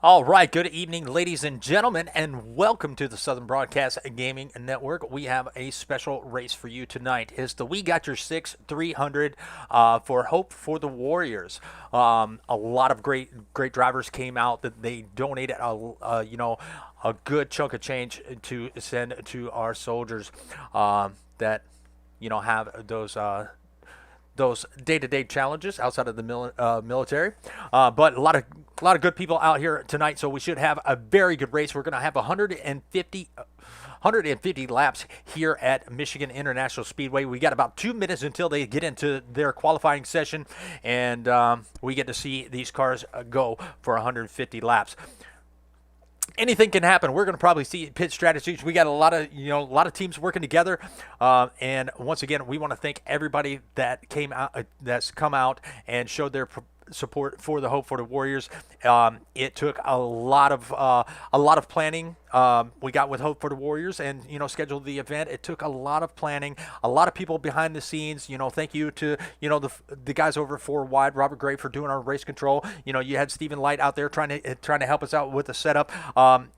All right, good evening, ladies and gentlemen, and welcome to the Southern Broadcast Gaming Network. We have a special race for you tonight. It's the We Got Your Six-300 for Hope for the Warriors. A lot of great drivers came out. That they donated a good chunk of change to send to our soldiers that have those day-to-day challenges outside of the military. But a lot of good people out here tonight, so we should have a very good race. We're going to have 150 laps here at Michigan International Speedway. We got about 2 minutes until they get into their qualifying session, and we get to see these cars go for 150 laps. Anything can happen. We're going to probably see pit strategies. We got a lot of teams working together. And once again, we want to thank everybody that came out, that's come out and showed their support for the Hope for the Warriors. It took a lot of planning. We got with Hope for the Warriors and scheduled the event. It took a lot of planning, a lot of people behind the scenes. Thank you to the guys over at 4 Wide, Robert Gray, for doing our race control. You had Stephen Light out there trying to help us out with the setup.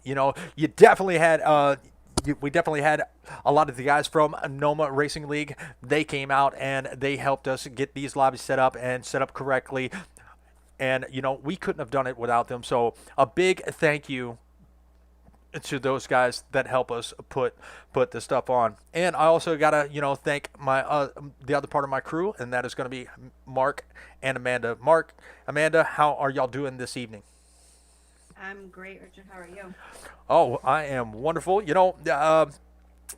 You definitely had. We definitely had a lot of the guys from Noma Racing League. They came out and they helped us get these lobbies set up and set up correctly. And, we couldn't have done it without them. So a big thank you to those guys that help us put the stuff on. And I also got to, thank my the other part of my crew, and that is going to be Mark and Amanda. Mark, Amanda, how are y'all doing this evening? I'm great, Richard. How are you? Oh, I am wonderful.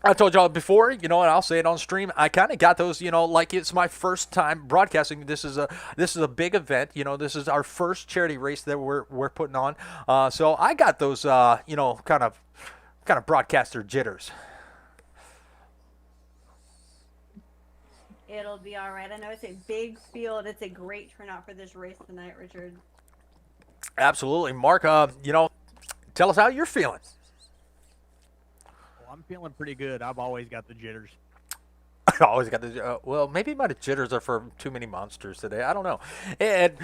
I told y'all before, and I'll say it on stream. I kind of got those, like it's my first time broadcasting. This is a big event. This is our first charity race that we're putting on. So I got those, kind of broadcaster jitters. It'll be all right. I know it's a big field. It's a great turnout for this race tonight, Richard. Absolutely, Mark. Tell us how you're feeling. Well, I'm feeling pretty good. I've always got the jitters. I always got the well. Maybe my jitters are for too many monsters today. I don't know, and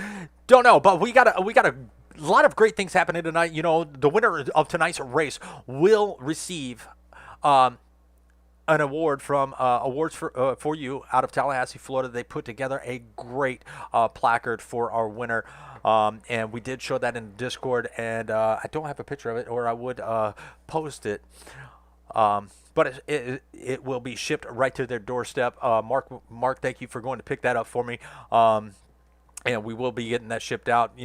don't know. But we got a lot of great things happening tonight. The winner of tonight's race will receive an award from Awards for You out of Tallahassee, Florida. They put together a great placard for our winner. And we did show that in Discord, and I don't have a picture of it, or I would post it. But it will be shipped right to their doorstep. Mark, thank you for going to pick that up for me. And we will be getting that shipped out.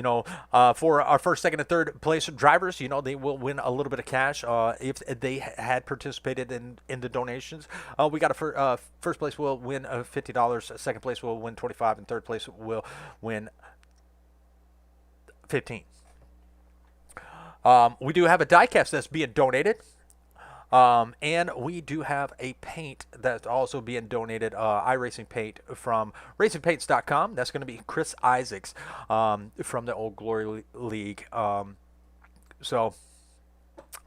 For our first, second, and third place drivers, they will win a little bit of cash if they had participated in the donations. We got first place will win $50, second place will win 25, and third place will win 15. We do have a diecast that's being donated. And we do have a paint that's also being donated, Iracing paint from racingpaints.com. That's going to be Chris Isaacs from the Old Glory League. So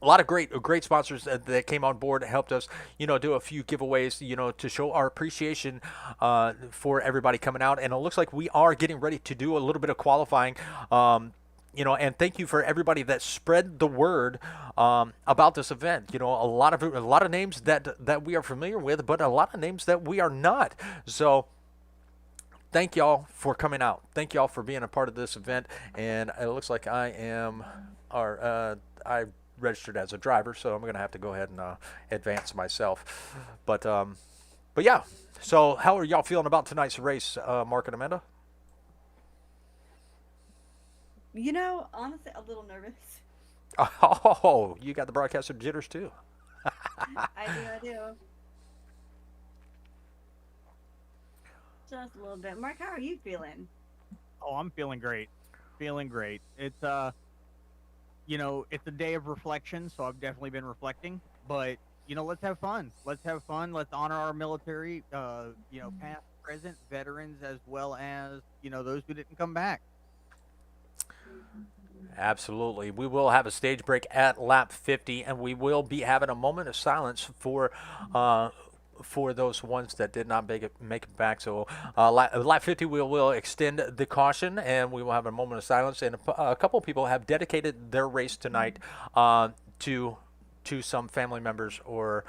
a lot of great sponsors that came on board and helped us, do a few giveaways, to show our appreciation for everybody coming out. And it looks like we are getting ready to do a little bit of qualifying. And thank you for everybody that spread the word about this event. A lot of names that we are familiar with, but a lot of names that we are not. So thank y'all for coming out. Thank y'all for being a part of this event. And it looks like I registered as a driver, so I'm gonna have to go ahead and advance myself. But yeah. So how are y'all feeling about tonight's race, Mark and Amanda? Honestly, a little nervous. Oh, you got the broadcaster jitters too. I do. Just a little bit. Mark, how are you feeling? Oh, I'm feeling great. Feeling great. It's it's a day of reflection, so I've definitely been reflecting. But let's have fun. Let's have fun. Let's honor our military. Past, present, veterans, as well as those who didn't come back. Absolutely. We will have a stage break at lap 50, and we will be having a moment of silence for those ones that did not make it back. So lap 50, we will extend the caution, and we will have a moment of silence. And a couple of people have dedicated their race tonight to some family members or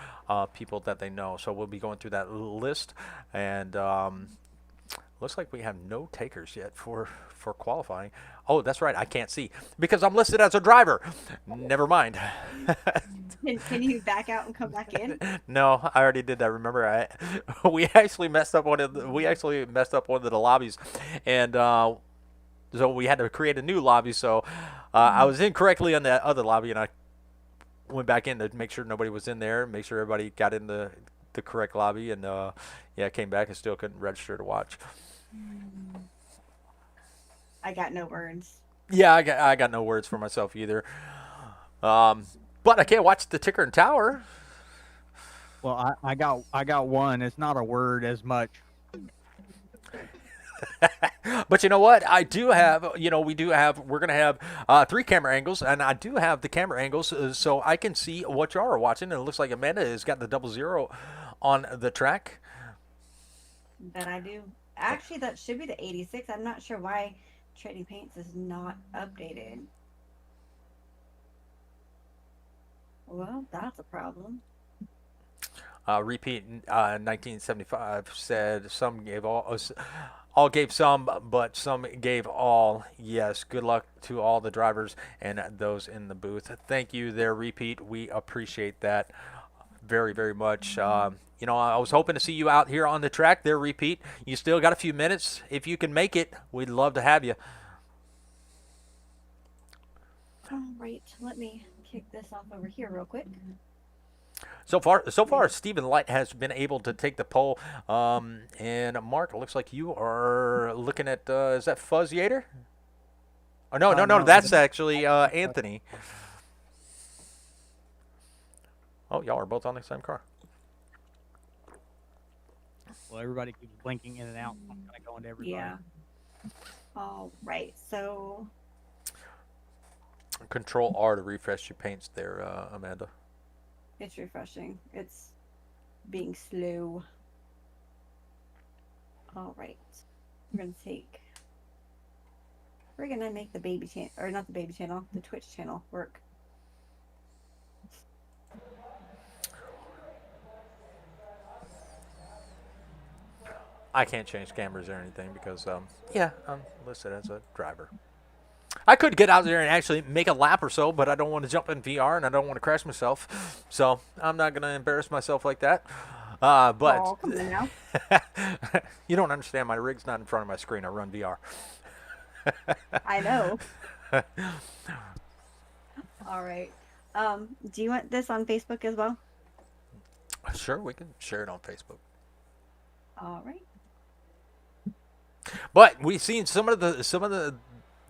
people that they know. So we'll be going through that list, and looks like we have no takers yet for qualifying. Oh, that's right. I can't see because I'm listed as a driver. Never mind. Can you back out and come back in? No, I already did that. Remember, we actually messed up one of the lobbies, and so we had to create a new lobby. So I was incorrectly on the other lobby, and I went back in to make sure nobody was in there, make sure everybody got in the correct lobby, and yeah, came back and still couldn't register to watch. I got no words. Yeah, I got no words for myself either. But I can't watch the ticker and tower. Well, I got one. It's not a word as much. But you know what? I do have, we're going to have 3 camera angles, and I do have the camera angles so I can see what you are watching. And it looks like Amanda has got the 00 on the track. That I do. Actually, that should be the 86. I'm not sure why Trading Paints is not updated. Well, that's a problem. Repeat 1975 said some gave all gave some, but some gave all. Yes, good luck to all the drivers and those in the booth. Thank you there, Repeat. We appreciate that very, very much. I was hoping to see you out here on the track there, Repeat. You still got a few minutes. If you can make it, we'd love to have you. All right, let me kick this off over here real quick. So far, Stephen Light has been able to take the pole. And Mark, it looks like you are looking at, is that Fuzz Yater? Oh, no, that's actually Anthony. Oh, y'all are both on the same car. Well, everybody keeps blinking in and out. I'm kind of going to everybody. Yeah. All right, so Control R to refresh your paints there, Amanda. it's refreshing. It's being slow. All right, we're gonna make the baby channel, or not the baby channel, the Twitch channel work. I can't change cameras or anything because, I'm listed as a driver. I could get out there and actually make a lap or so, but I don't want to jump in VR and I don't want to crash myself. So I'm not going to embarrass myself like that. But oh, come on now. You don't understand. My rig's not in front of my screen. I run VR. I know. All right. Do you want this on Facebook as well? Sure, we can share it on Facebook. All right. But we've seen some of the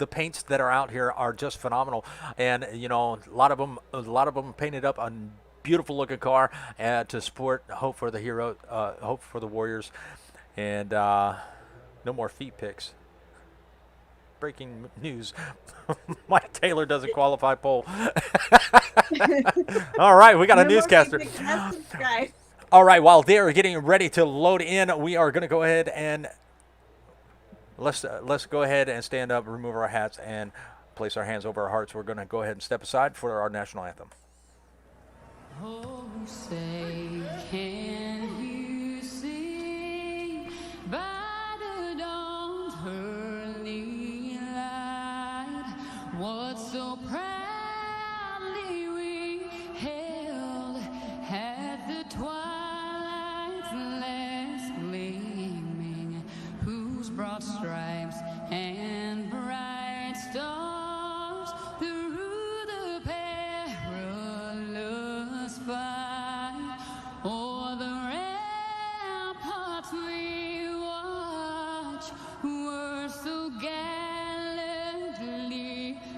paints that are out here are just phenomenal, and a lot of them painted up a beautiful looking car to support hope for the hero, hope for the Warriors, and no more feet picks. Breaking news: Mike Taylor doesn't qualify pole. All right, we got a newscaster. All right, while they're getting ready to load in, we are going to go ahead and let's go ahead and stand up, remove our hats, and place our hands over our hearts. We're going to go ahead and step aside for our national anthem. Oh, say, can you see by the dawn's early light what so proudly we held at the twilight's last gleaming, whose broad stripes and bright stars through the perilous fight o'er the ramparts we watch were so gallantly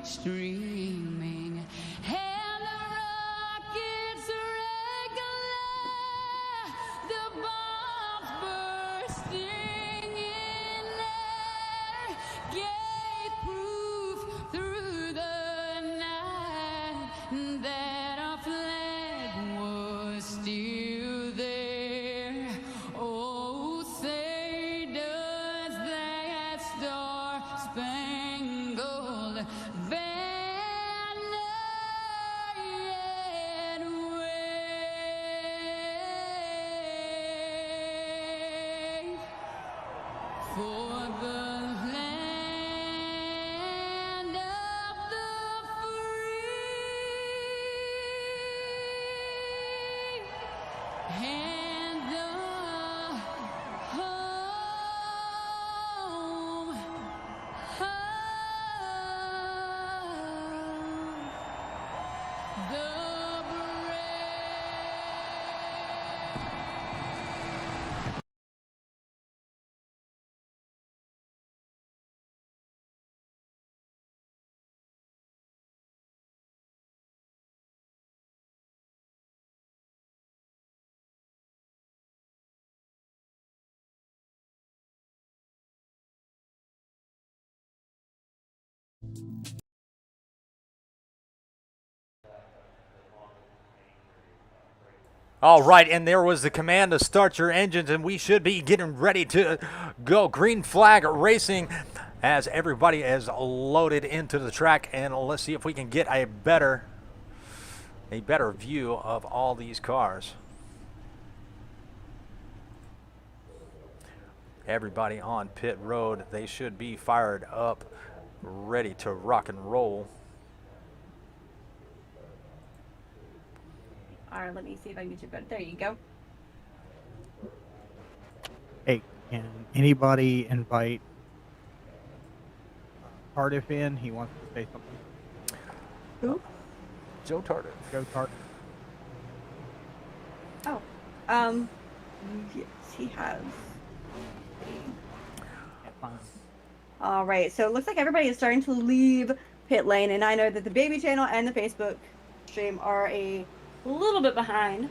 streaming, and the rockets regular, the bombs bursting in air, gave proof through the night that our flag was still there. and the home, the All right, and there was the command to start your engines, and we should be getting ready to go. Green flag racing as everybody is loaded into the track, and let's see if we can get a better view of all these cars. Everybody on pit road, they should be fired up, ready to rock and roll. All right, let me see if I can get you better. There you go. Hey, can anybody invite Cardiff in? He wants to say something. Who? Joe Tardif. Go Cardiff. Oh, yes, he has. Yeah, fine. All right, so it looks like everybody is starting to leave pit lane, and I know that the baby channel and the Facebook stream are a little bit behind.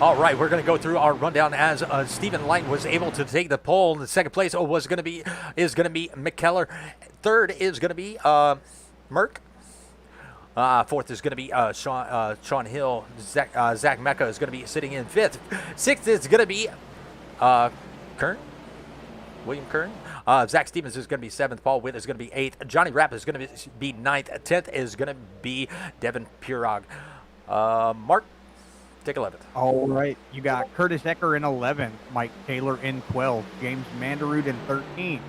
All right, we're going to go through our rundown as Stephen Light was able to take the pole. The second place is going to be McKellar. Third is going to be Merck. Fourth is going to be Sean Hill. Zach Mecca is going to be sitting in fifth. Sixth is going to be William Kern. Zach Stevens is going to be seventh. Paul Witt is going to be eighth. Johnny Rapp is going to be ninth. 10th is going to be Devin Purog. Mark, take 11th. All right, you got Curtis Ecker in 11th, Mike Taylor in 12th, James Manderud in 13th.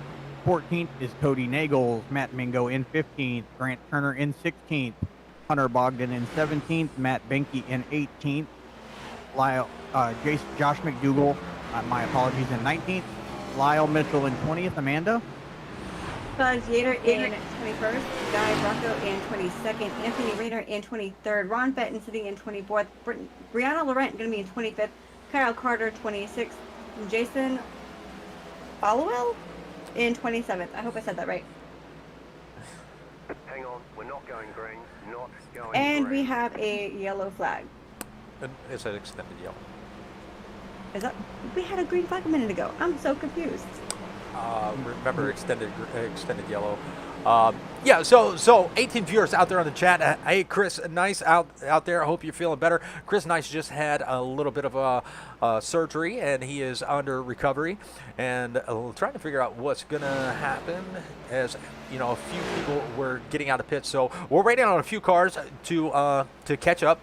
14th is Cody Nagels, Matt Mingo in 15th, Grant Turner in 16th, Hunter Bogdan in 17th, Matt Benke in 18th, Josh McDougall, my apologies, in 19th, Lyle Mitchell in 20th. Amanda? Buzz Yater in 21st, Guy Bracco in 22nd, Anthony Rayner in 23rd, Ron Fenton sitting in 24th, Brianna Laurent going to be in 25th, Kyle Carter 26th, and Jason Followell in 27th. I hope I said that right. Hang on, we're not going green, not going And green. we have a yellow flag. It's an extended yellow. Is that? We had a green flag a minute ago. I'm so confused. Remember extended yellow. Yeah, so 18 viewers out there on the chat. Hey, Chris Nice out there. I hope you're feeling better. Chris Nice just had a little bit of a surgery, and he is under recovery, and trying to figure out what's going to happen as, you know, a few people were getting out of pits. So we're waiting on a few cars to catch up.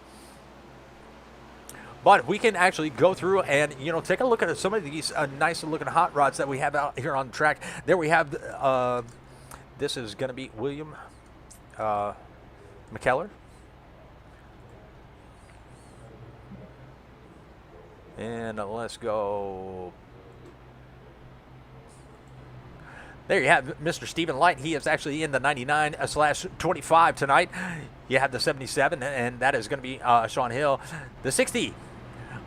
But we can actually go through and, you know, take a look at some of these nice looking hot rods that we have out here on the track. There we have, this is going to be William McKellar. And let's go. There you have Mr. Stephen Light. He is actually in the 99/25 tonight. You have the 77, and that is going to be Sean Hill. The 60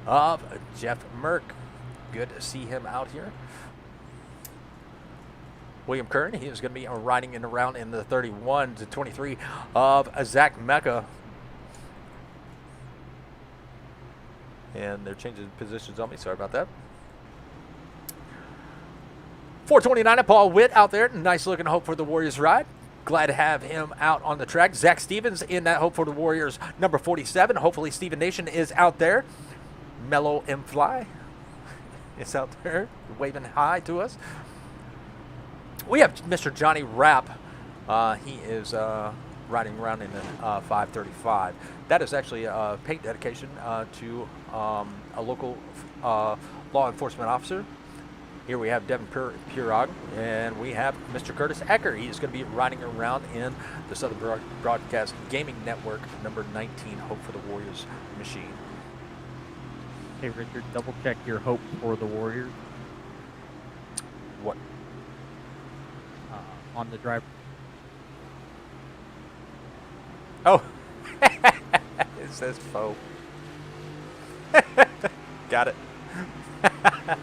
of Jeff Merck. Good to see him out here. William Kern, he is going to be riding in around in the 31/23 of Zach Mecca. And they're changing positions on me. Sorry about that. 429 of Paul Witt out there. Nice looking Hope for the Warriors ride. Glad to have him out on the track. Zach Stevens in that Hope for the Warriors number 47. Hopefully Steven Nation is out there. Mellow M Fly is out there waving hi to us. We have Mr. Johnny Rapp. He is riding around in a 535. That is actually a paint dedication to a local law enforcement officer. Here we have Devin Purog, and we have Mr. Curtis Ecker. He is going to be riding around in the Southern Broadcast Gaming Network number 19 Hope for the Warriors machine. Hey, Richard, double check your hopes for the Warriors What? on the driver. Oh, it says faux. Got it. Not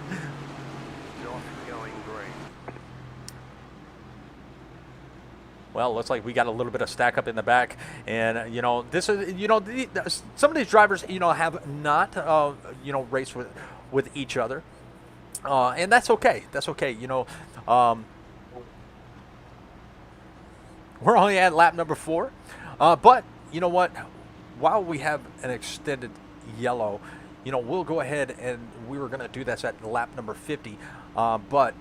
going green. Well, looks like we got a little bit of stack up in the back, and you know, this is, you know, some of these drivers, you know, have not, you know, raced with each other, and that's okay. That's okay. You know, we're only at lap number 4, but you know what? While we have an extended yellow, you know, we'll go ahead and we were going to do this at lap number 50, but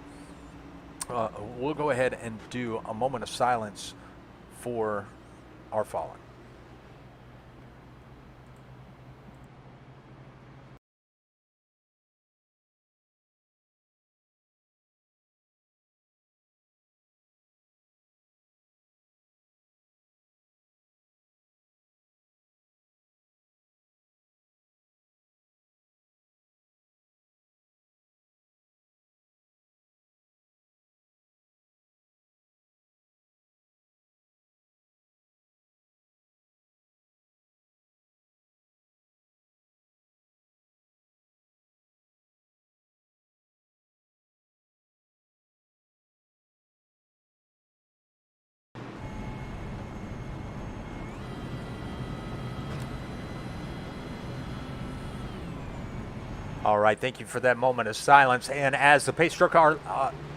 we'll go ahead and do a moment of silence for our fallen. All right, thank you for that moment of silence. And as the pace truck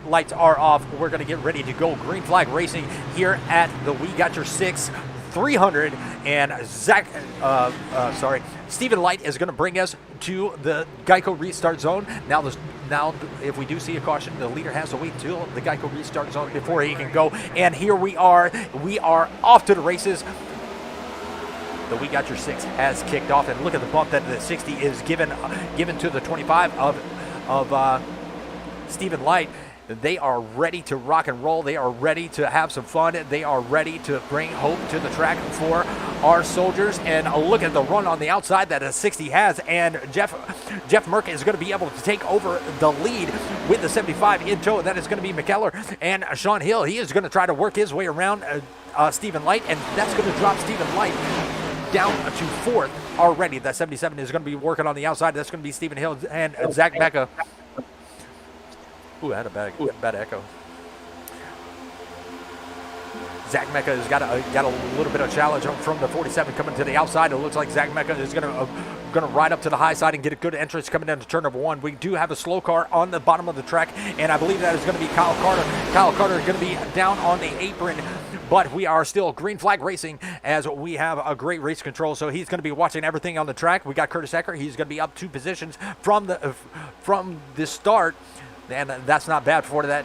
lights are off, we're going to get ready to go green flag racing here at the We Got Your Six-300. And Stephen Light is going to bring us to the Geico restart zone. Now, if we do see a caution, the leader has to wait till the Geico restart zone before he can go. And here we are. We are off to the races. The We Got Your 6 has kicked off, and look at the bump that the 60 is given to the 25 of Stephen Light. They are ready to rock and roll. They are ready to have some fun. They are ready to bring hope to the track for our soldiers. And look at the run on the outside that a 60 has. And Jeff Merck is going to be able to take over the lead with the 75 in tow. That is going to be McKellar. And Sean Hill, he is going to try to work his way around Stephen Light, and that's going to drop Stephen Light down to 4th already. That 77 is going to be working on the outside. That's going to be Stephen Hill and Zach Mecca. Ooh, I had a bad echo. Zach Mecca has got a little bit of challenge from the 47 coming to the outside. It looks like Zach Mecca is going to ride up to the high side and get a good entrance coming down to turn number 1. We do have a slow car on the bottom of the track, and I believe that is going to be Kyle Carter. Kyle Carter is going to be down on the apron, but we are still green flag racing as we have a great race control. So he's going to be watching everything on the track. We got Curtis Ecker. He's going to be up 2 positions from the start, and that's not bad for that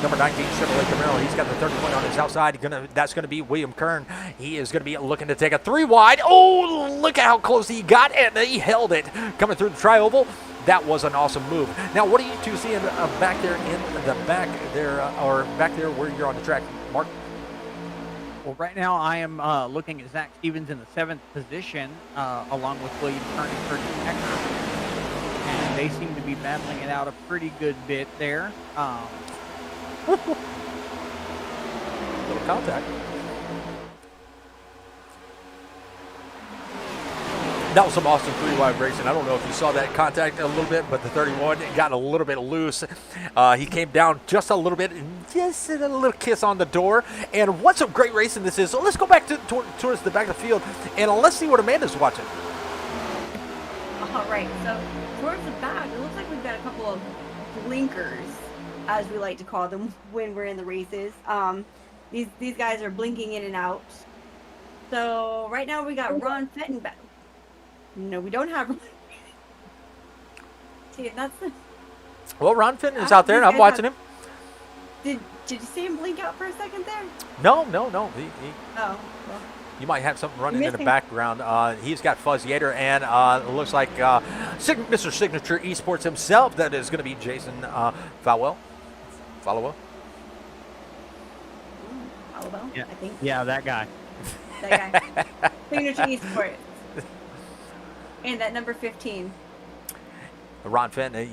number 19 Chevrolet Camaro. He's got the 31 on his outside. That's going to be William Kern. He is going to be looking to take a 3 wide. Oh, look at how close he got, and he held it coming through the tri-oval. That was an awesome move. Now, what are you two seeing back there in the back there, or back there where you're on the track, Mark? Well, right now I am looking at Zach Stevens in the 7th position, along with William Kern and Curtis Ecker. And they seem to be battling it out a pretty good bit there. Little contact. That was some awesome 3-wide racing. I don't know if you saw that contact a little bit, but the 31 got a little bit loose. He came down just a little bit, and just a little kiss on the door. And what some great racing this is. So let's go back towards the back of the field, and let's see what Amanda's watching. All right, so towards the back, it looks like we've got a couple of blinkers, as we like to call them when we're in the races. These guys are blinking in and out. So right now we got Ron Fenton back. No, we don't have. See, that's the. Well, Ron Fenton is out there, and I'm watching him. Did you see him blink out for a second there? No. Oh, well. You might have something running in the background. He's got Fuzz Yater, and it looks like Mr. Signature Esports himself. That is going to be Jason Falwell. Falwell, Yeah. I think. Yeah, that guy. That guy. Signature Esports. And that number 15. Ron Fenton,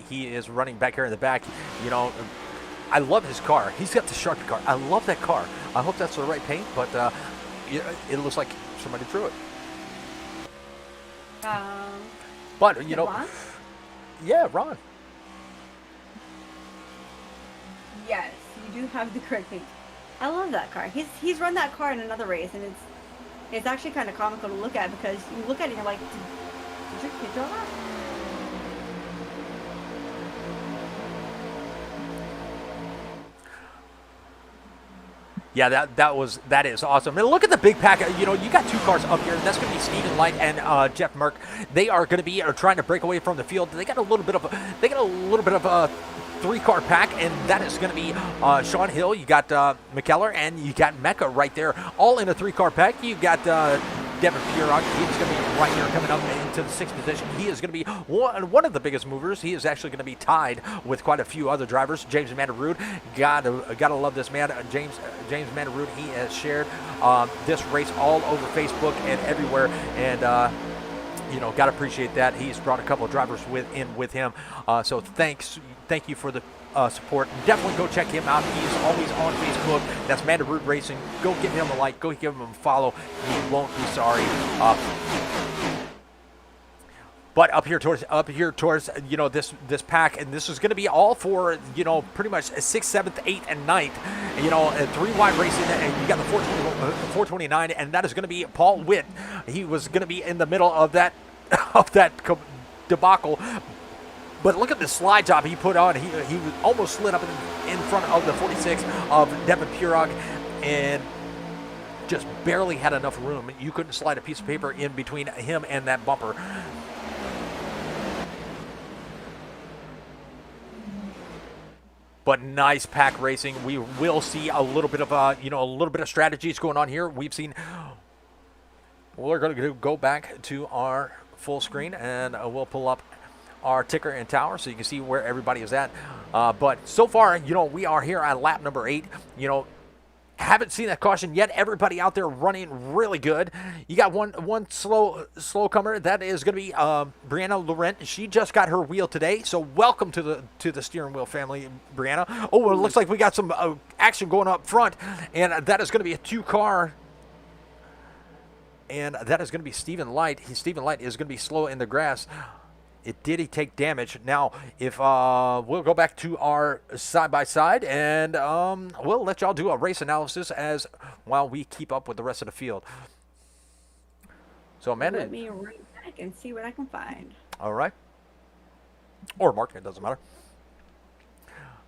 he is running back here in the back. I love his car. He's got the Sharpie car. I love that car. I hope that's the right paint, but it looks like somebody drew it. But, Ron? Yeah, Ron. Yes, you do have the correct paint. I love that car. He's run that car in another race, and it's actually kind of comical to look at because you look at it and you're like, did your kid draw that? Yeah, that is awesome. And look at the big pack. You got two cars up here, and that's going to be Stephen Light and Jeff Merck. They are going to be trying to break away from the field. They got a little bit of a three-car pack, and that is going to be Sean Hill. You got McKellar, and you got Mecca right there, all in a three-car pack. You got Devin Pierock. He's going to be right here coming up into the sixth position. He is going to be one of the biggest movers. He is actually going to be tied with quite a few other drivers. James Mandarood, gotta love this man. James Mandarood. He has shared this race all over Facebook and everywhere, and gotta appreciate that. He's brought a couple of drivers with him. So thank you for the support. Definitely go check him out. He's always on Facebook. That's Mandarood Racing. Go give him a like. Go give him a follow. You won't be sorry. But up here towards this pack, and this is going to be all for pretty much 6th, 7th, 8th, and 9th. 3 wide racing, and you got the 429, and that is going to be Paul Witt. He was going to be in the middle of that debacle. But look at the slide job he put on. He almost slid up in front of the 46 of Devin Pierock, and just barely had enough room. You couldn't slide a piece of paper in between him and that bumper. But nice pack racing. We will see a little bit of strategies going on here. We're going to go back to our full screen, and we'll pull up our ticker and tower so you can see where everybody is at. But so far, we are here at lap number 8. Haven't seen that caution yet. Everybody out there running really good. You got one slow comer. That is going to be Brianna Laurent. She just got her wheel today. So welcome to the steering wheel family, Brianna. Oh, it looks like we got some action going up front, and that is going to be a 2-car. And that is going to be Stephen Light. Stephen Light is going to be slow in the grass. Did he take damage? Now, if we'll go back to our side-by-side, and we'll let y'all do a race analysis while we keep up with the rest of the field. So, Amanda. Let me run back and see what I can find. All right. Or Mark, it doesn't matter.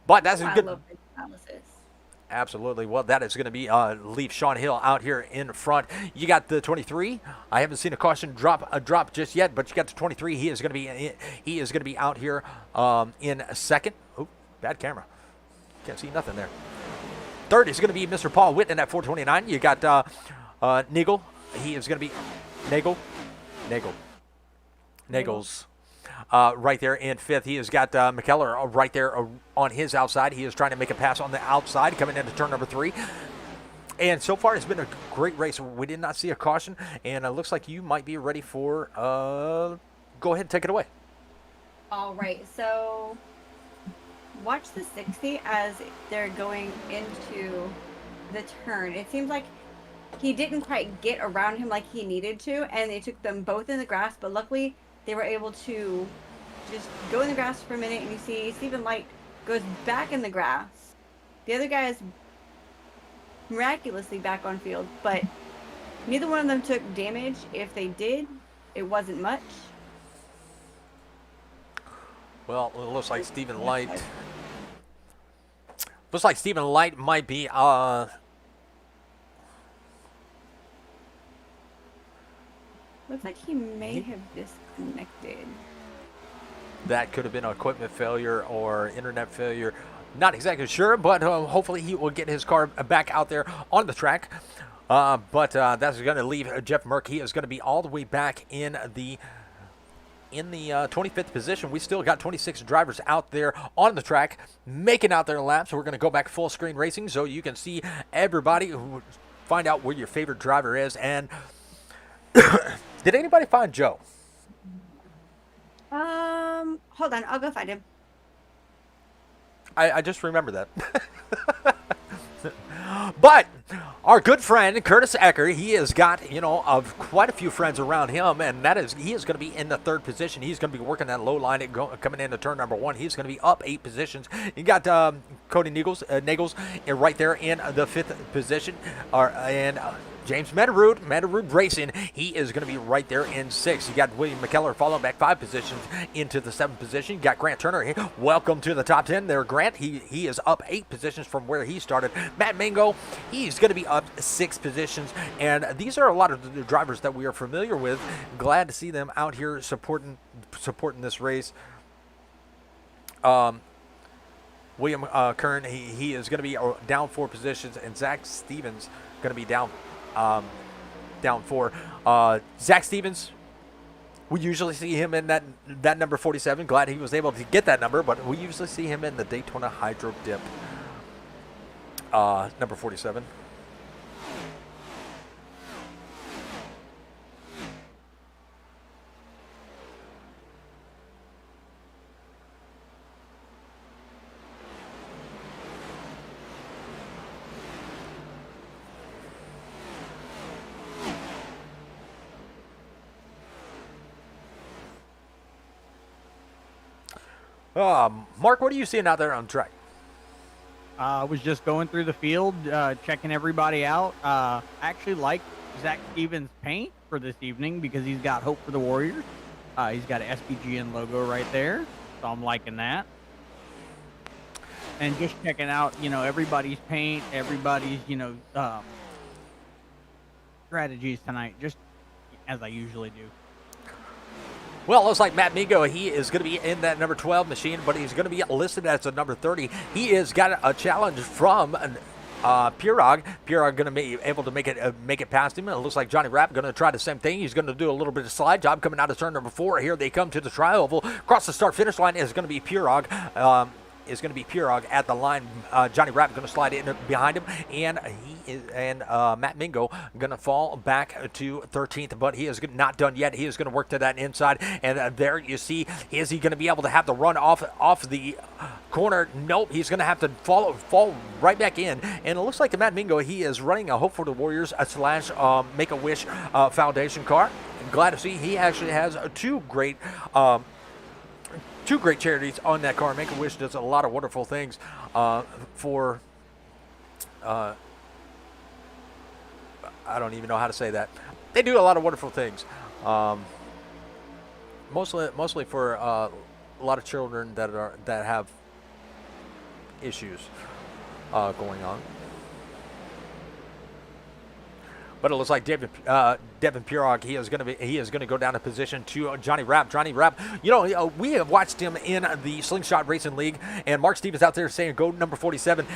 But that's a good. I love this analysis. Absolutely. Well, that is going to be leave Sean Hill out here in front. You got the 23. I haven't seen a caution drop just yet, but you got the 23. He is going to be out here in second. Oh, bad camera. Can't see nothing there. Third is going to be Mr. Paul Witt in that 429. You got Nagel. He is going to be Nagels. Right there in fifth. He has got McKellar right there on his outside. He is trying to make a pass on the outside coming into turn number 3. And so far, it's been a great race. We did not see a caution, and it looks like you might be ready for go ahead and take it away. All right, so watch the 60 as they're going into the turn. It seems like he didn't quite get around him like he needed to, and they took them both in the grass, but luckily they were able to just go in the grass for a minute, and you see Stephen Light goes back in the grass. The other guy is miraculously back on field, but neither one of them took damage. If they did, it wasn't much. Well, it looks like Stephen Light. Might be Looks like he may have disconnected. That could have been an equipment failure or internet failure. Not exactly sure, but hopefully he will get his car back out there on the track. But that's going to leave Jeff Merck. He is going to be all the way back in the 25th position. We still got 26 drivers out there on the track making out their laps. We're going to go back full screen racing so you can see everybody, find out where your favorite driver is. And did anybody find Joe? Hold on, I'll go find him. I just remember that. But our good friend Curtis Ecker, he has got quite a few friends around him, and he is going to be in the 3rd position. He's going to be working that low line coming into turn number 1. He's going to be up 8 positions. You got Cody Nagels right there in the 5th position, and James Metarood Racing, he is going to be right there in 6th. You got William McKellar following back 5 positions into the 7th position. You got Grant Turner. Welcome to the top 10 there, Grant. He is up 8 positions from where he started. Matt Mingo, he's going to be up 6 positions. And these are a lot of the drivers that we are familiar with. Glad to see them out here supporting this race. William Kern, he is going to be down 4 positions, and Zach Stevens going to be down 4. Zach Stevens, we usually see him in that number 47. Glad he was able to get that number, but we usually see him in the Daytona Hydro Dip, number 47. Mark, what are you seeing out there on the track? I was just going through the field, checking everybody out. I actually like Zach Stevens' paint for this evening because he's got Hope for the Warriors. He's got an SPGN logo right there, so I'm liking that. And just checking out, everybody's paint, everybody's, strategies tonight, just as I usually do. Well, it looks like Matt Mingo, he is going to be in that number 12 machine, but he's going to be listed as a number 30. He has got a challenge from Pirog. Pirog going to be able to make it past him. And it looks like Johnny Rapp going to try the same thing. He's going to do a little bit of slide job coming out of turn number 4. Here they come to the tri-oval. Across the start-finish line is going to be Pirog. At the line. Johnny Rapp going to slide in behind him, and Matt Mingo going to fall back to 13th, but he is not done yet. He is going to work to that inside, and there you see, is he going to be able to have the run off the corner? Nope, he's going to have to fall right back in, and it looks like Matt Mingo, he is running a Hope for the Warriors / Make-A-Wish Foundation car. Glad to see he actually has two great charities on that car. Make-A-Wish does a lot of wonderful things for I don't even know how to say that. They do a lot of wonderful things, mostly for a lot of children that have issues going on. But it looks like Devin Pirog, he is going to go down a position to Johnny Rapp. Johnny Rapp, we have watched him in the Slingshot Racing League, and Mark Stevens out there saying go number 47.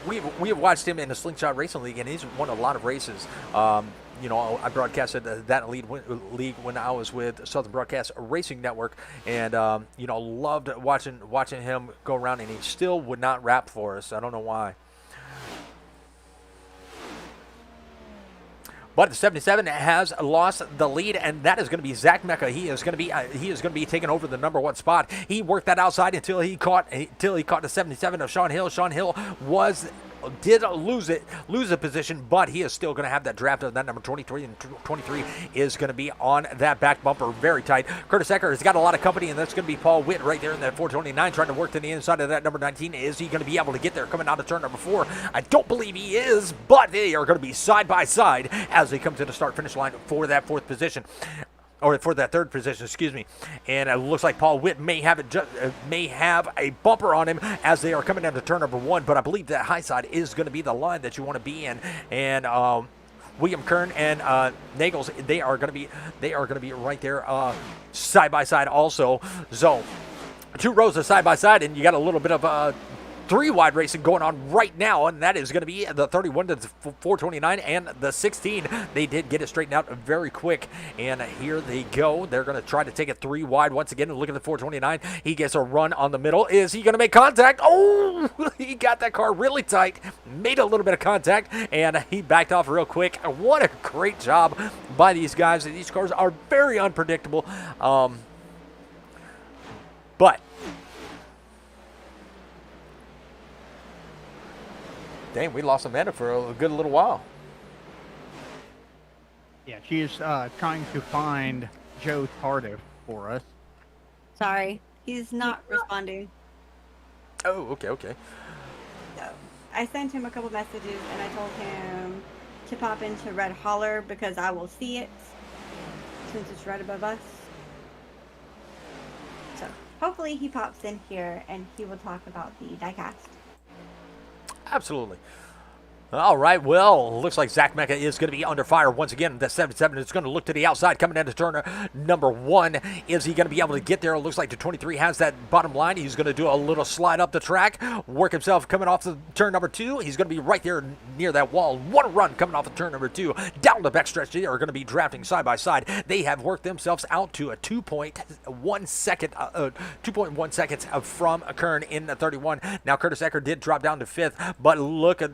We have watched him in the Slingshot Racing League, and he's won a lot of races. I broadcasted that league when I was with Southern Broadcast Racing Network, and loved watching him go around, and he still would not rap for us. I don't know why. But the 77 has lost the lead, and that is going to be Zach Mecca. He is going to be taking over the number 1 spot. He worked that outside until he caught the 77 of Sean Hill. Sean Hill did lose a position, but he is still going to have that draft of that number 23, and 23 is going to be on that back bumper very tight. Curtis Ecker has got a lot of company, and that's going to be Paul Witt right there in that 429 trying to work to the inside of that number 19. Is he going to be able to get there coming out of turn number 4? I don't believe he is, but they are going to be side by side as they come to the start-finish line for that 4th position. Or for that 3rd position, excuse me. And it looks like Paul Witt may have a bumper on him as they are coming down to turn number 1, but I believe that high side is going to be the line that you want to be in. And William Kern and Nagels, they are going to be right there side by side also. So 2 rows of side by side, and you got a little bit of three wide racing going on right now, and that is going to be the 31 to the 429 and the 16. They did get it straightened out very quick, and here they go. They're going to try to take it three wide once again. Look at the 429. He gets a run on the middle. Is he going to make contact? Oh, he got that car really tight, made a little bit of contact, and he backed off real quick. What a great job by these guys. These cars are very unpredictable, but dang, we lost Amanda for a good little while. Yeah, she is trying to find Joe Tardif for us. Sorry, he's not responding. Oh, okay. So I sent him a couple messages and I told him to pop into Red Holler because I will see it since it's right above us. So hopefully he pops in here and he will talk about the diecast. Absolutely. All right, well, looks like Zach Mecca is going to be under fire once again. The 77 is going to look to the outside, coming into turn number 1. Is he going to be able to get there? It looks like the 23 has that bottom line. He's going to do a little slide up the track, work himself coming off the turn number 2. He's going to be right there near that wall. One run coming off of turn number 2. Down the backstretch, they are going to be drafting side by side. They have worked themselves out to a 2.1 seconds from Kern in the 31. Now, Curtis Ecker did drop down to 5th, but look at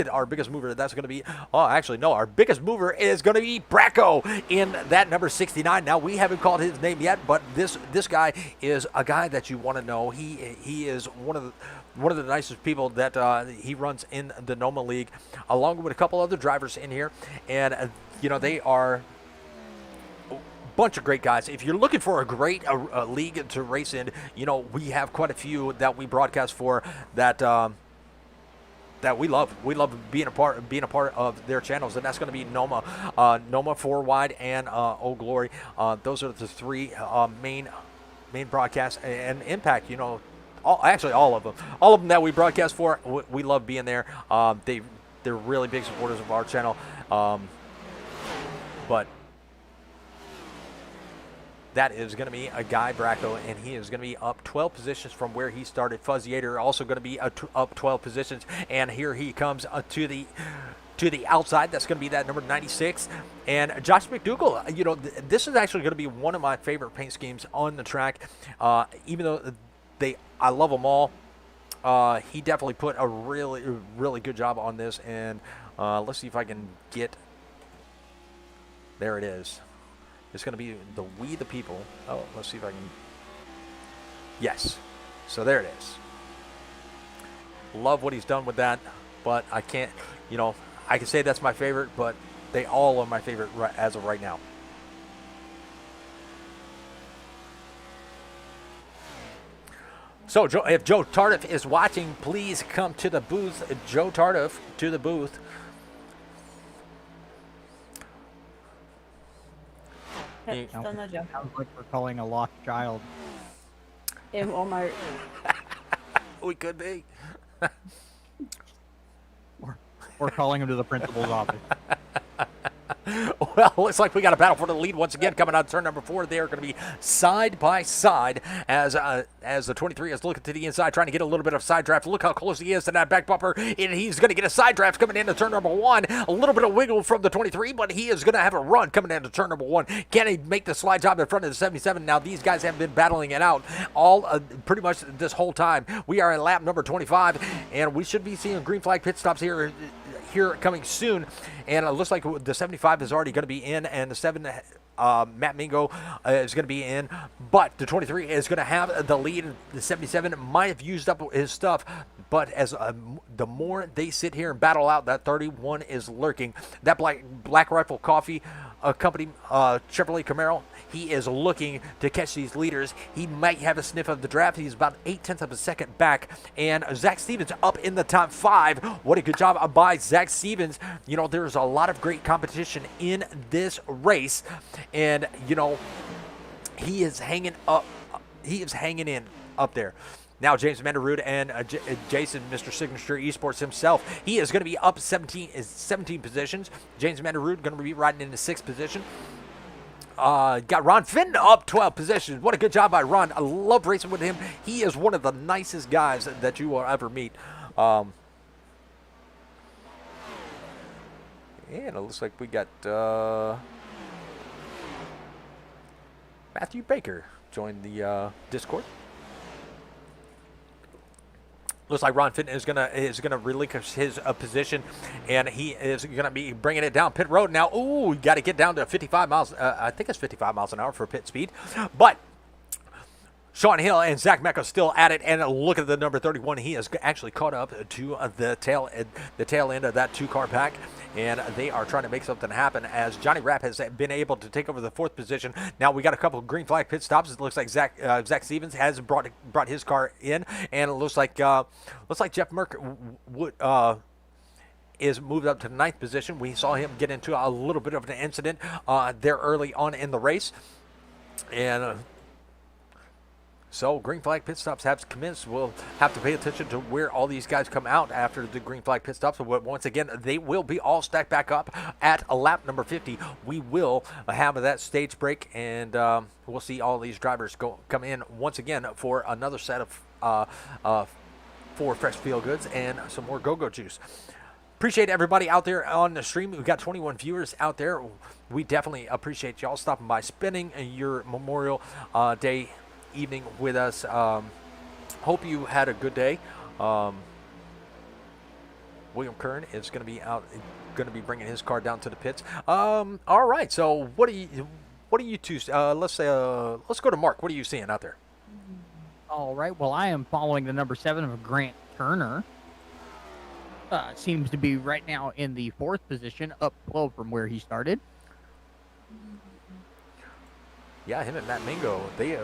our biggest mover. That's going to be, our biggest mover is going to be Bracco in that number 69. Now, we haven't called his name yet, but this guy is a guy that you want to know. He is one of the nicest people that he runs in the NOMA League, along with a couple other drivers in here, and they are bunch of great guys. If you're looking for a great league to race in, we have quite a few that we broadcast for that we love. We love being a part of their channels, and that's going to be NOMA, NOMA 4 Wide, and Oh Glory. Those are the three main broadcasts, and Impact. All of them that we broadcast for. We love being there. They're really big supporters of our channel, but that is going to be a Guy Bracco, and he is going to be up 12 positions from where he started. Fuzziator also going to be up 12 positions, and here he comes to the outside. That's going to be that number 96. And Josh McDougall, this is actually going to be one of my favorite paint schemes on the track. Even though I love them all, he definitely put a really, really good job on this. And let's see if I can get, there it is. It's going to be the We the People. Oh, let's see if I can. Yes. So there it is. Love what he's done with that, but I can't, I can say that's my favorite, but they all are my favorite as of right now. So if Joe Tardif is watching, please come to the booth. Joe Tardif to the booth. Still no joke. Sounds like we're calling a lost child. In Walmart. We could be. We're calling him to the principal's office. Well, looks like we got a battle for the lead once again coming out of turn number 4. They are going to be side by side as the 23 is looking to the inside, trying to get a little bit of side draft. Look how close he is to that back bumper, and he's going to get a side draft coming into turn number 1. A little bit of wiggle from the 23, but he is going to have a run coming into turn number 1. Can he make the slide job in front of the 77? Now, these guys have been battling it out all pretty much this whole time. We are in lap number 25, and we should be seeing green flag pit stops here coming soon, and it looks like the 75 is already going to be in, and the 7 Matt Mingo is going to be in, but the 23 is going to have the lead. The 77 might have used up his stuff, but as the more they sit here and battle out, that 31 is lurking. That Black Rifle Coffee Company Chevrolet Camaro, he is looking to catch these leaders. He might have a sniff of the draft. He's about 0.8 of a second back, and Zach Stevens up in the top 5. What a good job by Zach Stevens. There's a lot of great competition in this race, and he is hanging up. He is hanging in up there. Now, James Manderud and Jason, Mr. Signature Esports himself, he is going to be up 17 positions. James Manderud going to be riding in the 6th position. got Ron Fenton up 12 positions. What a good job by Ron. I love racing with him. He is one of the nicest guys that you will ever meet. And it looks like we got Matthew Baker joined the Discord. Looks like Ron Fenton is gonna relinquish his position, and he is gonna be bringing it down pit road now. Ooh, you got to get down to 55 miles. I think it's 55 miles an hour for pit speed, but Sean Hill and Zach Mecca still at it, and look at the number 31. He has actually caught up to the tail end of that two-car pack, and they are trying to make something happen as Johnny Rapp has been able to take over the 4th position. Now we got a couple of green flag pit stops. It looks like Zach Stevens has brought his car in, and it looks like Jeff Merck is moved up to the 9th position. We saw him get into a little bit of an incident there early on in the race, and so green flag pit stops have commenced. We'll have to pay attention to where all these guys come out after the green flag pit stops. But once again, they will be all stacked back up at a lap number 50. We will have that stage break, and we'll see all these drivers come in once again for another set of 4 fresh feel goods and some more go-go juice. Appreciate everybody out there on the stream. We've got 21 viewers out there. We definitely appreciate y'all stopping by, spending your Memorial Day evening with us. Hope you had a good day. William Kern is going to be bringing his car down to the pits. All right. So what do you two? Let's go to Mark. What are you seeing out there? All right. Well, I am following the number 7 of Grant Turner. Seems to be right now in the 4th position, up 12 from where he started. Yeah, him and Matt Mingo, they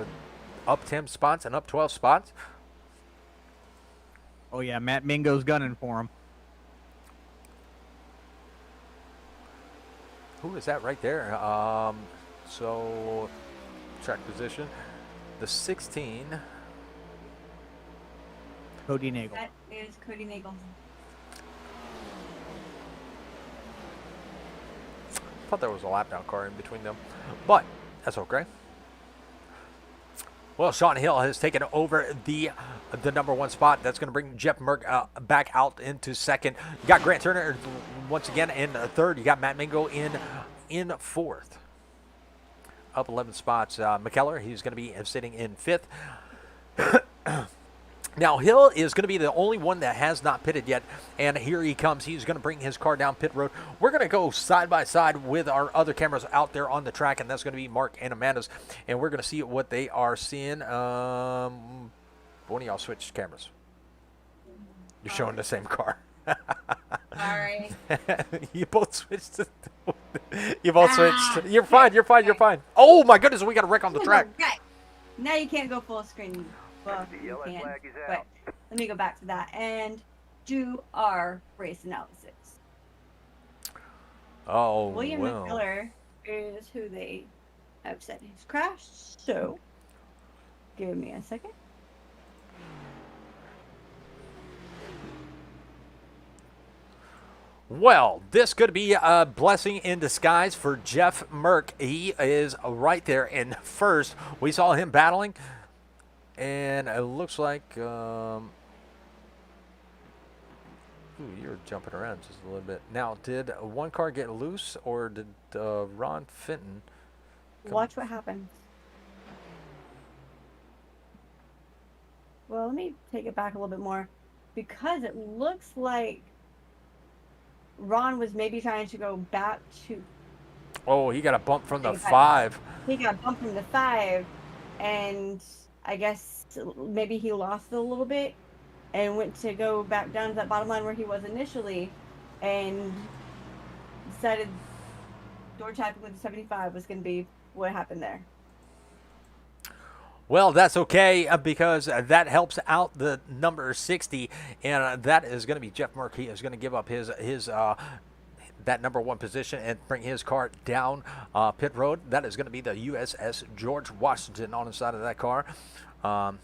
up 10 spots and up 12 spots. Oh yeah, Matt Mingo's gunning for him. Who is that right there? So track position, the 16. Cody Nagel. That is Cody Nagel. I thought there was a lap down car in between them, but that's okay. Well, Sean Hill has taken over the number 1 spot. That's going to bring Jeff Merck back out into 2nd. You got Grant Turner once again in 3rd. You got Matt Mingo in 4th. Up 11 spots. McKellar, he's going to be sitting in 5th. Now, Hill is going to be the only one that has not pitted yet, and here he comes. He's going to bring his car down pit road. We're going to go side by side with our other cameras out there on the track, and that's going to be Mark and Amanda's, and we're going to see what they are seeing. One of y'all switched cameras. You're showing the same car. Sorry. You both switched. You both switched. You're fine. You're fine. You're fine. Oh, my goodness, we got a wreck on the track. Right. Now you can't go full screen. Well, The you yellow can, flag is but out. let me go back to that and do our race analysis. Oh, William well. McMiller is who they have said has crashed, so give me a second. Well, this could be a blessing in disguise for Jeff Merck. He is right there in 1st. We saw him battling, and it looks like ooh, you're jumping around just a little bit. Now, did one car get loose, or did Ron Fenton Watch what happens. Well, let me take it back a little bit more, because it looks like Ron was maybe trying to go back to. Oh, he got a bump from the Take it back. 5. He got bumped from the 5, and I guess maybe he lost it a little bit and went to go back down to that bottom line where he was initially, and decided door tapping with the 75 was going to be what happened there. Well, that's okay because that helps out the number 60, and that is going to be Jeff Merck. He is going to give up his that number 1 position and bring his car down pit road. That is going to be the USS George Washington on the side of that car. And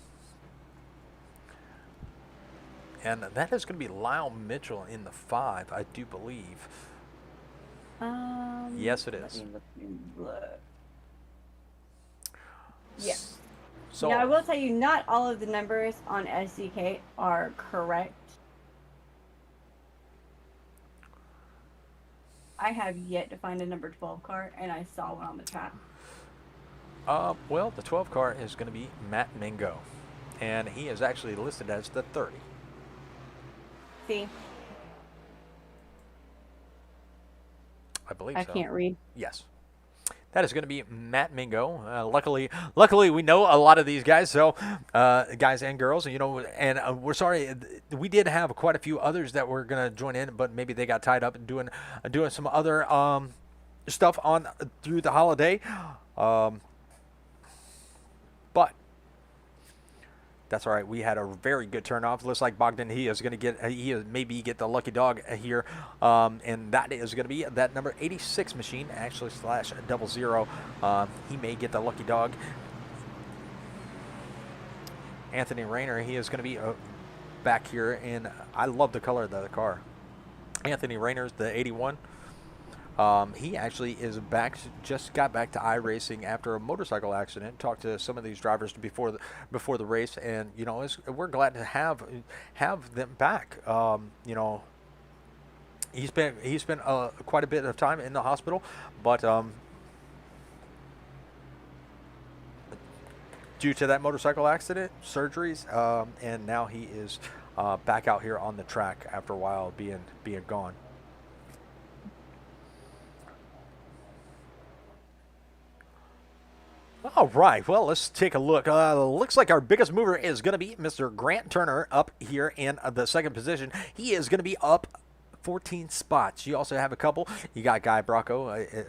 that is going to be Lyle Mitchell in the 5, I do believe. Yes, it is. Let me look. Yes. So Now, I will tell you, not all of the numbers on SDK are correct. I have yet to find a number 12 car, and I saw one on the track. well, the 12 car is going to be Matt Mingo, and he is actually listed as the 30. See, I believe I so. can't read. Yes. That is going to be Matt Mingo. Luckily, we know a lot of these guys, so guys and girls, you know. And we're sorry, we did have quite a few others that were going to join in, but maybe they got tied up doing some other stuff on through the holiday. But that's all right. We had a very good turnoff. Looks like Bogdan, he is going to get, maybe get the lucky dog here. And that is going to be that number 86 machine, actually slash 00. He may get the lucky dog. Anthony Rayner, he is going to be back here. And I love the color of the car. Anthony Rayner's the 81. He actually is back, just got back to iRacing after a motorcycle accident. Talked to some of these drivers before the race, and you know, we're glad to have them back. You know, he spent quite a bit of time in the hospital, but due to that motorcycle accident, surgeries, and now he is back out here on the track after a while being gone. All right, well, let's take a look. Looks like our biggest mover is going to be Mr. Grant Turner up here in the second position. He is going to be up 14 spots. You also have a couple. You got Guy Bracco.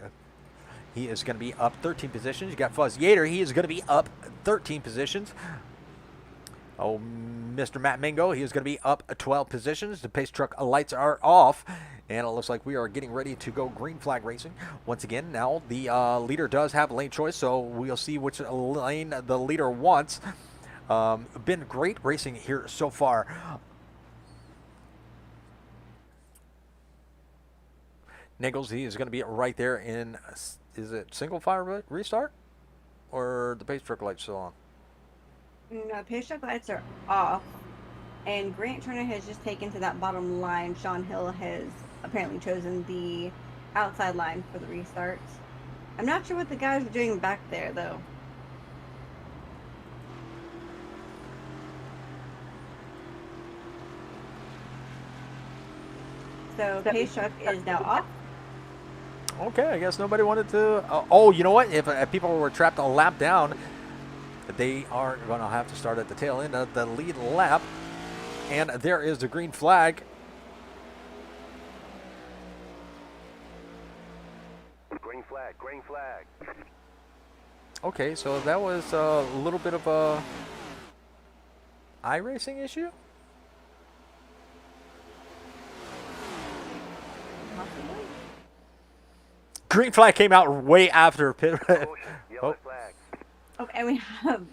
He is going to be up 13 positions. You got Fuzz Yater. He is going to be up 13 positions. Oh, Mr. Matt Mingo, he is going to be up 12 positions. The pace truck lights are off, and it looks like we are getting ready to go green flag racing. Once again, now the leader does have lane choice, so we'll see which lane the leader wants. Been great racing here so far. Nichols, he is going to be right there in, is it single fire restart? Or the pace truck lights still on? No, pace truck lights are off, and Grant Turner has just taken to that bottom line. Sean Hill has apparently chosen the outside line for the restarts. I'm not sure what the guys are doing back there, though. So pace truck is now off. Okay, I guess nobody wanted to. Oh, you know what? If people were trapped a lap down, they are going to have to start at the tail end of the lead lap. And there is the green flag. Green flag, green flag. Okay, so that was a little bit of a iRacing issue? Possibly. Green flag came out way after pit. Caution, yellow Oh. flag. Okay, and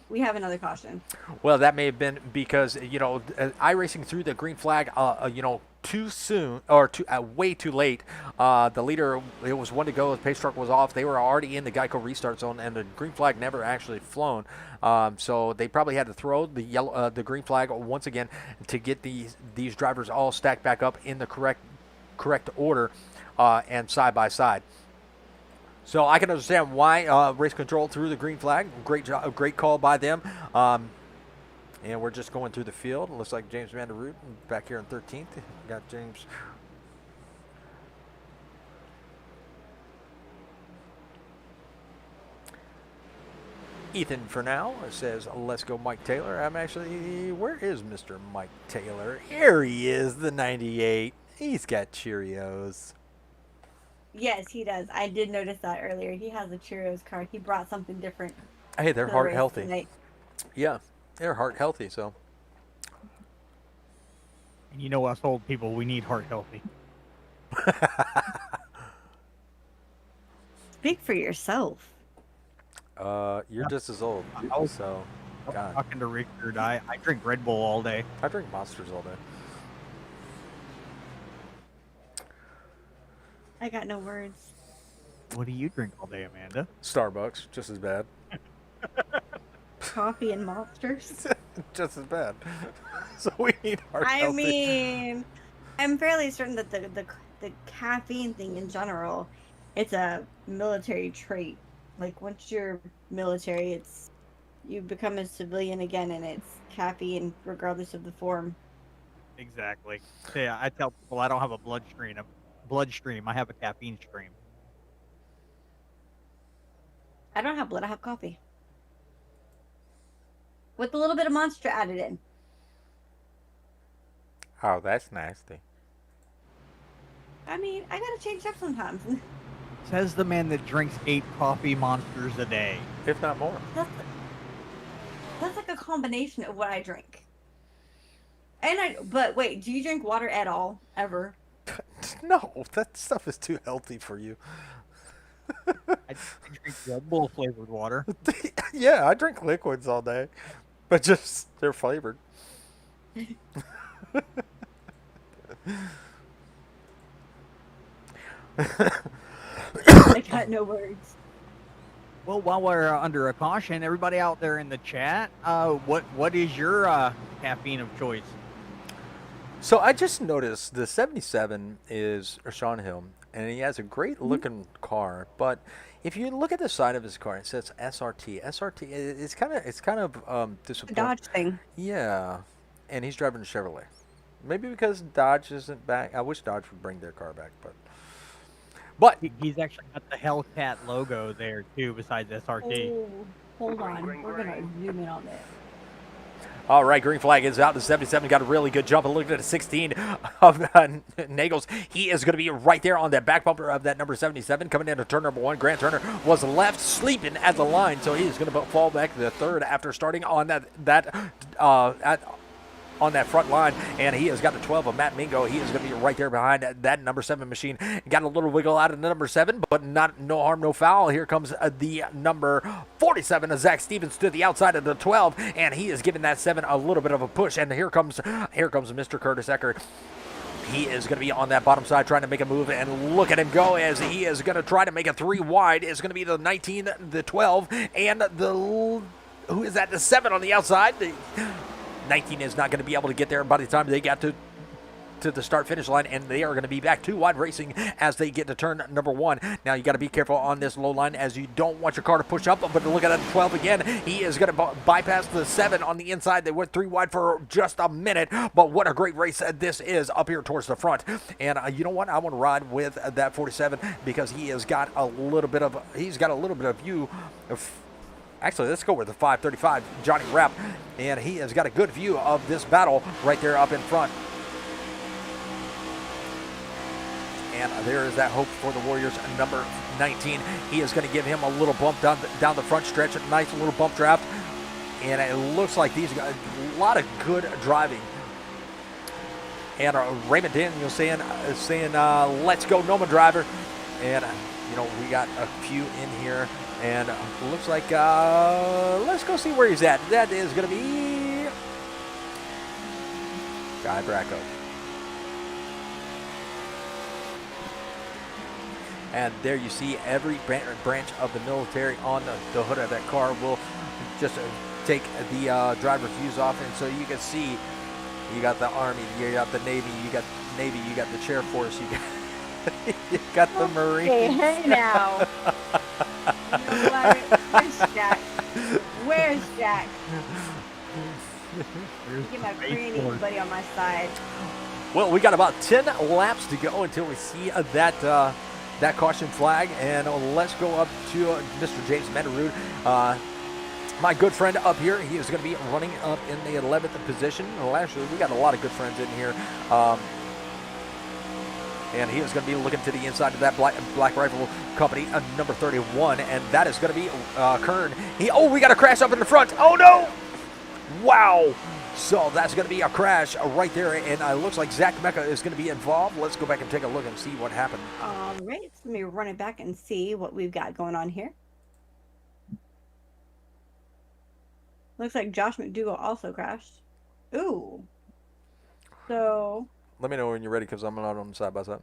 we have another caution. Well, that may have been because, you know, iRacing threw the green flag, you know, too soon or way too late. The leader, it was one to go. The pace truck was off. They were already in the Geico restart zone, and the green flag never actually flown. So they probably had to throw the green flag once again to get these drivers all stacked back up in the correct order and side by side. So I can understand why race control threw the green flag. Great job, great call by them. And we're just going through the field. Looks like James Vanderroot back here in 13th. Got James. Ethan for now says, let's go Mike Taylor. I'm actually, where is Mr. Mike Taylor? Here he is, the 98. He's got Cheerios. Yes, he does. I did notice that earlier. He has a Cheerios card. He brought something different. Hey, they're to the heart race healthy. tonight. Yeah, they're heart healthy, so. And you know us old people, we need heart healthy. Speak for yourself. You're just as old, I was- so. I'm God, talking to Richard. I drink Red Bull all day. I drink Monsters all day. I got no words. What do you drink all day, Amanda? Starbucks, just as bad. Coffee and monsters. Just as bad. So we need heart I healthy. mean, I'm fairly certain that the caffeine thing in general, it's a military trait. Like once you're military, it's you become a civilian again, and it's caffeine regardless of the form. Exactly. So, yeah, I tell people I don't have a bloodstream. I have a caffeine stream. I don't have blood. I have coffee with a little bit of monster added in. Oh, that's nasty. I mean, I gotta change up sometimes. Says the man that drinks 8 coffee monsters a day. If not more. That's like a combination of what I drink. But wait, do you drink water at all ever? No, that stuff is too healthy for you. I drink Red Bull flavored water. Yeah, I drink liquids all day, but just they're flavored. I got no words. Well, while we're under a caution, everybody out there in the chat, what is your caffeine of choice? So I just noticed the 77 is Sean Hill, and he has a great looking car. But if you look at the side of his car, it says SRT. SRT. It's kind of disappointing. Dodge thing. Yeah, and he's driving a Chevrolet. Maybe because Dodge isn't back. I wish Dodge would bring their car back, but He's actually got the Hellcat logo there too, besides SRT. Oh, hold on. We're gonna zoom in on this. all right, green flag is out. The 77 got a really good jump. And look at the 16 of Nagels. He is going to be right there on that back bumper of that number 77 coming into turn number 1. Grant Turner was left sleeping at the line, so he is going to fall back to the third after starting on on that front line, and he has got the 12 of Matt Mingo. He is going to be right there behind that number 7 machine. Got a little wiggle out of the number 7, but no harm, no foul. Here comes the number 47 of Zach Stevens to the outside of the 12, and he is giving that 7 a little bit of a push. And here comes Mr. Curtis Eckert. He is going to be on that bottom side trying to make a move, and look at him go as he is going to try to make a 3 wide. It's going to be the 19, the 12, and who is that? The 7 on the outside. 19 is not going to be able to get there by the time they got to the start-finish line, and they are going to be back 2 wide racing as they get to turn number 1. Now, you got to be careful on this low line as you don't want your car to push up, but look at that 12 again. He is going to bypass the 7 on the inside. They went 3 wide for just a minute, but what a great race this is up here towards the front. And you know what? I want to ride with that 47 because he has got a little bit of view of. Actually, let's go with the 535, Johnny Rapp, and he has got a good view of this battle right there up in front. And there is that hope for the Warriors, number 19. He is going to give him a little bump down the front stretch, a nice little bump draft, and it looks like these guys, a lot of good driving. And Raymond Daniels saying, let's go, Noma driver. And, we got a few in here. And looks like, let's go see where he's at. That is going to be Guy Bracco. And there you see every branch of the military on the hood of that car will just take the driver's views off. And so you can see you got the Army, you got the Navy, you got the Chair Force, you got the Marines. Hey now. Where's Jack? Where's Jack? Get my granny buddy on my side. Well, we got about 10 laps to go until we see that caution flag, and let's go up to Mr. James Mandarud. My good friend up here, he is going to be running up in the 11th position. Well, actually, we got a lot of good friends in here. And he is going to be looking to the inside of that Black Rifle Company, number 31, and that is going to be Kern. We got a crash up in the front. Oh, no! Wow! So that's going to be a crash right there, and it looks like Zach Mecca is going to be involved. Let's go back and take a look and see what happened. All right, so let me run it back and see what we've got going on here. Looks like Josh McDougall also crashed. Ooh. So... Let me know when you're ready because I'm not on the side by side.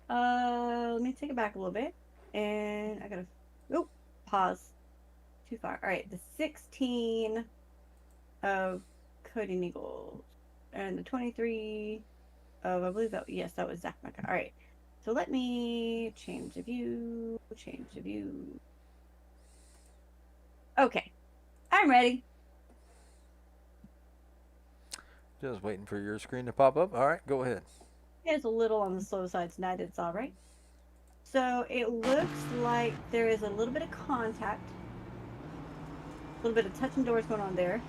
Let me take it back a little bit. And I gotta, pause. too far. All right, the 16 of Cody Eagles and the 23 of, I believe that, yes, that was Zach Mecca. All right, so let me change the view. Okay, I'm ready. Just waiting for your screen to pop up. All right, go ahead. It's a little on the slow side tonight. It's all right. So it looks like there is a little bit of contact, a little bit of touching doors going on there.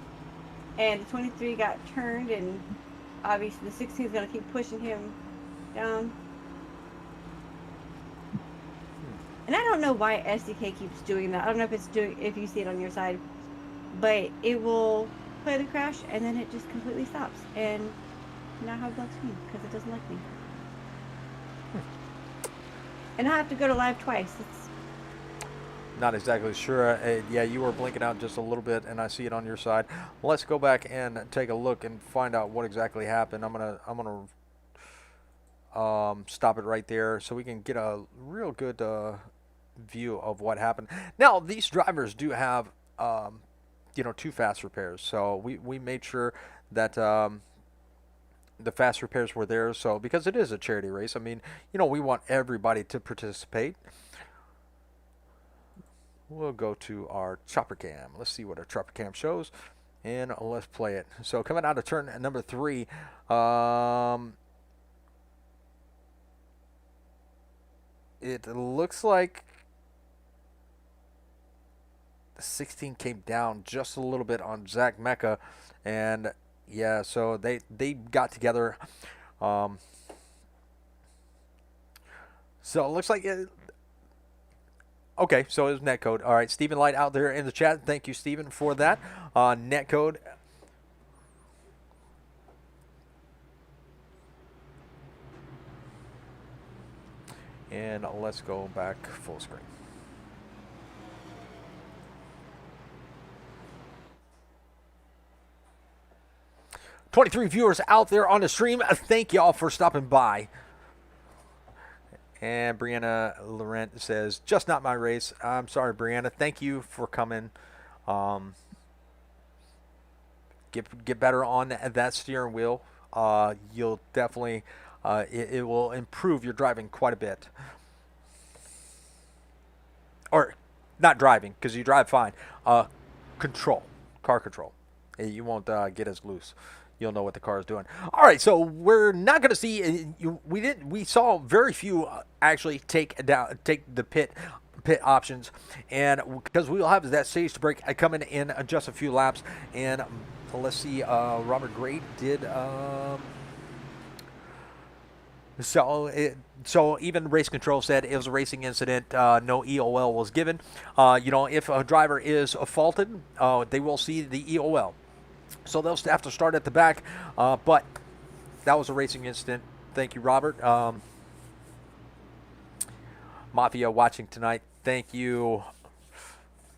And the 23 got turned, and obviously the 16 is going to keep pushing him down. And I don't know why SDK keeps doing that. I don't know if you see it on your side, but it will play the crash and then it just completely stops. And now I have a black screen because it doesn't like me. And I have to go to live twice. It's Not exactly sure. Yeah, you were blinking out just a little bit, and I see it on your side. Let's go back and take a look and find out what exactly happened. I'm gonna stop it right there so we can get a real good view of what happened. Now, these drivers do have two fast repairs, so we made sure that the fast repairs were there. So because it is a charity race, I mean, we want everybody to participate. We'll go to our chopper cam. Let's see what our chopper cam shows, and let's play it. So coming out of turn number 3, it looks like the 16 came down just a little bit on Zach Mecca, and yeah, so they got together. So it looks like it. Okay, so it was netcode. All right, Stephen Light out there in the chat. Thank you, Stephen, for that. Netcode. And let's go back full screen. "23 viewers out there on the stream. Thank y'all for stopping by." And Brianna Laurent says, "Just not my race." I'm sorry, Brianna. Thank you for coming. Get better on that steering wheel. You'll definitely, it will improve your driving quite a bit. Or not driving, because you drive fine. Car control. You won't get as loose. You'll know what the car is doing. All right, so we're not going to see. We saw very few actually take the pit options, and because we'll have that stage break coming in just a few laps. And let's see, Robert Gray did. So even race control said it was a racing incident. No EOL was given. If a driver is faulted, they will see the EOL. So they'll have to start at the back, but that was a racing incident. Thank you, Robert. Mafia watching tonight. Thank you,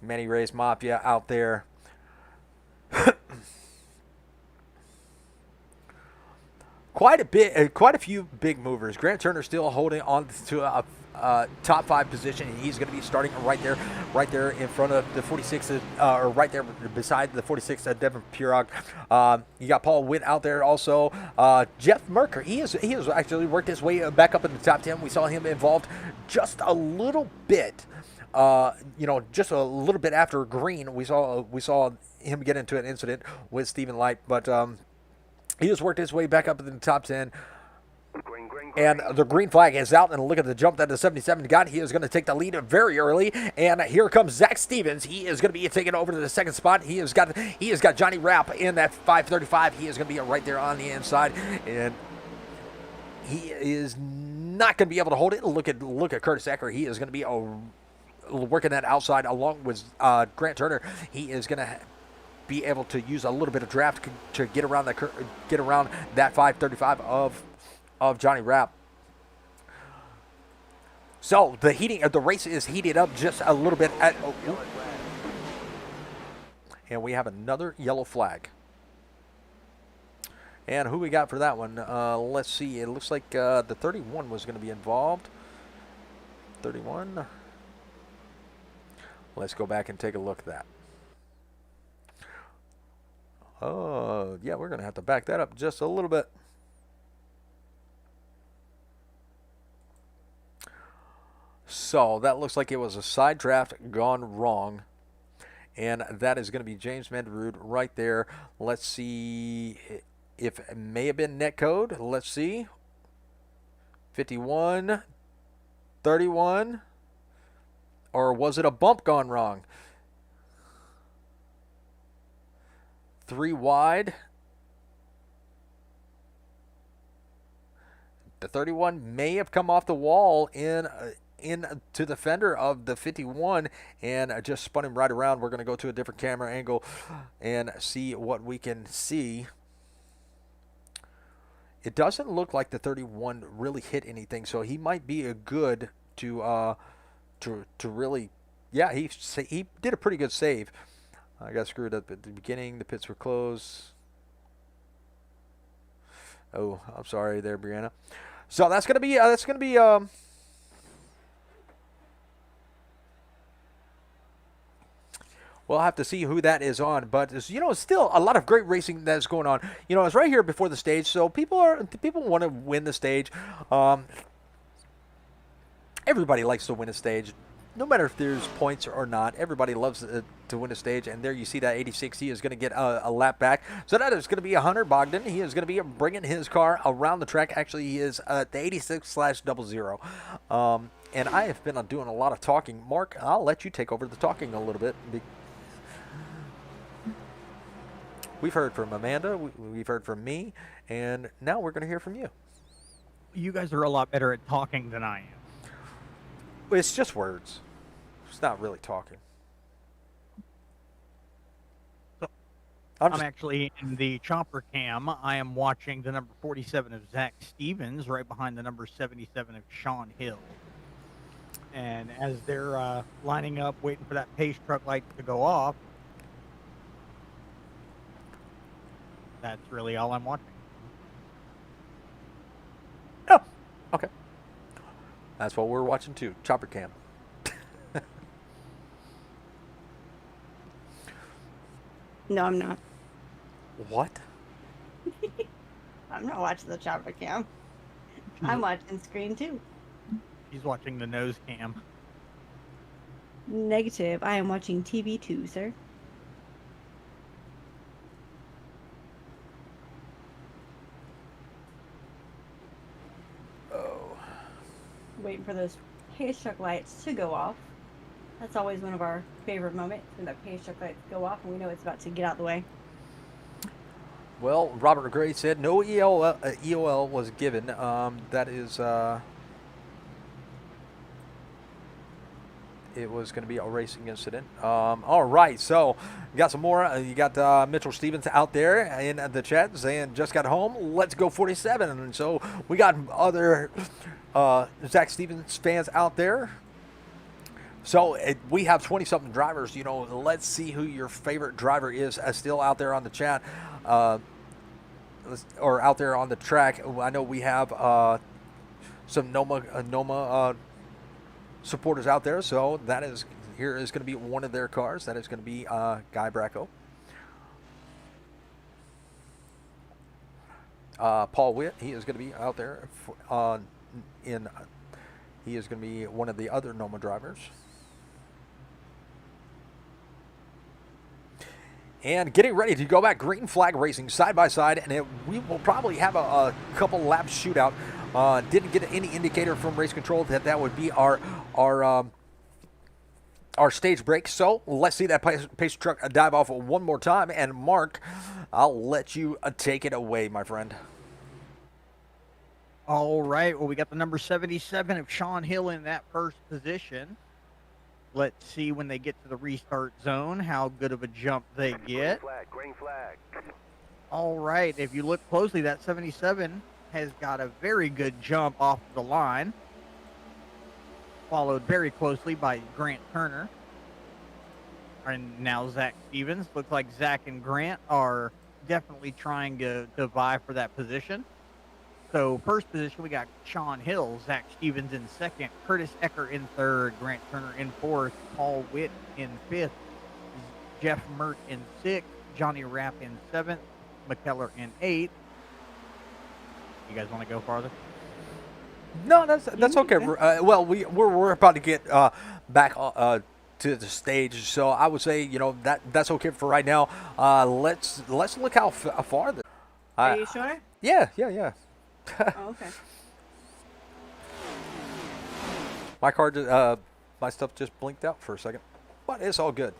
Manny Reyes Mafia out there. Quite a few big movers. Grant Turner still holding on to a top 5 position, and he's going to be starting right there in front of the 46, or right there beside the 46, Devin Purog. You got Paul Witt out there also. Jeff Merker, he has actually worked his way back up in the top 10. We saw him involved just a little bit. Just a little bit after green, we saw him get into an incident with Stephen Light, but he has worked his way back up in the top 10. Green. And the green flag is out, and look at the jump that the 77 got. He is going to take the lead very early, and here comes Zach Stevens. He is going to be taking over to the second spot. He has got Johnny Rapp in that 535. He is going to be right there on the inside, and he is not going to be able to hold it. Look at Curtis Ecker. He is going to be working that outside along with Grant Turner. He is going to be able to use a little bit of draft to get around that 535 of Johnny Rapp. So the race is heated up just a little bit and we have another yellow flag. And who we got for that one? Let's see. It looks like the 31 was going to be involved. 31. Let's go back and take a look at that. Oh, yeah, we're going to have to back that up just a little bit. So that looks like it was a side draft gone wrong. And that is going to be James Manderud right there. Let's see if it may have been netcode. Let's see. 51, 31. Or was it a bump gone wrong? 3 wide. The 31 may have come off the wall into the fender of the 51 and just spun him right around. We're going to go to a different camera angle and see what we can see. It doesn't look like the 31 really hit anything, so he might be a good to really, yeah, he did a pretty good save. I got screwed up at the beginning. The pits were closed. Oh, I'm sorry there, Brianna. So that's gonna be we'll have to see who that is on, but it's, still a lot of great racing that's going on. It's right here before the stage, so people want to win the stage. Everybody likes to win a stage, no matter if there's points or not. Everybody loves to win a stage, and there you see that 86. He is going to get a lap back. So that is going to be Hunter Bogdan. He is going to be bringing his car around the track. Actually, he is the 86/00. And I have been doing a lot of talking. Mark, I'll let you take over the talking a little bit. We've heard from Amanda. We've heard from me. And now we're going to hear from you. You guys are a lot better at talking than I am. It's just words. It's not really talking. So, I'm actually in the chopper cam. I am watching the number 47 of Zach Stevens right behind the number 77 of Sean Hill. And as they're lining up, waiting for that pace truck light to go off, that's really all I'm watching. Oh, okay. That's what we're watching too. Chopper cam. No, I'm not. What? I'm not watching the chopper cam. I'm watching screen 2. He's watching the nose cam. Negative. I am watching TV 2, sir. Oh. Waiting for those pace truck lights to go off. That's always one of our favorite moments, when the pace truck lights go off and we know it's about to get out of the way. Well, Robert Gray said no EOL was given. That is, it was going to be a racing incident. All right, so you got some more. You got Mitchell Stevens out there in the chat saying just got home. Let's go 47. And so we got other Zach Stevens fans out there. So we have 20-something drivers. Let's see who your favorite driver is still out there on the chat. Or out there on the track. I know we have some Noma supporters out there, so here is going to be one of their cars. That is going to be Guy Bracco. Paul Witt, he is going to be out there he is going to be one of the other Noma drivers. And getting ready to go back, green flag racing side by side, and we will probably have a couple lap shootout. Didn't get any indicator from race control that would be our stage break. So let's see that pace truck dive off one more time. And Mark, I'll let you take it away, my friend. All right. Well, we got the number 77 of Sean Hill in that first position. Let's see when they get to the restart zone how good of a jump they get. Green flag. All right. If you look closely, that 77 has got a very good jump off the line, followed very closely by Grant Turner. And now Zach Stevens. Looks like Zach and Grant are definitely trying to vie for that position. So first position, we got Sean Hill, Zach Stevens in second, Curtis Ecker in third, Grant Turner in fourth, Paul Witt in fifth, Jeff Mert in sixth, Johnny Rapp in seventh, McKellar in eighth. You guys want to go farther? No, that's okay. Well, we're about to get back to the stage, so I would say that's okay for right now. Let's look how far. Are you sure? Yeah. Oh, okay. My card, my stuff just blinked out for a second, but it's all good.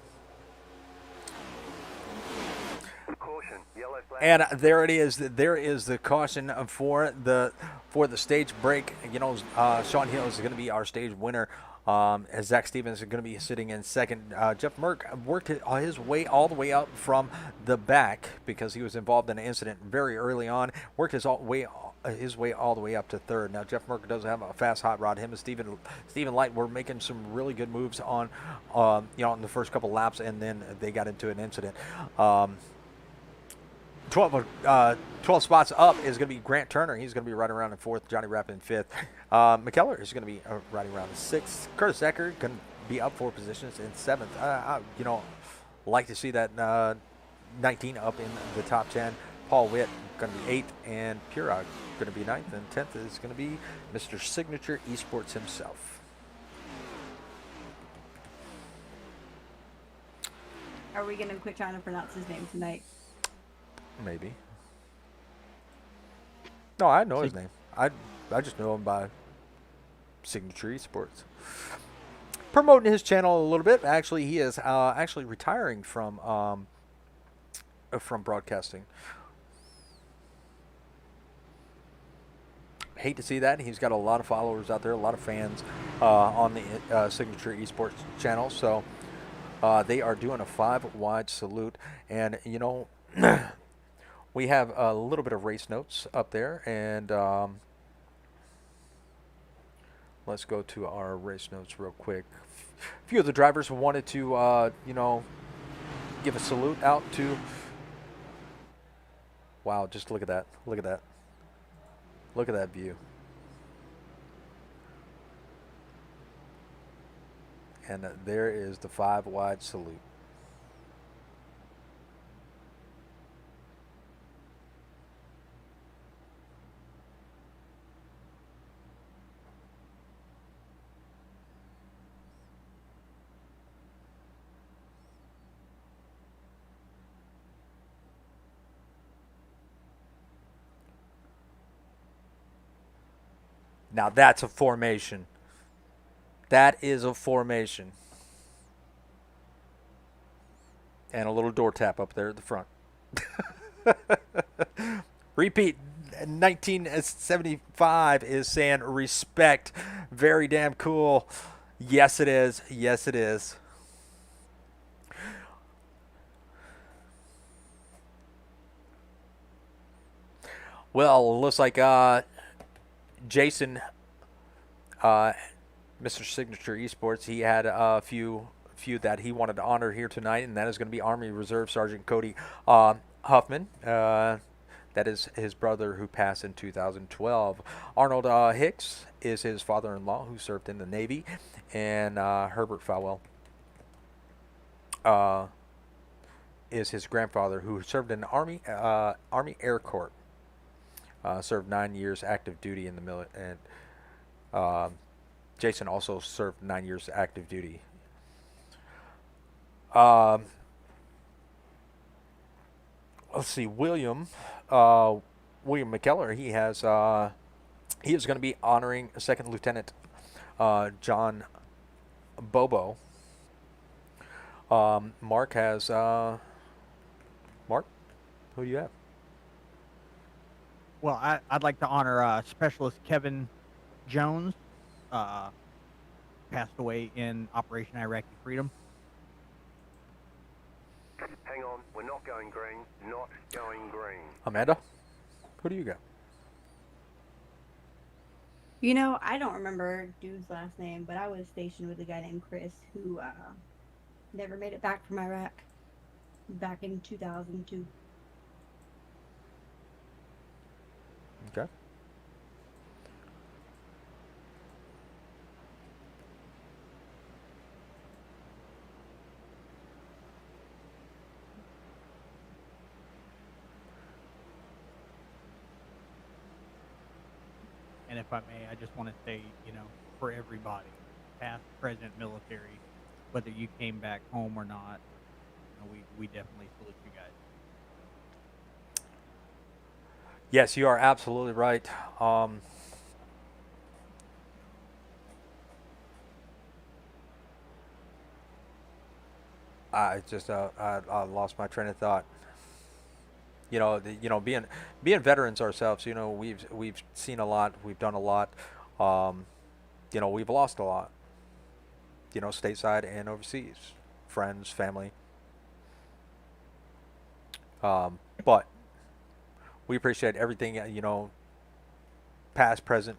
Caution, yellow flag. And there it is. There is the caution for the stage break. Sean Hill is going to be our stage winner. As Zach Stevens is going to be sitting in second. Jeff Merck worked his way all the way up from the back because he was involved in an incident very early on. Worked his way all the way up to third. Now Jeff Merck does have a fast hot rod. Him and Stephen Light were making some really good moves on in the first couple laps, and then they got into an incident. 12 spots up is going to be Grant Turner. He's going to be right around in fourth. Johnny Rapp in fifth. McKellar is going to be riding around in sixth. Curtis Ecker going to be up 4 positions in seventh. Like to see that 19 up in the top 10. Paul Witt going to be eighth, and Purog going to be ninth, and 10th is going to be Mr. Signature Esports himself. Are we gonna quit trying to pronounce his name tonight? Maybe. No, I know his name. I just know him by Signature Esports. Promoting his channel a little bit. Actually, he is actually retiring from broadcasting. Hate to see that. He's got a lot of followers out there, a lot of fans on the Signature Esports channel. So they are doing a 5-wide salute, and we have a little bit of race notes up there, and let's go to our race notes real quick. A few of the drivers wanted to, give a salute out to. Wow, just look at that. Look at that. Look at that view. And there is the 5-wide salute. Now that's a formation. That is a formation. And a little door tap up there at the front. Repeat, 1975 is saying respect. Very damn cool. Yes, it is. Yes, it is. Well, looks like Jason, Mr. Signature Esports, he had a few that he wanted to honor here tonight, and that is going to be Army Reserve Sergeant Cody Huffman. That is his brother who passed in 2012. Arnold Hicks is his father-in-law who served in the Navy, and Herbert Fowell is his grandfather who served in the Army Air Corps. Served 9 years active duty in the military, and Jason also served 9 years active duty. Let's see, William McKellar. He is going to be honoring Second Lieutenant John Bobo. Mark has Mark. Who do you have? Well, I'd like to honor Specialist Kevin Jones, passed away in Operation Iraqi Freedom. Hang on, we're not going green. Not going green. Amanda, who do you got? I don't remember dude's last name, but I was stationed with a guy named Chris who never made it back from Iraq back in 2002. Okay. if I may, I just want to say, for everybody, past, present, military, whether you came back home or not, we definitely salute you guys. Yes, you are absolutely right. I lost my train of thought. Being veterans ourselves, we've seen a lot, we've done a lot, we've lost a lot, stateside and overseas, friends, family. But we appreciate everything, past, present,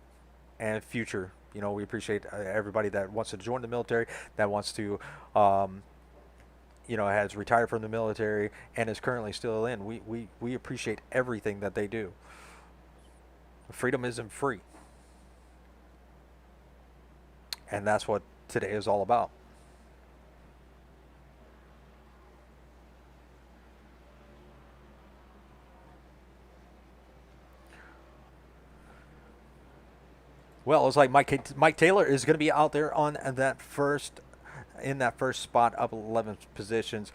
and future. We appreciate everybody that wants to join the military, that wants to, has retired from the military and is currently still in. We appreciate everything that they do. Freedom isn't free. And that's what today is all about. Well, it's like Mike Taylor is going to be out there on that first spot, up 11 positions.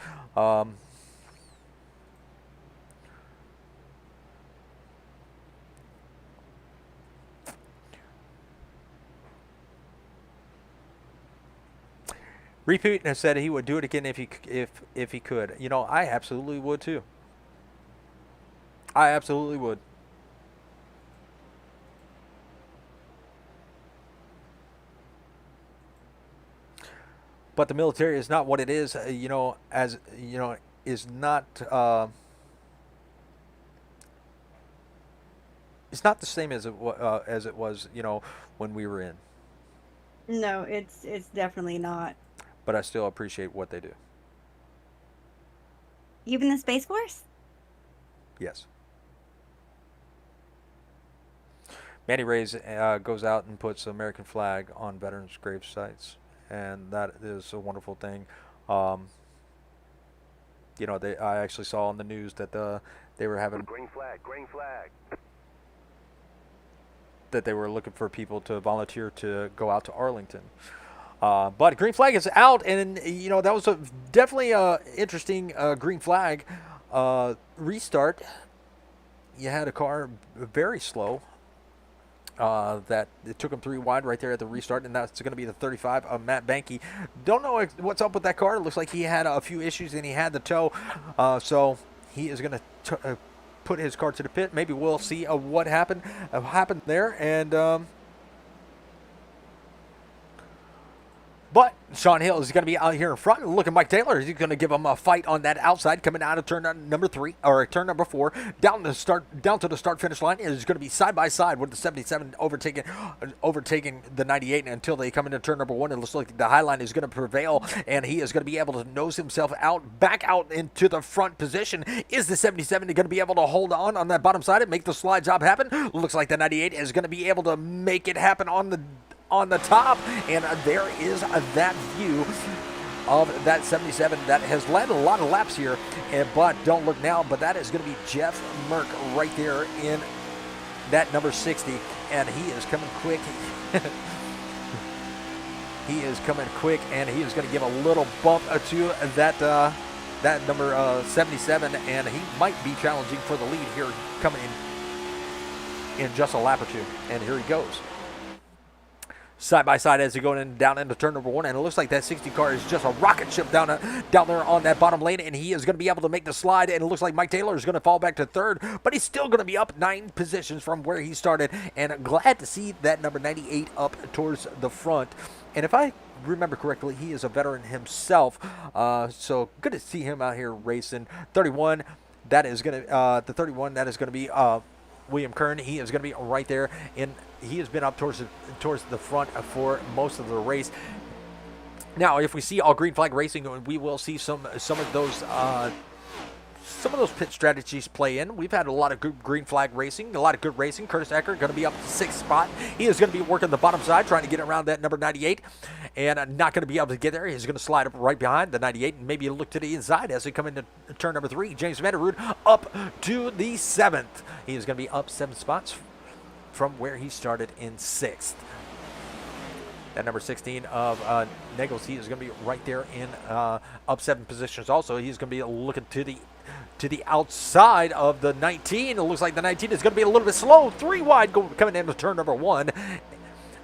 Repeat has said he would do it again if he could. I absolutely would too. I absolutely would. But the military is not what it is, is not. It's not the same as it was, when we were in. No, it's definitely not. But I still appreciate what they do. Even the Space Force? Yes. Manny Reyes goes out and puts the American flag on veterans' grave sites, and that is a wonderful thing. I actually saw on the news that they were having Green flag, green flag. that they were looking for people to volunteer to go out to Arlington. But green flag is out, and that was definitely a interesting green flag restart. You had a car very slow. That it took him 3 wide right there at the restart, and that's going to be the 35 of Matt Banky. Don't know what's up with that car. It looks like he had a few issues, and he had the tow. So he is going to put his car to the pit. Maybe we'll see what happened there. And but Sean Hill is going to be out here in front. Look at Mike Taylor. He's going to give him a fight on that outside, coming out of turn number 4, down to the start-finish line. It is going to be side by side with the 77 overtaking the 98 until they come into turn number 1. It looks like the high line is going to prevail, and he is going to be able to nose himself back out into the front position. Is the 77 going to be able to hold on that bottom side and make the slide job happen? Looks like the 98 is going to be able to make it happen on the top, and there is that view of that 77 that has led a lot of laps here, but don't look now, but that is going to be Jeff Merck right there in that number 60, and he is coming quick. He is coming quick, and he is going to give a little bump to that number 77, and he might be challenging for the lead here coming in just a lap or two, and here he goes. Side by side as they go down into turn number 1, and it looks like that 60 car is just a rocket ship down there on that bottom lane, and he is going to be able to make the slide, and it looks like Mike Taylor is going to fall back to 3rd, but he's still going to be up 9 positions from where he started, and I'm glad to see that number 98 up towards the front. And if I remember correctly, he is a veteran himself, so good to see him out here racing. 31, that is going to the 31, that is going to be William Kern. He is going to be right there, and he has been up towards the front for most of the race. Now, if we see all green flag racing, we will see some of those pit strategies play in. We've had a lot of good green flag racing, a lot of good racing. Curtis Ecker going to be up to 6th spot. He is going to be working the bottom side, trying to get around that number 98, and not going to be able to get there. He's going to slide up right behind the 98 and maybe look to the inside as they come into turn number 3. James Vanderrood up to the 7th. He is going to be up 7 spots from where he started in 6th. That number 16 of Nagels, he is going to be right there in up 7 positions. Also, he's going to be looking to the outside of the 19. It looks like the 19 is going to be a little bit slow. 3 wide coming into turn number 1.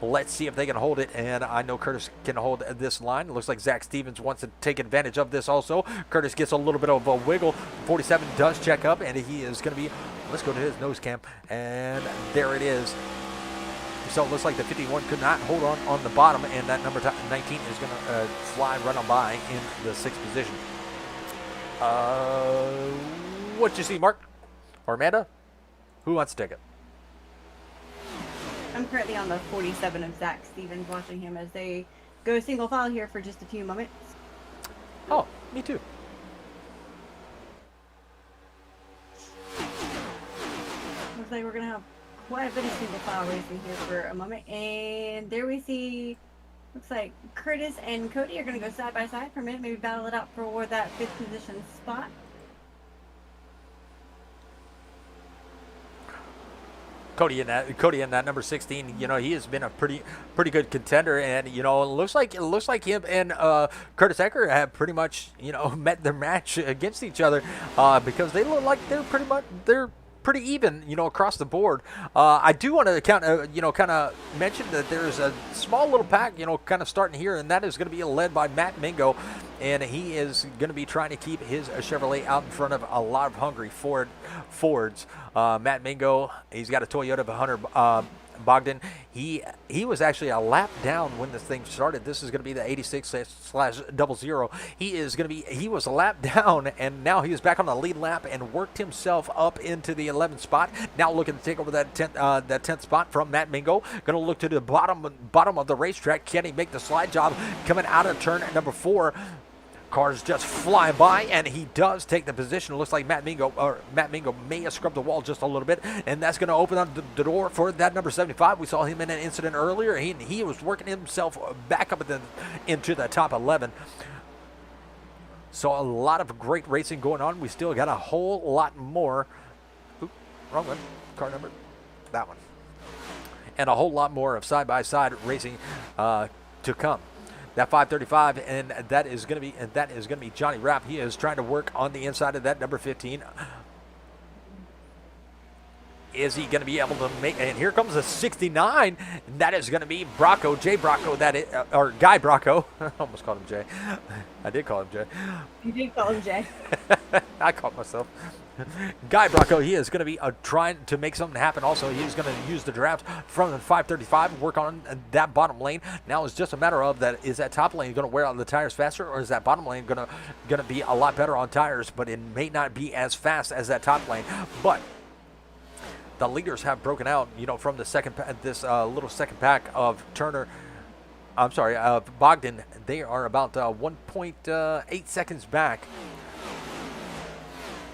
Let's see if they can hold it, and I know Curtis can hold this line. It looks like Zach Stevens wants to take advantage of this also. Curtis gets a little bit of a wiggle. 47 does check up, and he is going to be, let's go to his nose cam, and there it is. So it looks like the 51 could not hold on the bottom, and that number 19 is going to fly right on by in the 6th position. What you see, Mark? Or Amanda? Who wants to take it? I'm currently on the 47 of Zach Stevens, watching him as they go single file here for just a few moments. Oh, me too. Looks like we're going to have quite a bit of single file racing here for a moment. And there we see, looks like Curtis and Cody are going to go side by side for a minute, maybe battle it out for that 5th position spot. Cody in that number 16, you know, he has been a pretty good contender, and you know, it looks like him and Curtis Ecker have pretty much, you know, met their match against each other, because they look like they're pretty even, you know, across the board. I do want to kind of mention that there's a small little pack, you know, kind of starting here, and that is going to be led by Matt Mingo, and he is going to be trying to keep his Chevrolet out in front of a lot of hungry Fords. Matt Mingo, he's got a Toyota of 100. Bogdan, he was actually a lap down when this thing started. This is going to be the 86/00. He was a lap down, and now he is back on the lead lap and worked himself up into the 11th spot. Now looking to take over that 10th spot from Matt Mingo. Going to look to the bottom of the racetrack. Can he make the slide job coming out of turn number 4? Cars just flying by, and he does take the position. It looks like Matt Mingo may have scrubbed the wall just a little bit, and that's going to open up the door for that number 75. We saw him in an incident earlier. He was working himself back up into the top 11. So a lot of great racing going on. We still got a whole lot more. Oop, wrong one. Car number, that one. And a whole lot more of side-by-side racing to come. That 535, and that is going to be Johnny Rapp. He is trying to work on the inside of that number 15. Is he going to be able to make? And here comes a 69. That is going to be Bracco, Jay Bracco. That is, or Guy Bracco. I almost called him Jay. I did call him Jay. You did call him Jay. I caught myself. Guy Bracco, he is going to be trying to make something happen. Also, he's going to use the draft from the 535 and work on that bottom lane. Now it's just a matter of that, is that top lane going to wear out the tires faster, or is that bottom lane going to be a lot better on tires, but it may not be as fast as that top lane. But the leaders have broken out, you know, from the little second pack of Bogdan. They are about 1.8 seconds back.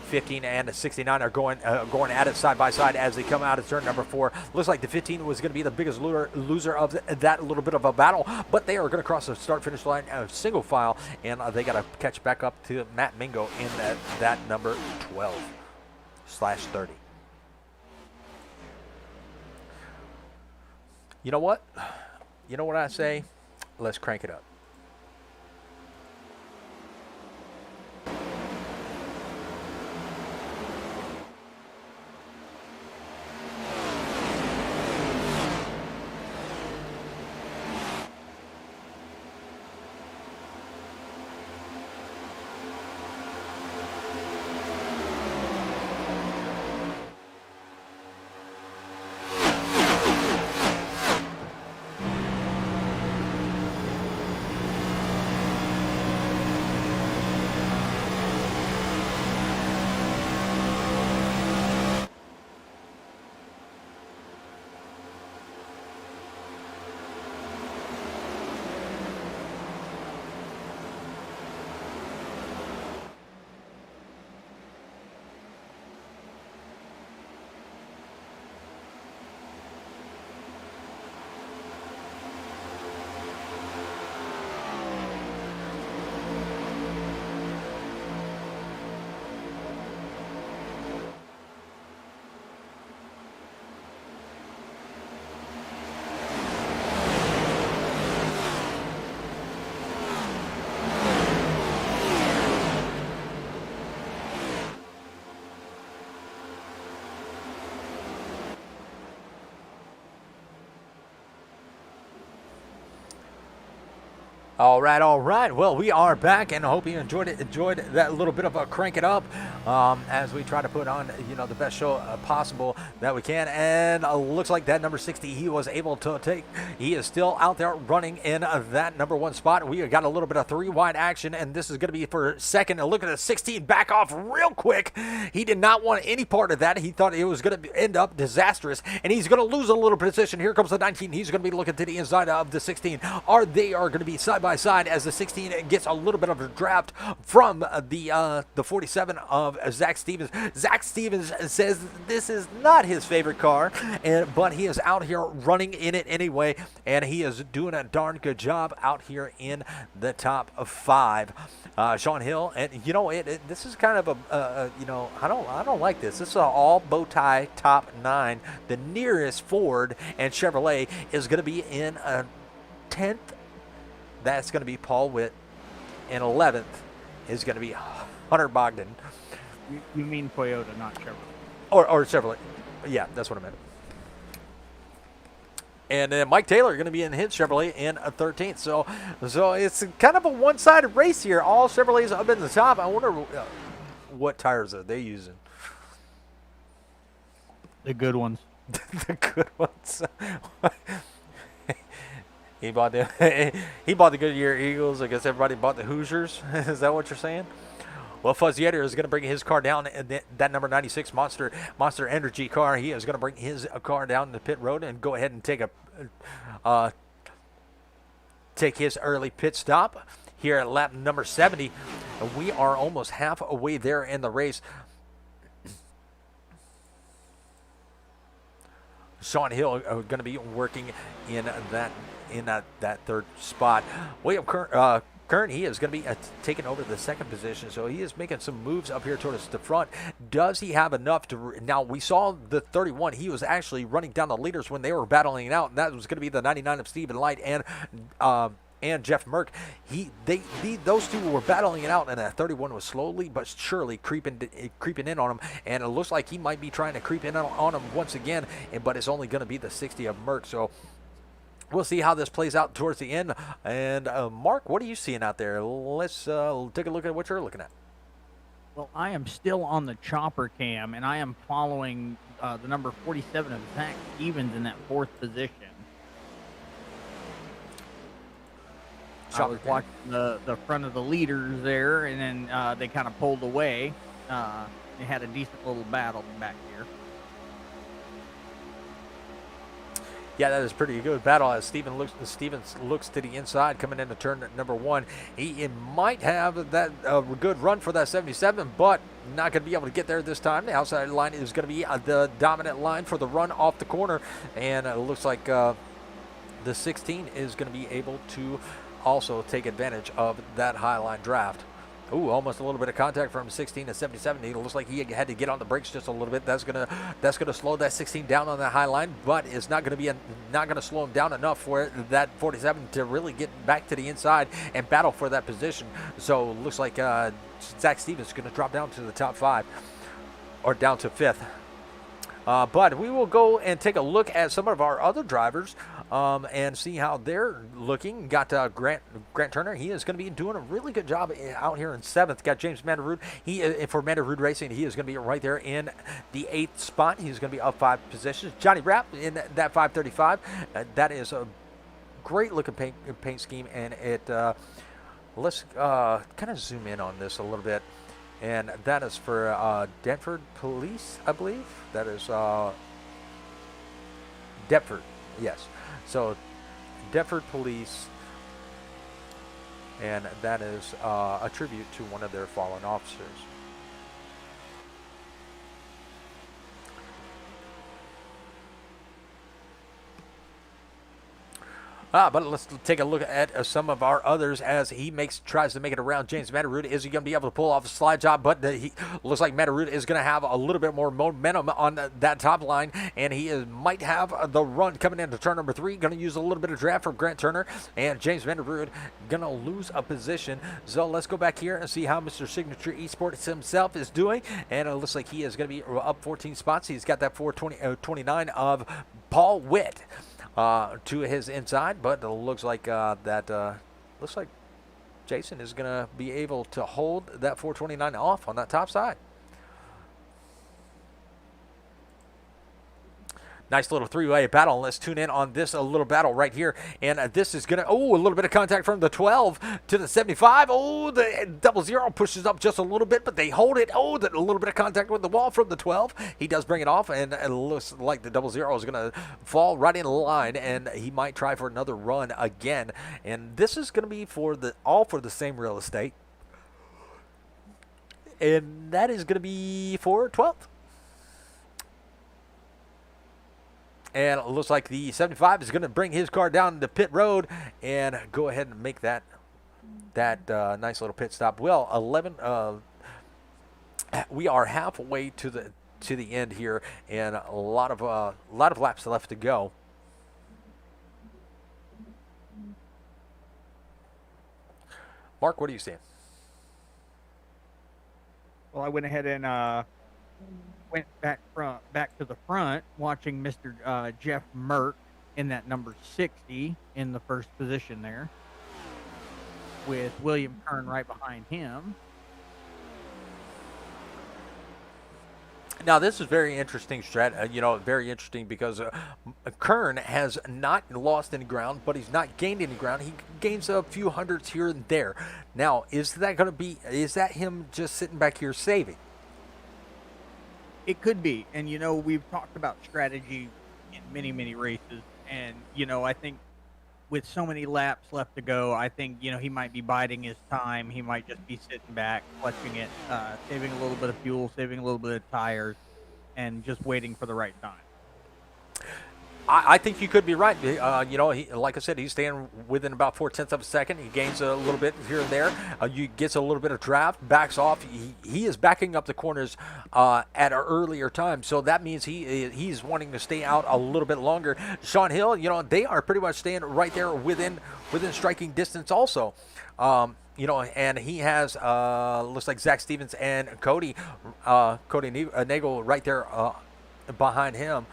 15 and the 69 are going at it side by side as they come out of turn number 4. Looks like the 15 was going to be the biggest loser of that little bit of a battle, but they are going to cross the start-finish line single file, and they got to catch back up to Matt Mingo in that number 12/30. You know what? You know what I say? Let's crank it up. All right, all right. Well, we are back, and I hope you enjoyed it. Enjoyed that little bit of a crank it up as we try to put on, the best show possible that we can. And looks like that number 60 he was able to take. He is still out there running in that number 1 spot. We got a little bit of 3 wide action, and this is going to be for second. And look at the 16 back off real quick. He did not want any part of that. He thought it was going to end up disastrous, and he's going to lose a little position. Here comes the 19. He's going to be looking to the inside of the 16. They are going to be side by side as the 16 gets a little bit of a draft from the 47 of Zach Stevens. Zach Stevens says this is not his favorite car, but he is out here running in it anyway, and he is doing a darn good job out here in the top 5. Sean Hill, and this is kind of I don't like this. This is an all bow tie top 9. The nearest Ford and Chevrolet is going to be in 10th. That's going to be Paul Witt, and 11th is going to be Hunter Bogdan. You mean Toyota, not Chevrolet. Or Chevrolet. Yeah, that's what I meant. And then Mike Taylor going to be in his Chevrolet in 13th. So it's kind of a one-sided race here. All Chevrolets up in the top. I wonder what tires are they using. The good ones. The good ones. He bought the Goodyear Eagles. I guess everybody bought the Hoosiers. Is that what you're saying? Well, Fuzzy Etter is going to bring his car down. That number 96 Monster Energy car. He is going to bring his car down the pit road and go ahead and take his early pit stop here at lap number 70. We are almost halfway there in the race. Sean Hill going to be working in that third spot. William Kern, he is going to be taking over the second position, so he is making some moves up here towards the front. Does he have enough to? Now we saw the 31. He was actually running down the leaders when they were battling it out, and that was going to be the 99 of Stephen Light and Jeff Merck. Those two were battling it out, and that 31 was slowly but surely creeping in on him, and it looks like he might be trying to creep in on him once again, but it's only going to be the 60 of Merck. So we'll see how this plays out towards the end. And Mark, what are you seeing out there? Let's take a look at what you're looking at. Well, I am still on the chopper cam, and I am following the number 47 of Zach Stevens in that 4th position. I was watching the front of the leaders there, and then they kind of pulled away. They had a decent little battle back here. Yeah, that is pretty good battle as Stevens looks to the inside coming into turn number 1. He might have that good run for that 77, but not going to be able to get there this time. The outside line is going to be the dominant line for the run off the corner, and it looks like the 16 is going to be able to also take advantage of that high line draft. Ooh, almost a little bit of contact from 16 to 77. It looks like he had to get on the brakes just a little bit. That's gonna slow that 16 down on that high line, but it's not gonna slow him down enough for that 47 to really get back to the inside and battle for that position. So it looks like Zach Stevens is gonna drop down to the top 5 or down to 5th. But we will go and take a look at some of our other drivers and see how they're looking. Got Grant Turner. He is going to be doing a really good job out here in 7th. Got James Manderud. For Manderud Racing, he is going to be right there in the 8th spot. He's going to be up 5 positions. Johnny Rapp in that 535. That is a great looking paint scheme, and it let's kind of zoom in on this a little bit. And that is for Deptford Police, I believe. That is Deptford, yes. So Deptford Police, and that is a tribute to one of their fallen officers. But let's take a look at some of our others as he tries to make it around James Manderud. Is he going to be able to pull off a slide job? But he looks like Manderud is going to have a little bit more momentum on that top line, and he might have the run coming into turn number 3. Going to use a little bit of draft from Grant Turner, and James Manderud going to lose a position. So let's go back here and see how Mr. Signature Esports himself is doing, and it looks like he is going to be up 14 spots. He's got that 429 of Paul Witt to his inside, but it looks like that looks like Jason is going to be able to hold that 429 off on that top side. Nice little three-way battle. Let's tune in on this little battle right here. And this is going to, a little bit of contact from the 12 to the 75. The 00 pushes up just a little bit, but they hold it. A little bit of contact with the wall from the 12. He does bring it off, and it looks like the 00 is going to fall right in line, and he might try for another run again. And this is going to be all for the same real estate. And that is going to be for 12th. And it looks like the 75 is going to bring his car down the pit road and go ahead and make that nice little pit stop. Well, 11. We are halfway to the end here, and a lot of laps left to go. Mark, what are you seeing? Well, I went ahead and went back to the front, watching Mr. Jeff Merck in that number 60 in the first position there, with William Kern right behind him. Now, this is very interesting, very interesting because Kern has not lost any ground, but he's not gained any ground. He gains a few hundreds here and there. Now, is that him just sitting back here saving? It could be. And, we've talked about strategy in many, many races. And, I think with so many laps left to go, I think, he might be biding his time. He might just be sitting back, clutching it, saving a little bit of fuel, saving a little bit of tires, and just waiting for the right time. I think you could be right. Like I said, he's staying within about 0.4 of a second. He gains a little bit here and there. Gets a little bit of draft, backs off. He is backing up the corners at an earlier time, so that means he's wanting to stay out a little bit longer. Sean Hill, they are pretty much staying right there within striking distance also. And he has looks like Zach Stevens and Cody Nagel right there behind him.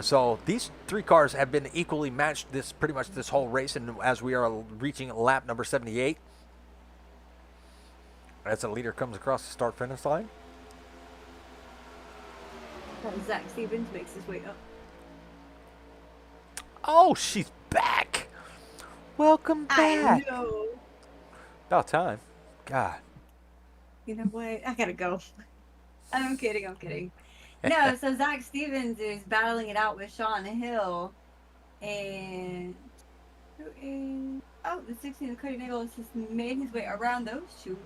So these three cars have been equally matched pretty much this whole race, and as we are reaching lap number 78, as the leader comes across the start-finish line. Zach Stevens makes his way up. Oh, she's back! Welcome back. I know. About time. God. You know what? I gotta go. I'm kidding. No, so Zach Stevens is battling it out with Sean Hill, and the 16 Cody Nagel has just made his way around those two.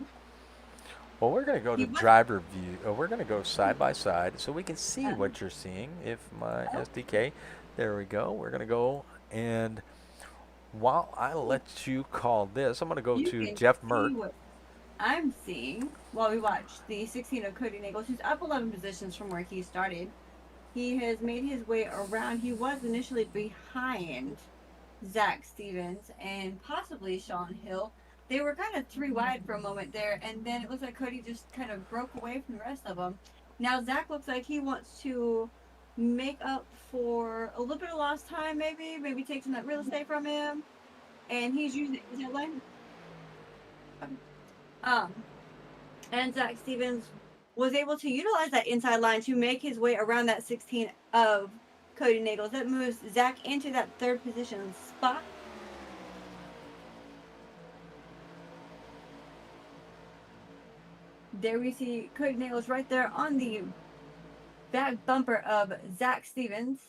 Well, we're going to go to driver view. We're going to go side by side so we can see what you're seeing. If my SDK, there we go. We're going to go, and while I let you call this, I'm going to go to Jeff Mert. What I'm seeing while we watch the 16 of Cody Nagel, who's up 11 positions from where he started. He has made his way around. He was initially behind Zach Stevens and possibly Sean Hill. They were kind of three wide for a moment there, and then it looks like Cody just kind of broke away from the rest of them. Now Zach looks like he wants to make up for a little bit of lost time, maybe take some of that real estate from him, and he's using his line. And Zach Stevens was able to utilize that inside line to make his way around that 16 of Cody Nagel. That moves Zach into that third position spot. There we see Cody Nagel's right there on the back bumper of Zach Stevens.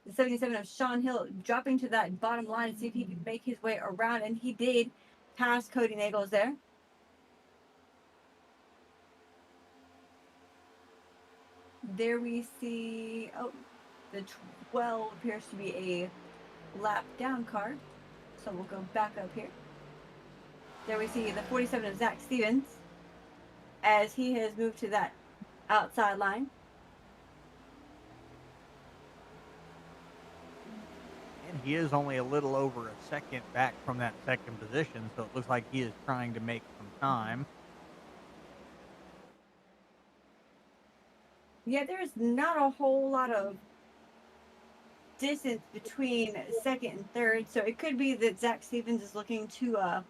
The 77 of Sean Hill dropping to that bottom line to see if he could make his way around, and he did pass Cody Nagel's there. There we see, the 12 appears to be a lap down car. So we'll go back up here. There we see the 47 of Zach Stevens as he has moved to that outside line. And he is only a little over a second back from that second position, so it looks like he is trying to make some time. Yeah, there's not a whole lot of distance between second and third, so it could be that Zach Stevens is looking to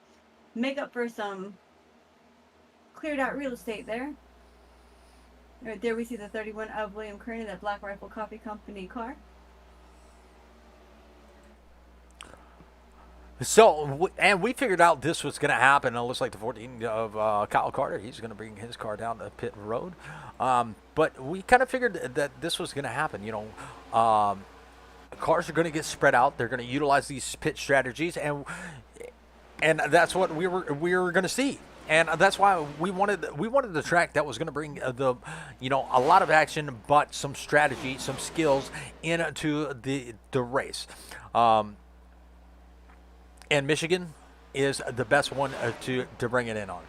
make up for some cleared out real estate there. Right there we see the 31 of William Kearney, that Black Rifle Coffee Company car. So, and we figured out this was going to happen. It looks like the 14 of Kyle Carter, he's going to bring his car down to pit road. But we kind of figured that this was going to happen. You know, cars are going to get spread out. They're going to utilize these pit strategies, and that's what we were going to see. And that's why we wanted the track that was going to bring a lot of action, but some strategy, some skills into the race. And Michigan is the best one to bring it in on.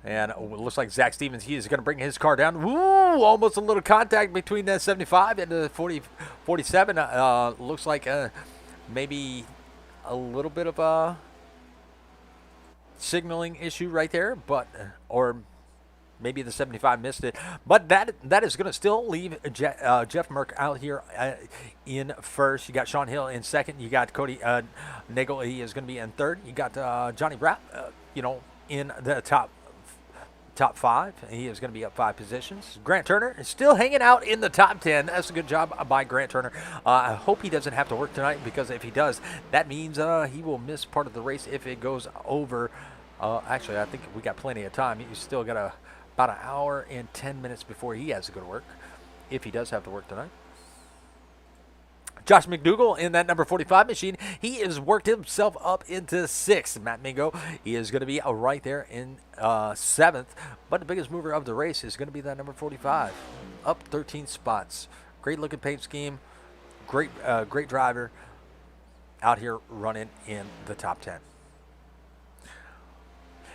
And it looks like Zach Stevens, he is going to bring his car down. Woo! Almost a little contact between that 75 and the 47. Looks like maybe a little bit of a signaling issue right there, but or maybe the 75 missed it, but that is going to still leave Jeff Merck out here in first. You got Sean Hill in second. You got Cody Nagel. He is going to be in third. You got Johnny Rapp, in the top five. He is going to be up 5 positions. Grant Turner is still hanging out in the top 10. That's a good job by Grant Turner. I hope he doesn't have to work tonight, because if he does, that means he will miss part of the race if it goes over. Actually, I think we got plenty of time. He's still got about an hour and 10 minutes before he has to go to work, if he does have to work tonight. Josh McDougall in that number 45 machine, he has worked himself up into 6th. Matt Mingo, he is going to be right there in 7th, but the biggest mover of the race is going to be that number 45, up 13 spots. Great looking paint scheme, great driver, out here running in the top 10.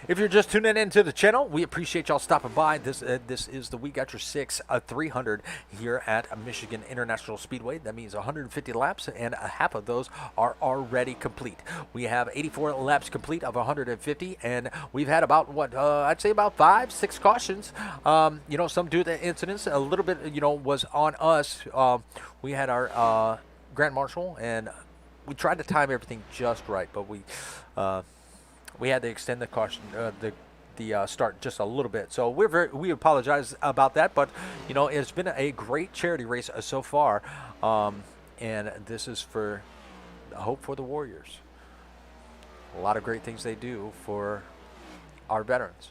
If you're just tuning into the channel, we appreciate y'all stopping by. This is the We Got Your 6-300 here at Michigan International Speedway. That means 150 laps, and half of those are already complete. We have 84 laps complete of 150, and we've had about I'd say about 5-6 cautions. Some due to incidents. A little bit, was on us. We had our Grand Marshal, and we tried to time everything just right, but we had to extend the caution, the start just a little bit. So we apologize about that, but it's been a great charity race so far, and this is for hope for the Warriors. A lot of great things they do for our veterans.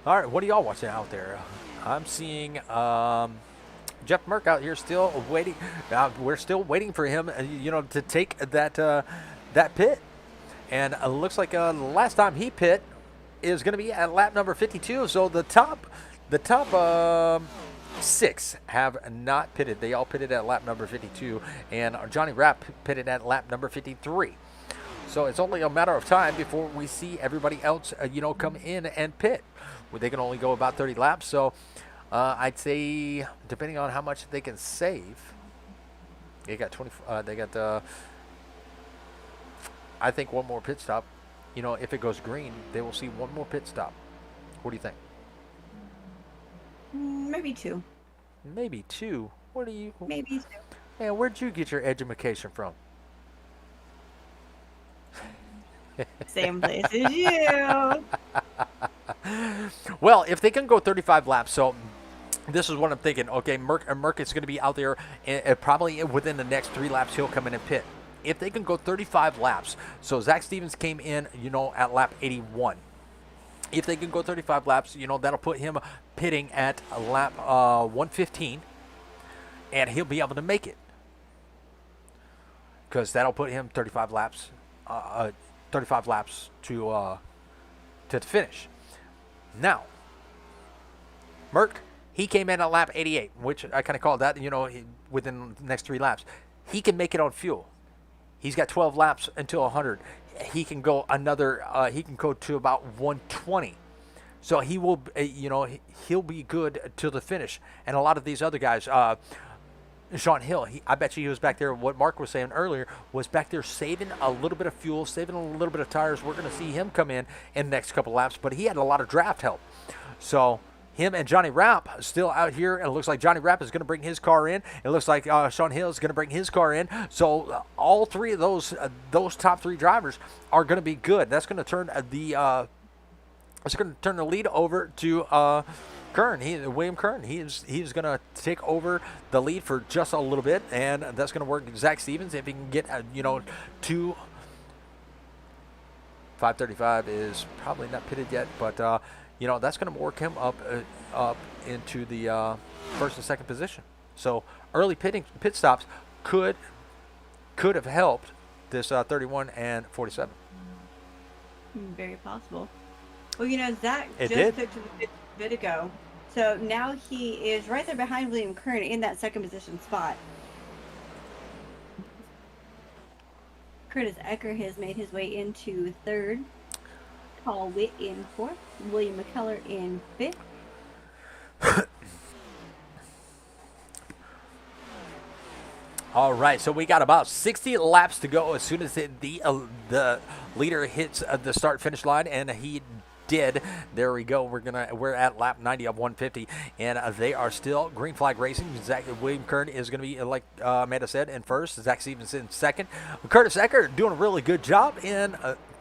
All right, what are y'all watching out there? I'm seeing Jeff Merck out here still waiting. We're still waiting for him, to take that pit. And it looks like the last time he pit is going to be at lap number 52. So the top 6 have not pitted. They all pitted at lap number 52, and Johnny Rapp pitted at lap number 53. So it's only a matter of time before we see everybody else, come in and pit. They can only go about 30 laps, so I'd say, depending on how much they can save, they got 20. They got, I think, one more pit stop. If it goes green, they will see one more pit stop. What do you think? Maybe 2. Maybe 2. What do you? Maybe 2. Man, where'd you get your education from? Same place as you. Well, if they can go 35 laps, so this is what I'm thinking. Okay, Merck is going to be out there, and probably within the next 3 laps, he'll come in and pit. If they can go 35 laps, so Zach Stevens came in, at lap 81. If they can go 35 laps, that'll put him pitting at lap 115, and he'll be able to make it, because that'll put him 35 laps to the finish. Now, Merck, he came in at lap 88, which I kind of called that, within the next 3 laps. He can make it on fuel. He's got 12 laps until 100. He can go he can go to about 120. So he will, he'll be good till the finish. And a lot of these other guys, Sean Hill, I bet you he was back there. What Mark was saying earlier was back there saving a little bit of fuel, saving a little bit of tires. We're going to see him come in the next couple laps, but he had a lot of draft help. So him and Johnny Rapp still out here, and it looks like Johnny Rapp is going to bring his car in. It looks like Sean Hill is going to bring his car in. So all three of those top three drivers are going to be good. That's going to turn the lead over to Kern. William Kern. He's going to take over the lead for just a little bit, and that's going to work. Zach Stevens, if he can get to 535 is probably not pitted yet, but that's going to work him up into the first and second position. So early pit stops could have helped this 31 and 47. Very possible. Well, Zach It just did. took to the pit a bit ago. So now he is right there behind William Kern in that second position spot. Curtis Ecker has made his way into third. Paul Witt in fourth. William McKellar in fifth. All right, so we got about 60 laps to go as soon as the leader hits the start-finish line, and he did. There we go. We're at lap 90 of 150, and they are still green flag racing. William Kern is going to be, like Amanda said, in first. Zach Stevens in second. Curtis Ecker doing a really good job in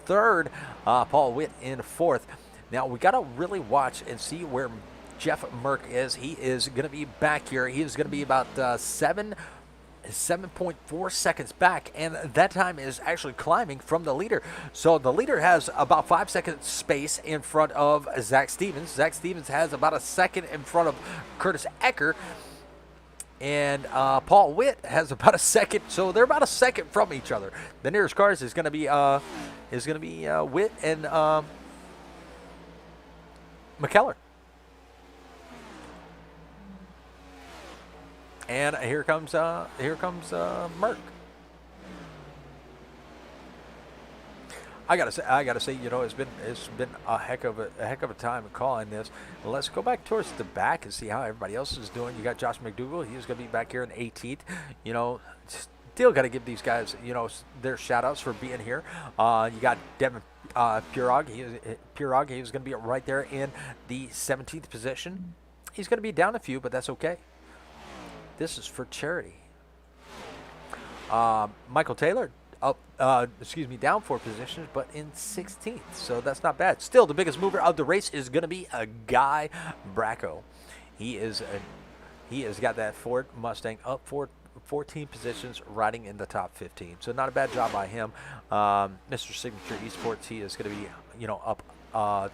third. Paul Witt in fourth. Now we got to really watch and see where Jeff Merck is. He is going to be back here. He is going to be about 7.4 seconds back, and that time is actually climbing from the leader. So the leader has about 5 seconds space in front of Zach Stevens. Zach Stevens has about a second in front of Curtis Ecker, and Paul Witt has about a second. So they're about a second from each other. The nearest cars is going to be Witt and McKellar. And here comes Merck. I gotta say, it's been a heck of a time calling this. Let's go back towards the back and see how everybody else is doing. You got Josh McDougall. He's gonna be back here in 18th. Still got to give these guys, their shout outs for being here. You got Devin Purog. He was going to be right there in the 17th position. He's going to be down a few, but that's okay. This is for charity. Michael Taylor down 4 positions, but in 16th, so that's not bad. Still, the biggest mover of the race is going to be a Guy Bracco. He has got that Ford Mustang up 14 positions, riding in the top 15. So not a bad job by him. Mr. Signature Esports, he is going to be up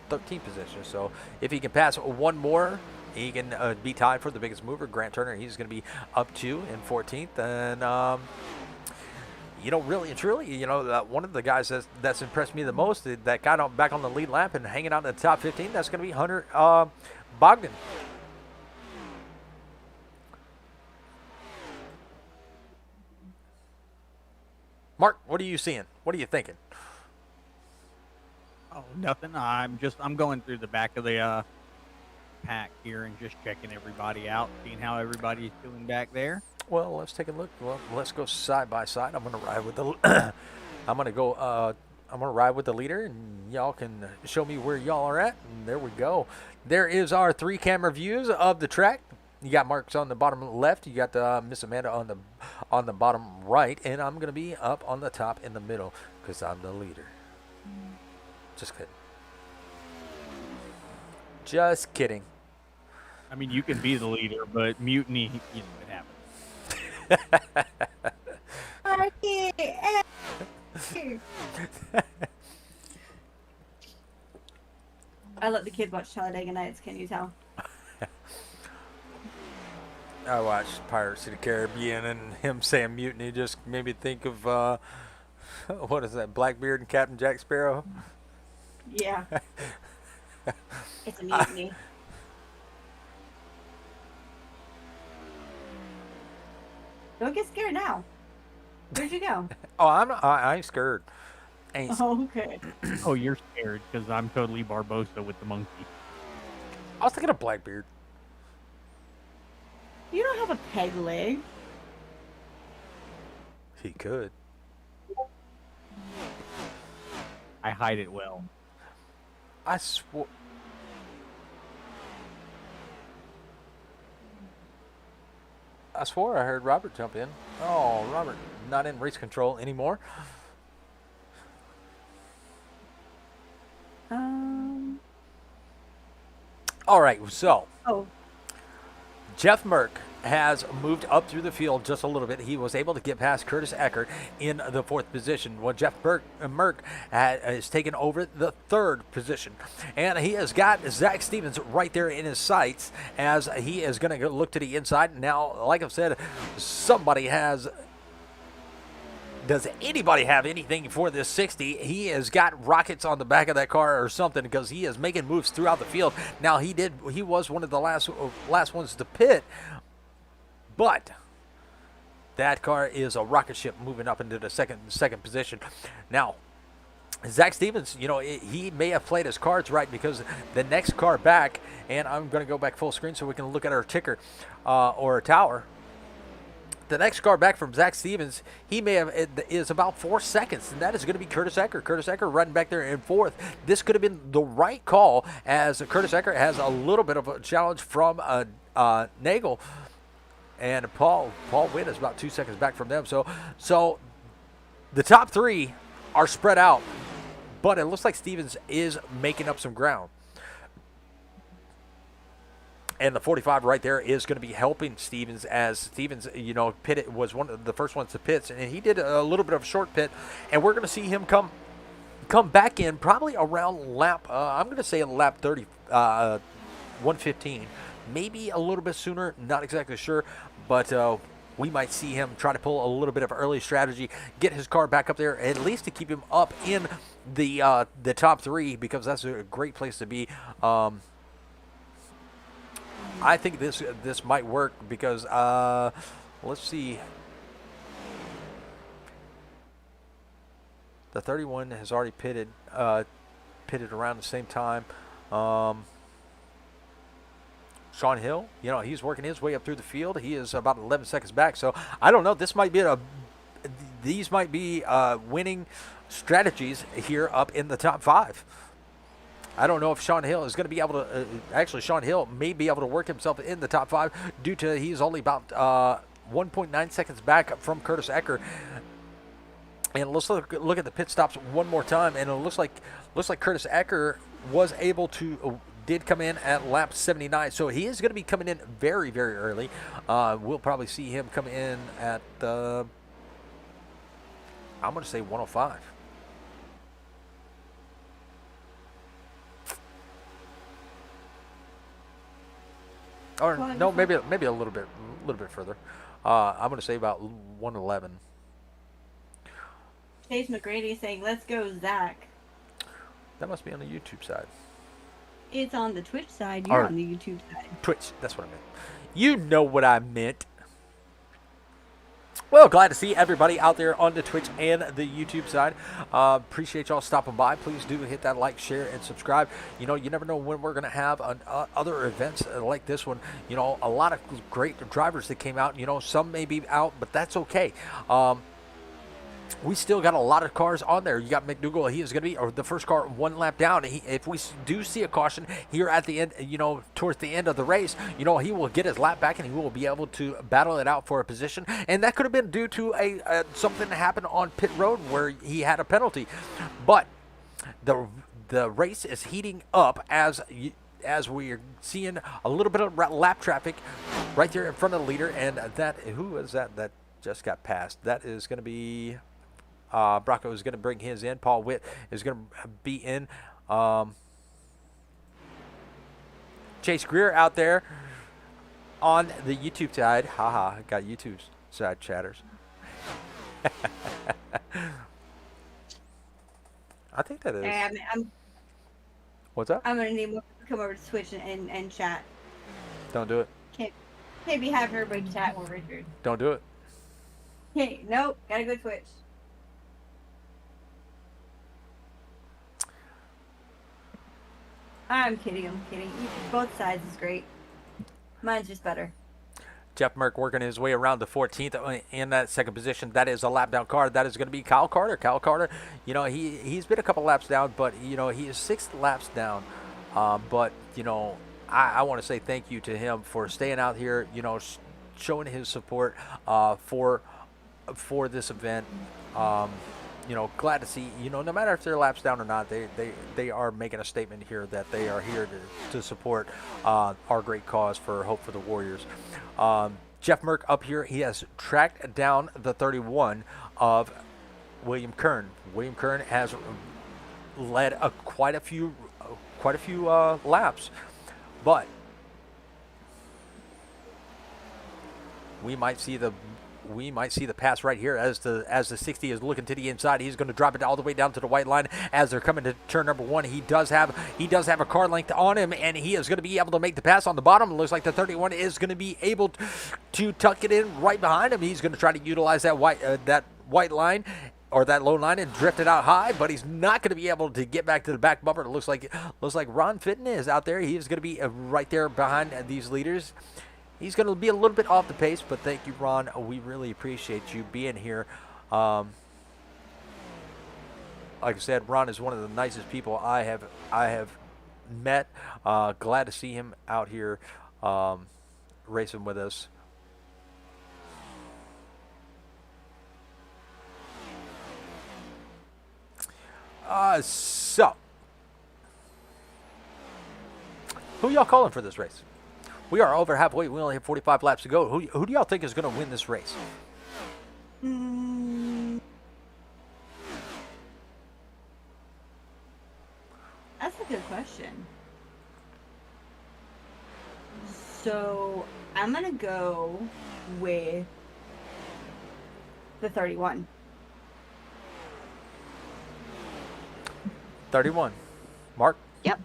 13 positions. So if he can pass one more, he can be tied for the biggest mover. Grant Turner, he's going to be up 2 in 14th. And really and truly, one of the guys that's impressed me the most, that got back on the lead lap and hanging out in the top 15, that's going to be Hunter Bogdan. Mark, what are you seeing? What are you thinking? Oh, nothing. I'm going through the back of the pack here and just checking everybody out, seeing how everybody's doing back there. Well, let's take a look. Well, let's go side by side. I'm going to ride with the I'm going to ride with the leader, and y'all can show me where y'all are at. And there we go. There is our 3 camera views of the track. You got Mark's on the bottom left. You got Miss Amanda on the bottom right, and I'm gonna be up on the top in the middle because I'm the leader. Just kidding. Just kidding. I mean, you can be the leader, but mutiny, it happens. I let the kids watch Talladega Nights, can you tell? I watched Pirates of the Caribbean, and him saying mutiny just made me think of what is that, Blackbeard and Captain Jack Sparrow? Yeah. It's a mutiny. Don't get scared now. Where'd you go? Oh, I ain't scared. Oh, okay. Oh, you're scared because I'm totally Barbosa with the monkey. I was thinking of Blackbeard. You don't have a peg leg. He could. I hide it well. I swore. I swore I heard Robert jump in. Oh, Robert, not in race control anymore. All right, so Oh, Jeff Merck has moved up through the field just a little bit. He was able to get past Curtis Eckert in the 4th position. Well, Jeff Merck has taken over the 3rd position. And he has got Zach Stevens right there in his sights as he is going to look to the inside. Now, like I've said, somebody has... Does anybody have anything for this 60? He has got rockets on the back of that car or something because he is making moves throughout the field. Now, he was one of the last ones to pit, but that car is a rocket ship moving up into the second position. Now, Zach Stevens, you know, he may have played his cards right because the next car back, and I'm going to go back full screen so we can look at our ticker or our tower. The next car back from Zach Stevens, he may have is about 4 seconds, and that is going to be Curtis Eckert. Curtis Eckert running back there in 4th. This could have been the right call as Curtis Eckert has a little bit of a challenge from Nagel, and Paul Witt is about 2 seconds back from them. So the top 3 are spread out, but it looks like Stevens is making up some ground. And the 45 right there is going to be helping Stevens as Stevens, you know, was one of the first ones to pit, and he did a little bit of a short pit, and we're going to see him come back in probably around lap, I'm going to say lap 30, 115, maybe a little bit sooner, not exactly sure, but we might see him try to pull a little bit of early strategy, get his car back up there, at least to keep him up in the top 3, because that's a great place to be. I think this might work because let's see. The 31 has already pitted around the same time. Sean Hill, you know, he's working his way up through the field. He is about 11 seconds back. So I don't know. These might be winning strategies here up in the top 5. I don't know if Sean Hill is going to be able to. Actually, Sean Hill may be able to work himself in the top 5 due to he's only about 1.9 seconds back from Curtis Eckert. And let's look at the pit stops one more time, and it looks like Curtis Eckert was able to did come in at lap 79, so he is going to be coming in very, very early. We'll probably see him come in at I'm going to say 105. Or no, maybe a little bit further. I'm going to say about 111. Chase McGrady saying, "Let's go, Zach." That must be on the YouTube side. It's on the Twitch side. You're Or on the YouTube side. Twitch, that's what I meant. You know what I meant. Well, glad to see everybody out there on the Twitch and the YouTube side. Appreciate y'all stopping by. Please do hit that like, share, and subscribe. You know, you never know when we're going to have other events like this one. You know, a lot of great drivers that came out. You know, some may be out, but that's okay. We still got a lot of cars on there. You got McDougall. He is going to be the first car one lap down. If we do see a caution here at the end, you know, towards the end of the race, you know, he will get his lap back and he will be able to battle it out for a position. And that could have been due to something that happened on pit road where he had a penalty. But the race is heating up as we're seeing a little bit of lap traffic right there in front of the leader. And who is that just got passed? That is going to be... Brocco is going to bring his in. Paul Witt is going to be in. Chase Greer out there on the YouTube side. Haha, got YouTube side chatters. I think that is. Hey, What's up? I'm going to need more to come over to Twitch and chat. Don't do it. Can't be having everybody chat more, Richard. Don't do it. Hey, nope. Gotta go Twitch. I'm kidding. Both sides is great. Mine's just better. Jeff Merck working his way around the 14th in that second position. That is a lap down car. That is going to be Kyle Carter. Kyle Carter, you know, he's been a couple laps down, but, you know, he is 6 laps down. But, you know, I want to say thank you to him for staying out here, you know, showing his support for this event. You know, glad to see, you know, no matter if they're laps down or not, they are making a statement here that they are here to support our great cause for Hope for the Warriors. Jeff Merck up here, he has tracked down the 31 of William Kern. William Kern has led quite a few laps, but we might see the pass right here as the 60 is looking to the inside. He's going to drop it all the way down to the white line as they're coming to turn number 1. He does have a car length on him, and he is going to be able to make the pass on the bottom. It looks like the 31 is going to be able to tuck it in right behind him. He's going to try to utilize that white line or that low line and drift it out high, but he's not going to be able to get back to the back bumper. It looks like Ron Fitton is out there. He is going to be right there behind these leaders. He's going to be a little bit off the pace, but thank you, Ron. We really appreciate you being here. Like I said, Ron is one of the nicest people I have met. Glad to see him out here racing with us. So, who y'all calling for this race? We are over halfway. We only have 45 laps to go. Who do y'all think is going to win this race? That's a good question. So I'm going to go with the 31. 31. Mark? Yep.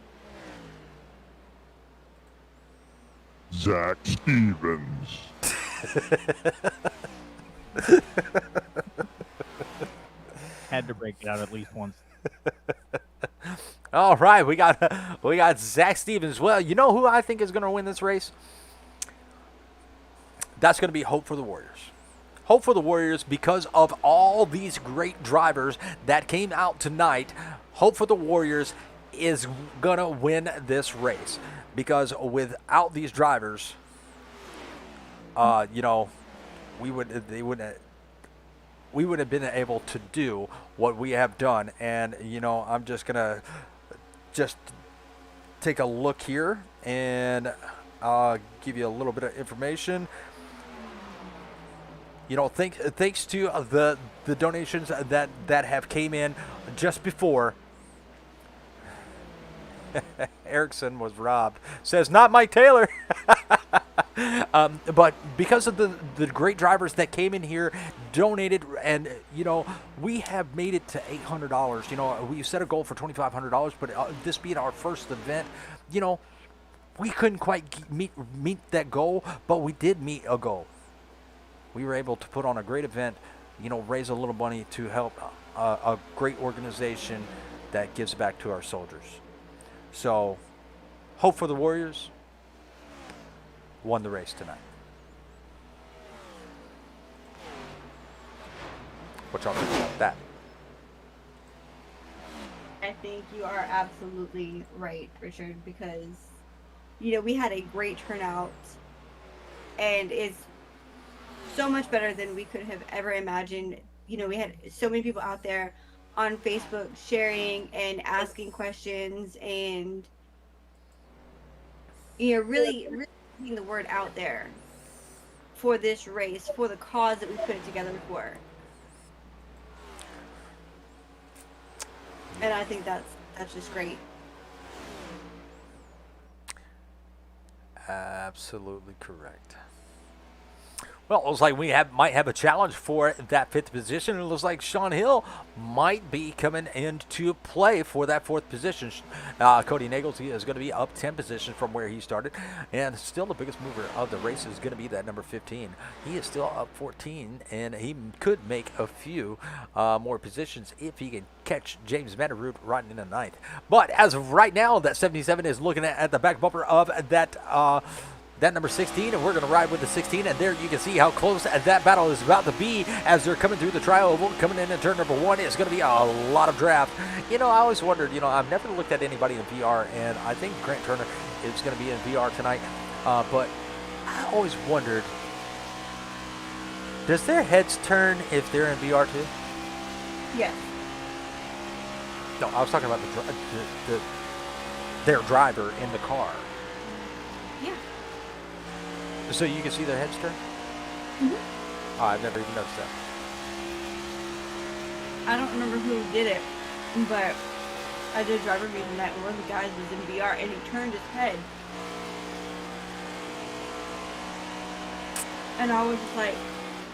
Zach Stevens. Had to break it out at least once. All right, we got Zach Stevens. Well, you know who I think is going to win this race? That's going to be Hope for the Warriors. Hope for the Warriors, because of all these great drivers that came out tonight. Hope for the Warriors is going to win this race. Because without these drivers, you know, we wouldn't have been able to do what we have done. And, you know, I'm just going to take a look here and give you a little bit of information. You know, thanks to the donations that have came in just before. Erickson was robbed. Says, not Mike Taylor. But because of the great drivers that came in here, donated, and, you know, we have made it to $800. You know, we set a goal for $2,500, but this being our first event, you know, we couldn't quite meet that goal, but we did meet a goal. We were able to put on a great event, you know, raise a little money to help a great organization that gives back to our soldiers. So, Hope for the Warriors won the race tonight. What y'all think about that? I think you are absolutely right, Richard, because, you know, we had a great turnout, and it's so much better than we could have ever imagined. You know, we had so many people out there on Facebook sharing and asking questions, and, you know, really getting the word out there for this race, for the cause that we put it together for. And I think that's just great. Absolutely correct. Well, it looks like we might have a challenge for that 5th position. It looks like Sean Hill might be coming into play for that 4th position. Cody Nagels, he is going to be up 10 positions from where he started. And still the biggest mover of the race is going to be that number 15. He is still up 14, and he could make a few more positions if he can catch James Vanderroot right in the 9th. But as of right now, that 77 is looking at the back bumper of that that number 16, and we're going to ride with the 16. And there you can see how close that battle is about to be as they're coming through the tri-oval. Coming in turn number 1, it's going to be a lot of draft. You know, I always wondered, you know, I've never looked at anybody in VR, and I think Grant Turner is going to be in VR tonight. But I always wondered, does their heads turn if they're in VR too? Yes. No, I was talking about their driver in the car. Yeah. So you can see their heads turn? Mm-hmm. Oh, I've never even noticed that. I don't remember who did it, but I did a driver meeting that one of the guys was in VR and he turned his head. And I was just like,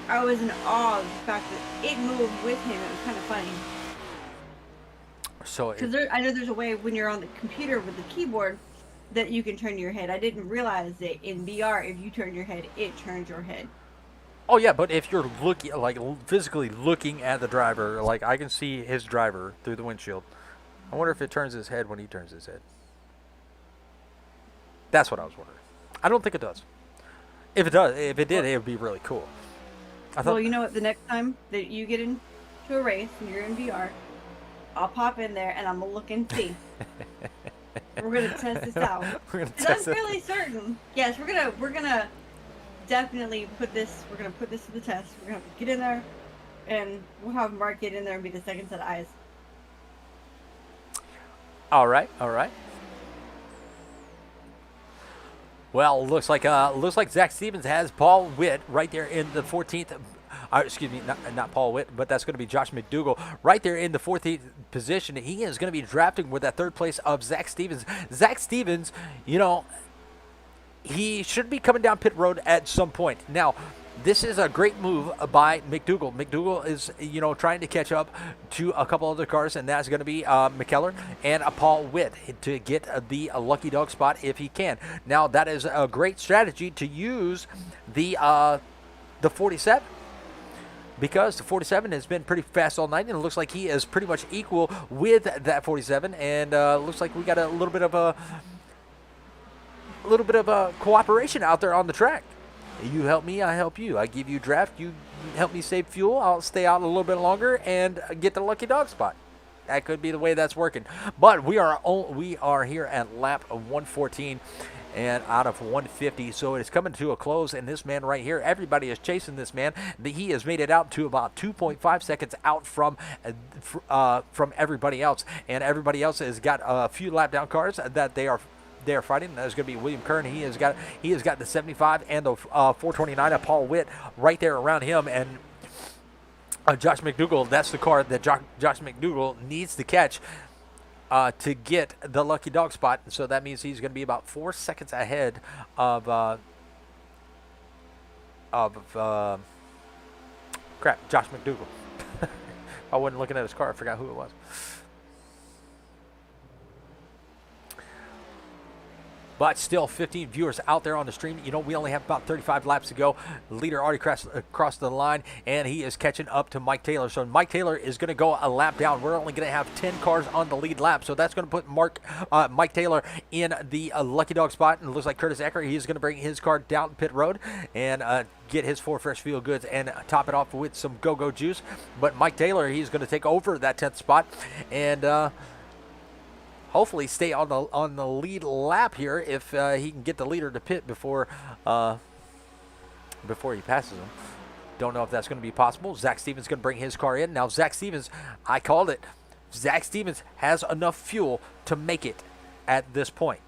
I was in awe of the fact that it moved with him. It was kind of funny. So Because I know there's a way when you're on the computer with the keyboard that you can turn your head. I didn't realize that in VR, if you turn your head, it turns your head. oh yeah, but if you're looking, like physically looking at the driver, like I can see his driver through the windshield. I wonder if it turns his head when he turns his head. That's what I was wondering. I don't think it does. If it does, if it did, it would be really cool. I thought, Well, you know what? The next time that you get into a race and you're in VR, I'll pop in there and I'm gonna look and see. We're gonna test this out. we're gonna 'Cause I'm test it. fairly certain. Yes, we're gonna definitely put this. We're gonna put this to the test. We're gonna get in there, and we'll have Mark get in there and be the second set of eyes. All right, all right. Well, looks like Zach Stevens has Paul Witt right there in the 14th. Excuse me, not Paul Witt, but that's going to be Josh McDougall right there in the 14th position. He is going to be drafting with that third place of Zach Stevens. Zach Stevens, you know, he should be coming down pit road at some point. Now, this is a great move by McDougall. McDougall is, you know, trying to catch up to a couple other cars, and that's going to be McKellar and Paul Witt to get the lucky dog spot if he can. Now, that is a great strategy to use the 47. Because the 47 has been pretty fast all night, and it looks like he is pretty much equal with that 47. And looks like we got a little bit of a cooperation out there on the track. You help me, I help you. I give you draft, you help me save fuel. I'll stay out a little bit longer and get the lucky dog spot. That could be the way that's working. But we are here at lap 114. And out of 150, so it's coming to a close, and this man right here, everybody is chasing this man. He has made it out to about 2.5 seconds out from everybody else, and everybody else has got a few lap down cars that they are fighting. That's going to be William Kern. He has got the 75 and the 429 of Paul Witt right there around him, and Josh McDougall. That's the car that Josh McDougall needs to catch to get the lucky dog spot. So that means he's going to be about 4 seconds ahead of Josh McDougall. I wasn't looking at his car. I forgot who it was. But still, 15 viewers out there on the stream. You know, we only have about 35 laps to go. The leader already crossed the line, and he is catching up to Mike Taylor. So Mike Taylor is going to go a lap down. We're only going to have 10 cars on the lead lap. So that's going to put Mike Taylor in the lucky dog spot. And it looks like Curtis Ecker, he is going to bring his car down pit road and get his 4 fresh fuel goods and top it off with some go-go juice. But Mike Taylor, he's going to take over that 10th spot. And hopefully stay on the lead lap here if he can get the leader to pit before he passes him. Don't know if that's going to be possible. Zach Stevens going to bring his car in. Now, Zach Stevens, I called it. Zach Stevens has enough fuel to make it at this point.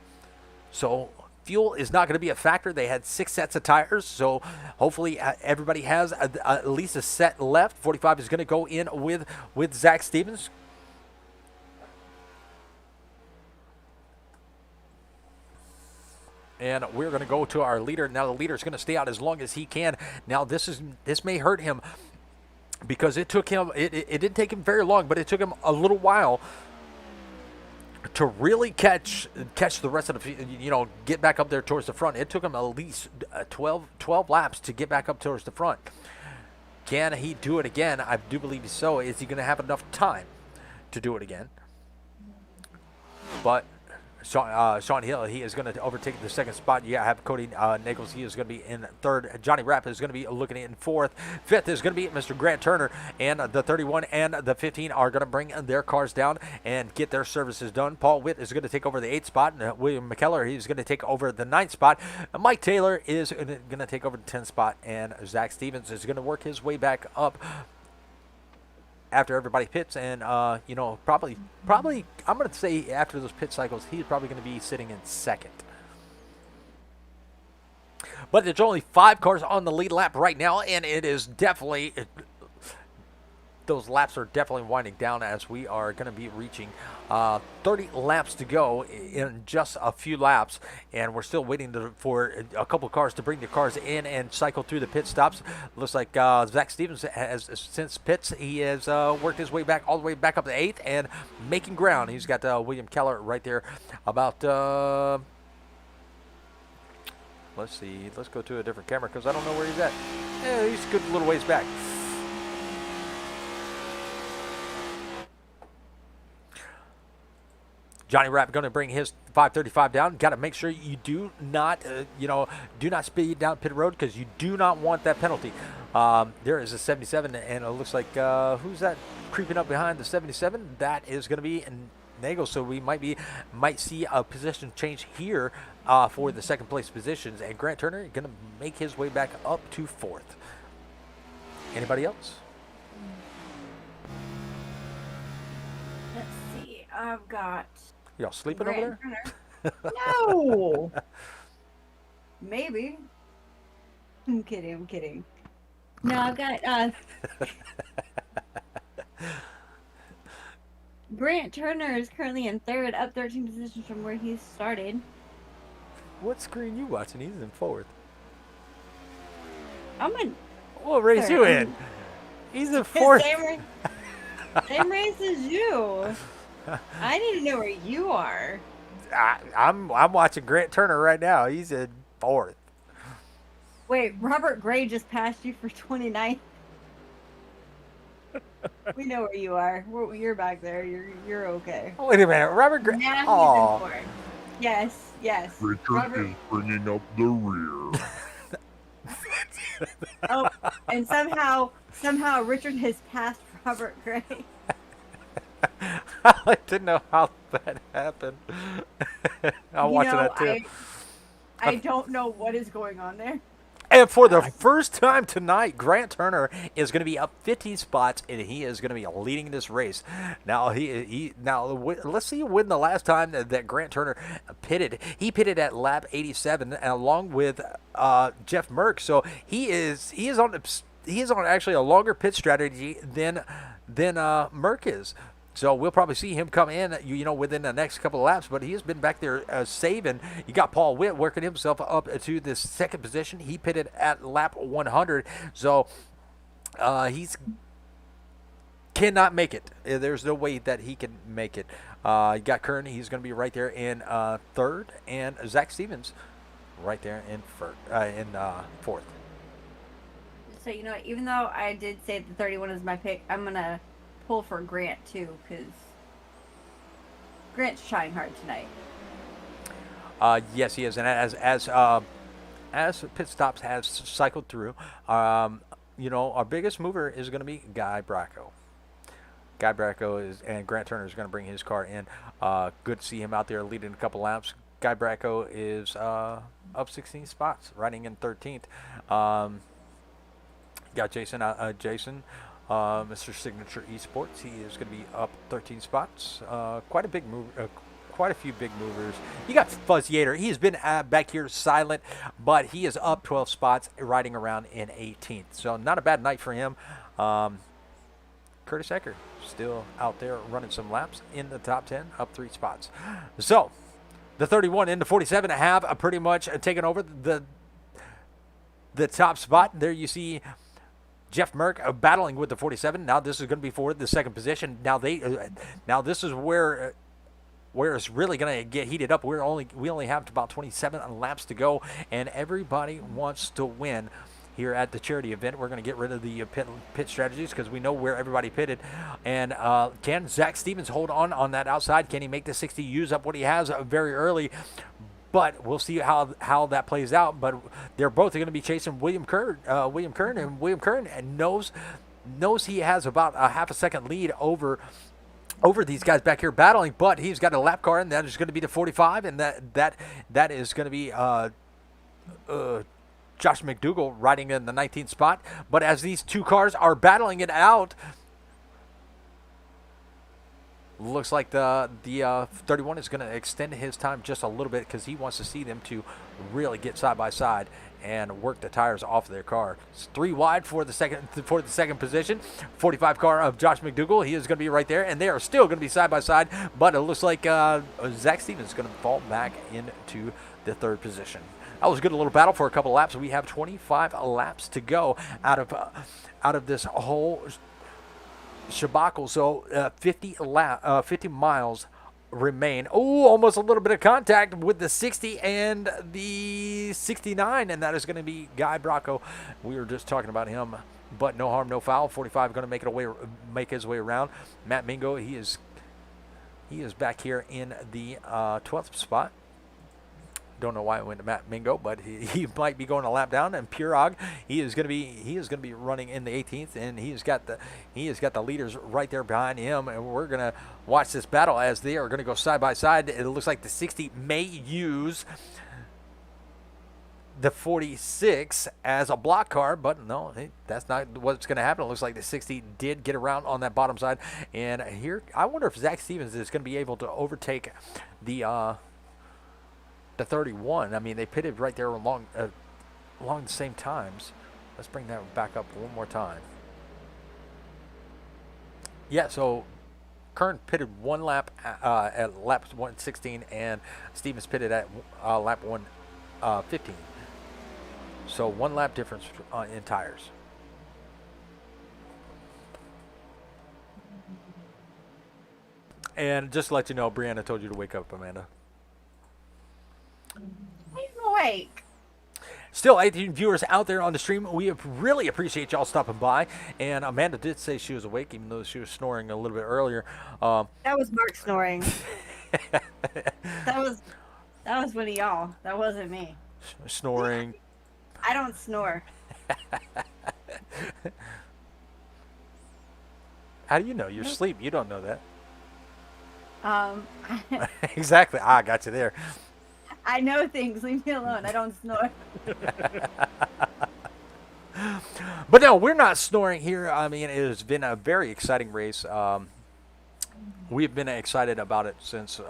So fuel is not going to be a factor. They had 6 sets of tires, so hopefully everybody has at least a set left. 45 is going to go in with Zach Stevens. And we're going to go to our leader. Now the leader is going to stay out as long as he can. Now this may hurt him because it took him. It didn't take him very long, but it took him a little while to really catch the rest of the, get back up there towards the front. It took him at least 12 laps to get back up towards the front. Can he do it again? I do believe so. Is he going to have enough time to do it again? But Sean Hill, he is going to overtake the second spot. You have Cody Nagels, he is going to be in third. Johnny Rapp is going to be looking in fourth. Fifth is going to be Mr. Grant Turner, and the 31 and the 15 are going to bring their cars down and get their services done. Paul Witt is going to take over the 8th spot, and William McKellar, he's going to take over the 9th spot. Mike Taylor is going to take over the 10th spot, and Zach Stevens is going to work his way back up after everybody pits, and probably I'm going to say after those pit cycles, he's probably going to be sitting in second. But there's only 5 cars on the lead lap right now, and it is definitely, those laps are definitely winding down as we are going to be reaching 30 laps to go in just a few laps, and we're still waiting for a couple cars to bring the cars in and cycle through the pit stops. Looks like Zach Stevens has, since pits, he has worked his way back all the way back up to 8th and making ground. He's got William Keller right there about let's see, let's go to a different camera because I don't know where he's at. Yeah, he's a good little ways back. Johnny Rapp going to bring his 535 down. Got to make sure you do not, do not speed down pit road because you do not want that penalty. There is a 77, and it looks like who's that creeping up behind the 77? That is going to be Nagel. So we might see a position change here for the second place positions, and Grant Turner going to make his way back up to 4th. Anybody else? Let's see. I've got. Y'all sleeping over there? No. Maybe. I'm kidding. No, I've got Grant Turner is currently in 3rd, up 13 positions from where he started. What screen you watching? He's in 4th. I'm in. What race you in? He's in 4th. Same race as you. I need to know where you are. I'm watching Grant Turner right now. He's in 4th. Wait, Robert Gray just passed you for 29th. We know where you are. You're back there. You're okay. Wait a minute, Robert Gray. Now he's in 4th. Yes. Richard Robert... is bringing up the rear. Oh, and somehow Richard has passed Robert Gray. I didn't know how that happened. I'm watching that too. I don't know what is going on there. And for the first time tonight, Grant Turner is going to be up 15 spots, and he is going to be leading this race. Now, let's see when the last time that Grant Turner pitted. He pitted at lap 87 along with Jeff Merck. So he is on actually a longer pit strategy than Merck is. So we'll probably see him come in, within the next couple of laps. But he has been back there saving. You got Paul Witt working himself up to the second position. He pitted at lap 100. So he's cannot make it. There's no way that he can make it. You got Kern. He's going to be right there in 3rd. And Zach Stevens right there in 4th. So, even though I did say the 31 is my pick, I'm going to pull for Grant too, because Grant's trying hard tonight. Yes, he is, and as pit stops has cycled through, our biggest mover is going to be Guy Bracco. Guy Bracco and Grant Turner is going to bring his car in. Good to see him out there leading a couple laps. Guy Bracco is up 16 spots, riding in 13th. Got Jason. Mr. Signature Esports, he is going to be up 13 spots. Quite a big move, quite a few big movers. You got Fuzz Yater. He has been back here silent, but he is up 12 spots, riding around in 18th. So not a bad night for him. Curtis Ecker still out there running some laps in the top 10, up 3 spots. So the 31 and the 47 have pretty much taken over the top spot. There you see Jeff Merck battling with the 47. Now this is going to be for the second position. Now this is where it's really going to get heated up. We only have about 27 laps to go, and everybody wants to win here at the charity event. We're going to get rid of the pit strategies because we know where everybody pitted. And can Zach Stevens hold on that outside? Can he make the 60, use up what he has very early? But we'll see how that plays out. But they're both going to be chasing William Kern, and William Kern knows he has about a half a second lead over these guys back here battling. But he's got a lap car, and that is going to be the 45, and that is going to be Josh McDougall riding in the 19th spot. But as these two cars are battling it out, looks like the 31 is going to extend his time just a little bit because he wants to see them two really get side by side and work the tires off their car. It's 3 wide for the second position. 45 car of Josh McDougall. He is going to be right there, and they are still going to be side by side. But it looks like Zach Stevens is going to fall back into the 3rd position. That was a good little battle for a couple laps. We have 25 laps to go out of this whole shabacle. So 50 miles remain. Oh, almost a little bit of contact with the 60 and the 69, and that is going to be Guy Bracco. We were just talking about him, but no harm, no foul. 45 going to make his way around. Matt Mingo, he is back here in the 12th spot. Don't know why it went to Matt Mingo, but he might be going a lap down. And Purog, he is going to be running in the 18th, and he has got the leaders right there behind him. And we're going to watch this battle as they are going to go side by side. It looks like the 60 may use the 46 as a block car, but no, that's not what's going to happen. It looks like the 60 did get around on that bottom side. And here, I wonder if Zach Stevens is going to be able to overtake the 31. I mean, they pitted right there along the same times. Let's bring that back up one more time. Yeah, so Kern pitted 1 lap at lap 116, and Stevens pitted at lap 115. So 1 lap difference in tires. And just to let you know, Brianna told you to wake up, Amanda. I'm awake. Still 18 viewers out there on the stream. We really appreciate y'all stopping by. And Amanda did say she was awake, even though she was snoring a little bit earlier. That was Mark snoring. that was one of y'all. That wasn't me. Snoring. I don't snore. How do you know? You're asleep. You don't know that. Exactly. I got you there. I know things. Leave me alone. I don't snore. But no, we're not snoring here. I mean, it has been a very exciting race. We've been excited about it since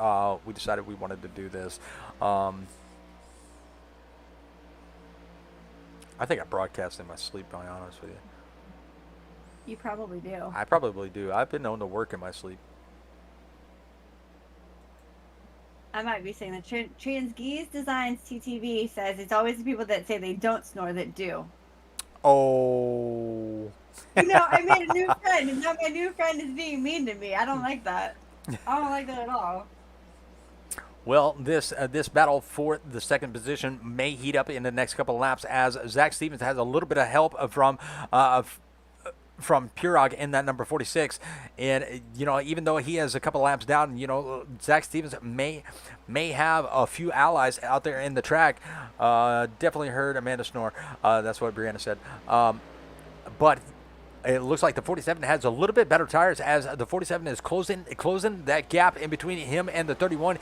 we decided we wanted to do this. I think I broadcast in my sleep, to be honest with you. You probably do. I probably do. I've been known to work in my sleep. I might be saying that Transgeese Designs TTV says it's always the people that say they don't snore that do. Oh. You know, I made a new friend, and now my new friend is being mean to me. I don't like that. I don't like that at all. Well, this battle for the 2nd position may heat up in the next couple of laps as Zach Stevens has a little bit of help from Purog in that number 46. And, you know, even though he has a couple laps down, you know, Zach Stevens may have a few allies out there in the track. Definitely heard Amanda snore. That's what Brianna said. But it looks like the 47 has a little bit better tires as the 47 is closing that gap in between him and the 31.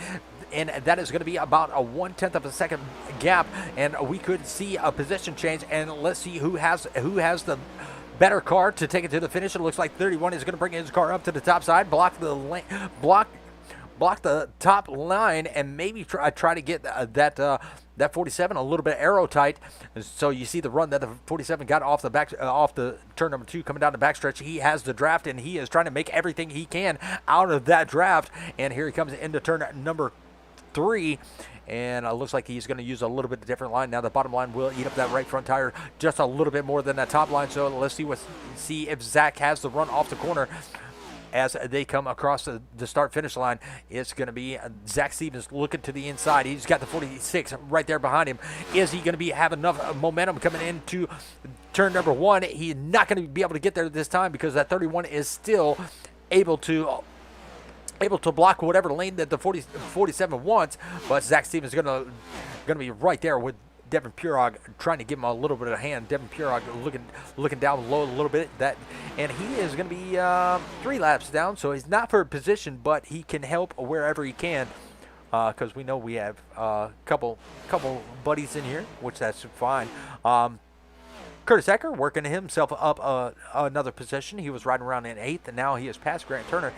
And that is going to be about a 1/10 of a second gap. And we could see a position change. And let's see who has the better car to take it to the finish. It looks like 31 is going to bring his car up to the top side, block the top line, and maybe try to get that 47 a little bit aero tight. So you see the run that the 47 got off the turn number 2 coming down the backstretch. He has the draft, and he is trying to make everything he can out of that draft. And here he comes into turn number 3. And it looks like he's going to use a little bit of different line. Now the bottom line will eat up that right front tire just a little bit more than that top line. So let's see if Zach has the run off the corner. as they come across the start-finish line. It's going to be Zach Stevens looking to the inside. He's got the 46 right there behind him. Is he going to have enough momentum coming into turn number 1? He's not going to be able to get there this time because that 31 is still able to block whatever lane that the 47 wants. But Zach Stevens is going to be right there with Devin Purog trying to give him a little bit of a hand. Devin Purog looking down low a little bit. And he is going to be 3 laps down, so he's not for position, but he can help wherever he can. Because we know we have a couple buddies in here, which that's fine. Curtis Ecker working himself up another position. He was riding around in 8th, and now he has passed Grant Turner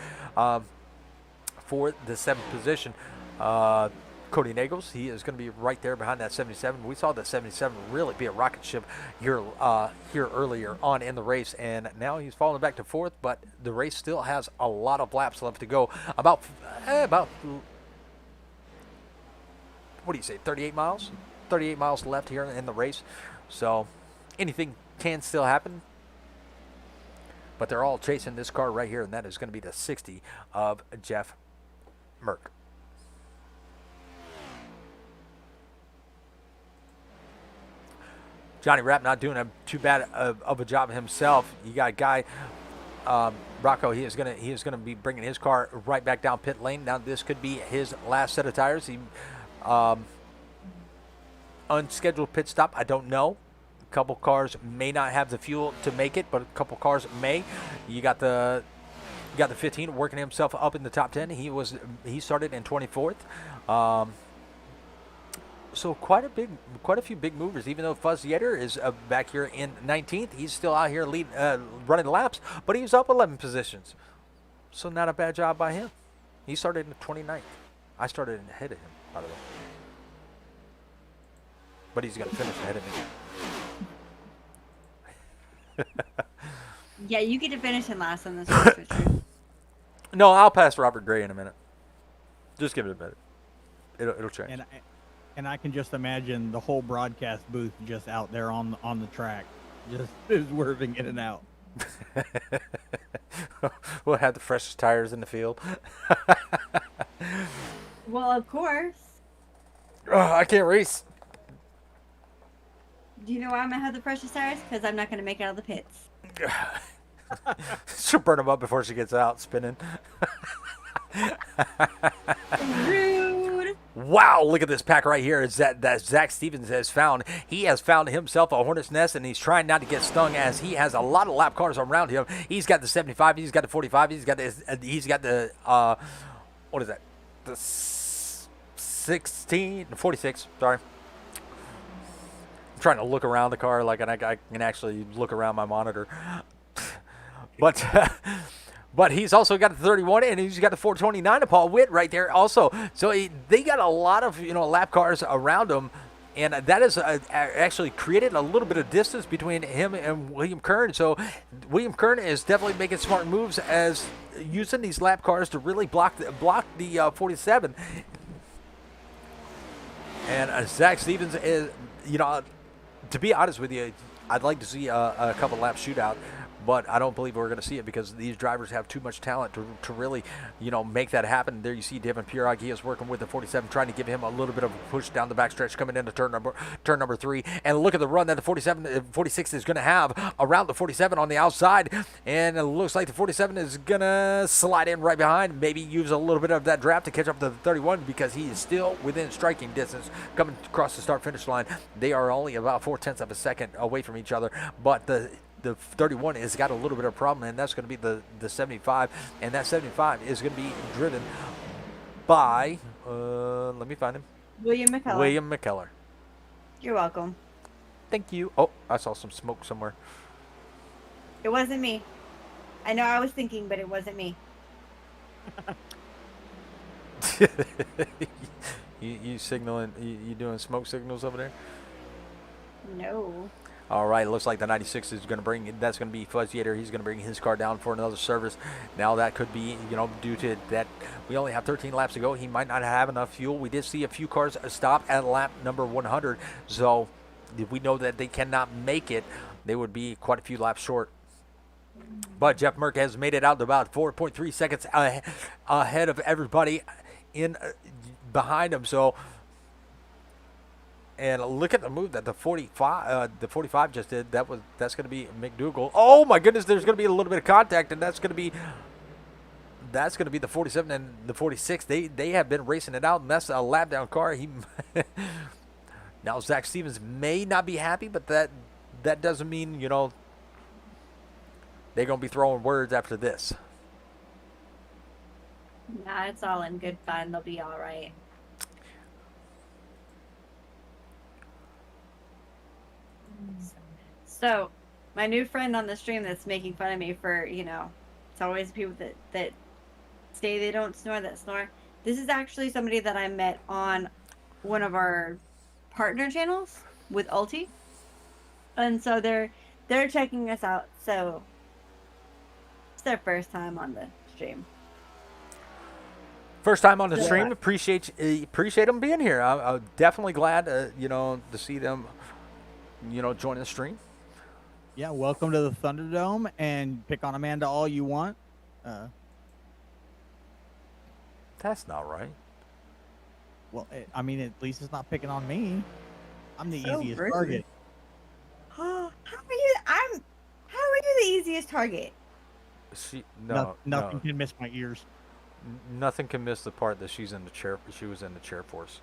for the 7th position. Cody Nagels, he is going to be right there behind that 77. We saw that 77 really be a rocket ship here earlier on in the race, and now he's falling back to 4th, but the race still has a lot of laps left to go. About what do you say, 38 miles? 38 miles left here in the race, so anything can still happen. But they're all chasing this car right here, and that is going to be the 60 of Jeff Merck. Johnny Rapp not doing too bad of a job himself. You got a guy, Rocco. He is gonna be bringing his car right back down pit lane. Now this could be his last set of tires. He unscheduled pit stop. I don't know. A couple cars may not have the fuel to make it, but a couple cars may. You got the 15 working himself up in the top 10. He started in 24th. So quite a few big movers. Even though Fuzz Yetter is back here in 19th, he's still out here running laps, but he's up 11 positions. So not a bad job by him. He started in 29th. I started ahead of him, by the way. But he's going to finish ahead of me. Yeah, you get to finish in last on this race, Richard. No, I'll pass Robert Gray in a minute. Just give it a minute. It'll change. And I can just imagine the whole broadcast booth just out there on the track, just swerving in and out. We'll have the freshest tires in the field. Well, of course. I can't race. Do you know why I'm going to have the freshest tires? Because I'm not going to make it out of the pits. She'll burn them up before she gets out spinning. Rude. Wow, look at this pack right here. Is that Zach Stevens has found. He has found himself a hornet's nest, and he's trying not to get stung as he has a lot of lap cars around him. He's got the 75, he's got the 45, he's got the what is that? The 46, sorry. I'm trying to look around the car like I can actually look around my monitor. But he's also got the 31, and he's got the 429 of Paul Witt right there also. So they got a lot of lap cars around him, and that has actually created a little bit of distance between him and William Kern. So William Kern is definitely making smart moves as using these lap cars to really block the 47. And Zach Stevens is, to be honest with you, I'd like to see a couple lap shootout. But I don't believe we're going to see it because these drivers have too much talent to really, make that happen. There you see Devin Purog. He is working with the 47, trying to give him a little bit of a push down the backstretch coming into turn number 3. And look at the run that the 46 is going to have around the 47 on the outside. And it looks like the 47 is going to slide in right behind, maybe use a little bit of that draft to catch up to the 31 because he is still within striking distance coming across the start-finish line. They are only about 0.4 of a second away from each other, but the 31 has got a little bit of a problem, and that's going to be the 75, and that 75 is going to be driven by, let me find him. William McKellar. William McKellar. You're welcome. Thank you. Oh, I saw some smoke somewhere. It wasn't me. I know I was thinking, but it wasn't me. you signaling, you doing smoke signals over there? No. All right, looks like the 96 is going to that's going to be Fuzz Yetter. He's going to bring his car down for another service. Now that could be, due to that we only have 13 laps to go. He might not have enough fuel. We did see a few cars stop at lap number 100. So if we know that they cannot make it, they would be quite a few laps short. But Jeff Merck has made it out to about 4.3 seconds ahead of everybody in behind him. So, and look at the move that the 45 just did. That's going to be McDougal. Oh my goodness, there's going to be a little bit of contact, and that's going to be the 47 and the 46. They have been racing it out, and that's a lap down car. Now Zach Stevens may not be happy, but that doesn't mean, you know, they're going to be throwing words after this. Nah, it's all in good fun. They'll be all right. So, my new friend on the stream that's making fun of me for, you know, it's always people that say they don't snore that snore. This is actually somebody that I met on one of our partner channels with Ulti. And so they're checking us out. So, it's their first time on the stream. First time on the stream. Appreciate them being here. I'm definitely glad, you know, to see them, you know, join the stream. Yeah, welcome to the Thunderdome, and pick on Amanda all you want. That's not right. Well, I mean, at least it's not picking on me. I'm the So easiest rude. target. How are you the easiest target? Nothing can miss my ears. Nothing can miss the part that she's in the chair. She was in the chair force.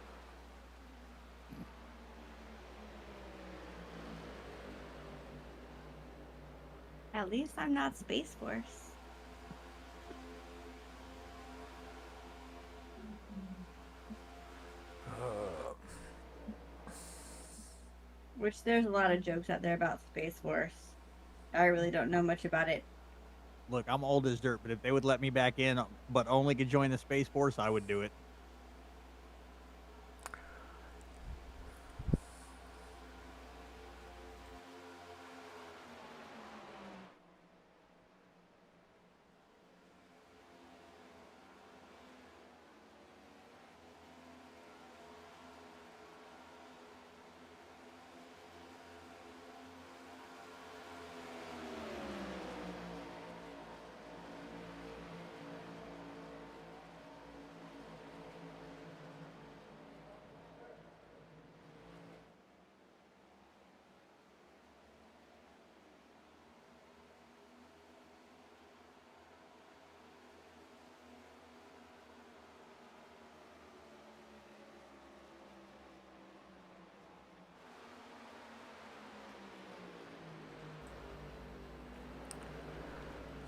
At least I'm not Space Force. Which there's a lot of jokes out there about Space Force. I really don't know much about it. Look, I'm old as dirt, but if they would let me back in, but only could join the Space Force, I would do it.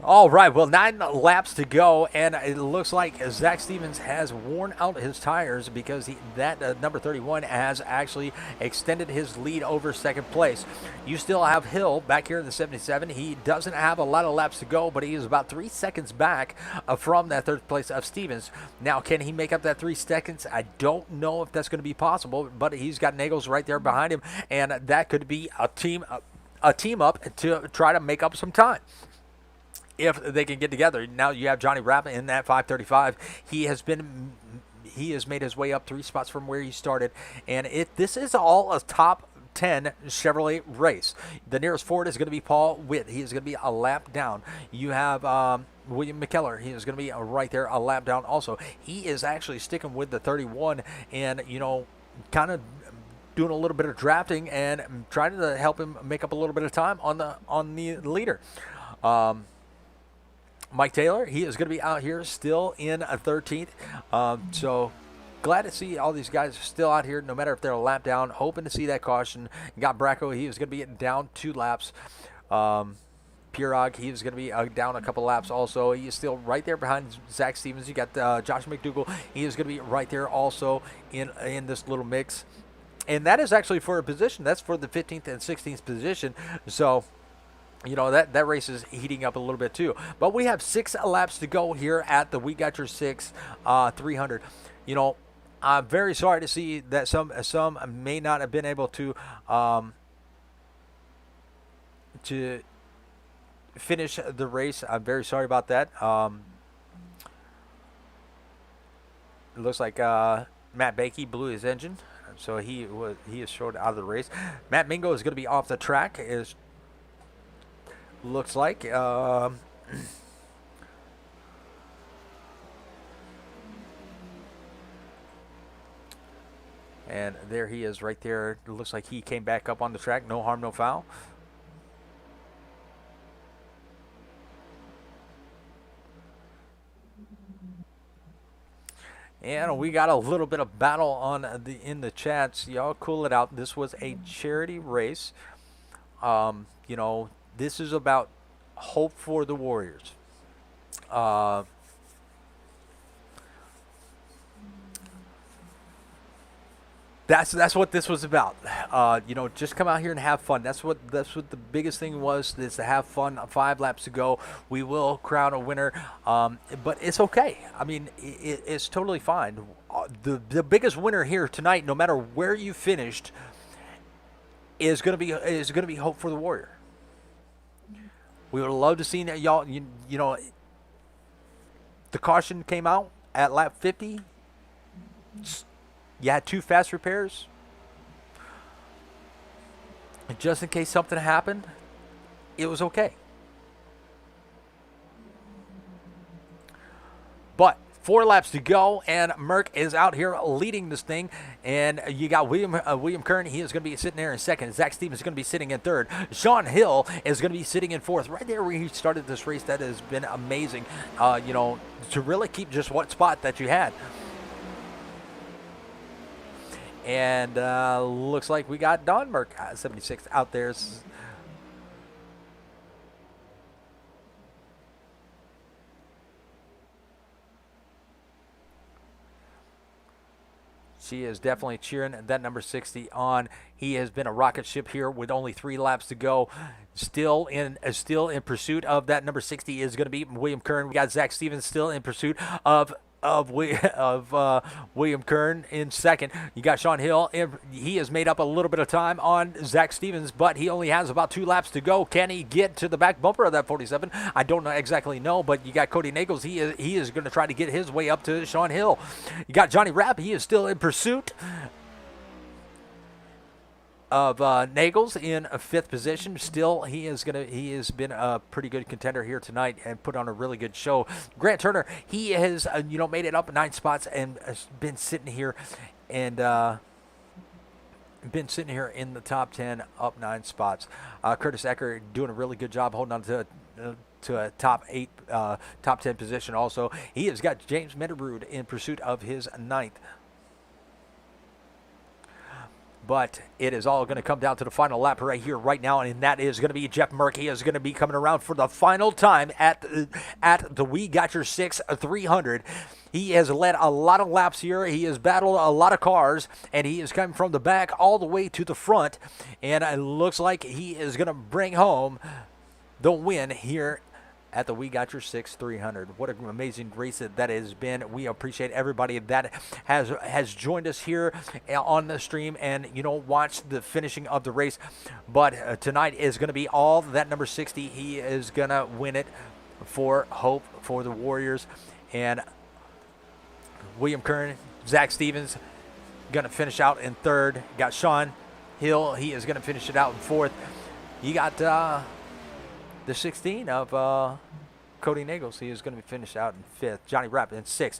All right, well, 9 laps to go, and it looks like Zach Stevens has worn out his tires because that number 31 has actually extended his lead over second place. You still have Hill back here in the 77. He doesn't have a lot of laps to go, but he is about 3 seconds back from that third place of Stevens. Now, can he make up that 3 seconds? I don't know if that's going to be possible, but he's got Nagels right there behind him, and that could be a team up to try to make up some time if they can get together. Now you have Johnny Rapp in that 535. He has made his way up 3 spots from where he started, and this is all a top 10 Chevrolet race. The nearest Ford is going to be Paul Witt. He is going to be a lap down. You have William McKellar. He is going to be right there, a lap down also. He is actually sticking with the 31 and, you know, kind of doing a little bit of drafting and trying to help him make up a little bit of time on the leader. Mike Taylor, he is going to be out here still in 13th. So glad to see all these guys still out here, no matter if they're a lap down, hoping to see that caution. You got Bracco, he is going to be getting down 2 laps. Pirog, he is going to be down a couple laps also. He is still right there behind Zach Stevens. You got Josh McDougal. He is going to be right there also in this little mix. And that is actually for a position. That's for the 15th and 16th position. So, you know, that race is heating up a little bit too. But we have 6 laps to go here at the We Got Your 6-300. You know, I'm very sorry to see that some may not have been able to finish the race. I'm very sorry about that. It looks like Matt Bakey blew his engine, so he is short out of the race. Matt Mingo is going to be off the track. looks like. And there he is right there. It looks like he came back up on the track. No harm, no foul. And we got a little bit of battle on in the chats. Y'all cool it out. This was a charity race. You know, this is about hope for the Warriors. That's what this was about. You know, just come out here and have fun. That's what the biggest thing was, is to have fun. 5 laps to go. We will crown a winner, but it's okay. I mean, it's totally fine. The biggest winner here tonight, no matter where you finished, is gonna be hope for the Warrior. We would love to see that, y'all. You know, the caution came out at lap 50. You had 2 fast repairs. And just in case something happened, it was okay. But 4 laps to go, and Merck is out here leading this thing. And you got William Kern. He is going to be sitting there in second. Zach Stevens is going to be sitting in third. Sean Hill is going to be sitting in fourth. Right there where he started this race, that has been amazing. You know, to really keep just what spot that you had. And looks like we got Don Merck, 76, out there. She is definitely cheering that number 60 on. He has been a rocket ship here with only 3 laps to go. Still in pursuit of that number 60 is going to be William Kern. We got Zach Stevens still in pursuit of William Kern in second. You got Sean Hill. He has made up a little bit of time on Zach Stevens, but he only has about 2 laps to go. Can he get to the back bumper of that 47? I don't exactly know, but you got Cody Nagels. He is going to try to get his way up to Sean Hill. You got Johnny Rapp. He is still in pursuit of Nagels in a 5th position. Still, he has been a pretty good contender here tonight and put on a really good show. Grant Turner, he has made it up 9 spots and has been sitting here and in the top 10, up 9 spots. Curtis Ecker doing a really good job holding on to a top 10 position. Also, he has got James Metterrood in pursuit of his 9th. But it is all going to come down to the final lap right here, right now, and that is going to be Jeff Merck. He is going to be coming around for the final time at the We Got Your 6-300. He has led a lot of laps here. He has battled a lot of cars, and he is coming from the back all the way to the front. And it looks like he is going to bring home the win here at the We Got Your 6-300. What an amazing race that has been. We appreciate everybody that has joined us here on the stream and watched the finishing of the race. But tonight is going to be all that number 60. He is going to win it for hope for the Warriors. And William Kern, Zach Stevens going to finish out in 3rd. Got Sean Hill. He is going to finish it out in 4th. You got the 16 of Cody Nagels. He is going to be finished out in 5th. Johnny Rapp in 6th.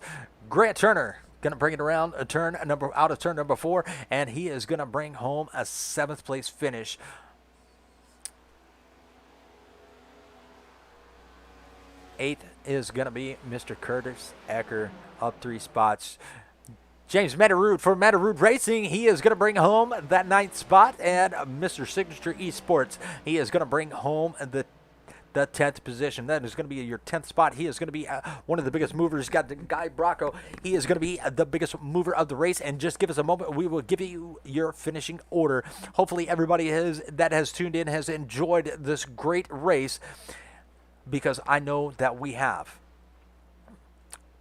Grant Turner going to bring it around out of turn number 4, and he is going to bring home a 7th place finish. Eighth is going to be Mr. Curtis Ecker, up 3 spots. James Metterrood for Metterrood Racing, he is going to bring home that 9th spot. And Mr. Signature Esports, he is going to bring home the 10th position. That is going to be your 10th spot. He is going to be one of the biggest movers. He's got the Guy Bracco. He is going to be the biggest mover of the race. And just give us a moment. We will give you your finishing order. Hopefully everybody that has tuned in has enjoyed this great race, because I know that we have.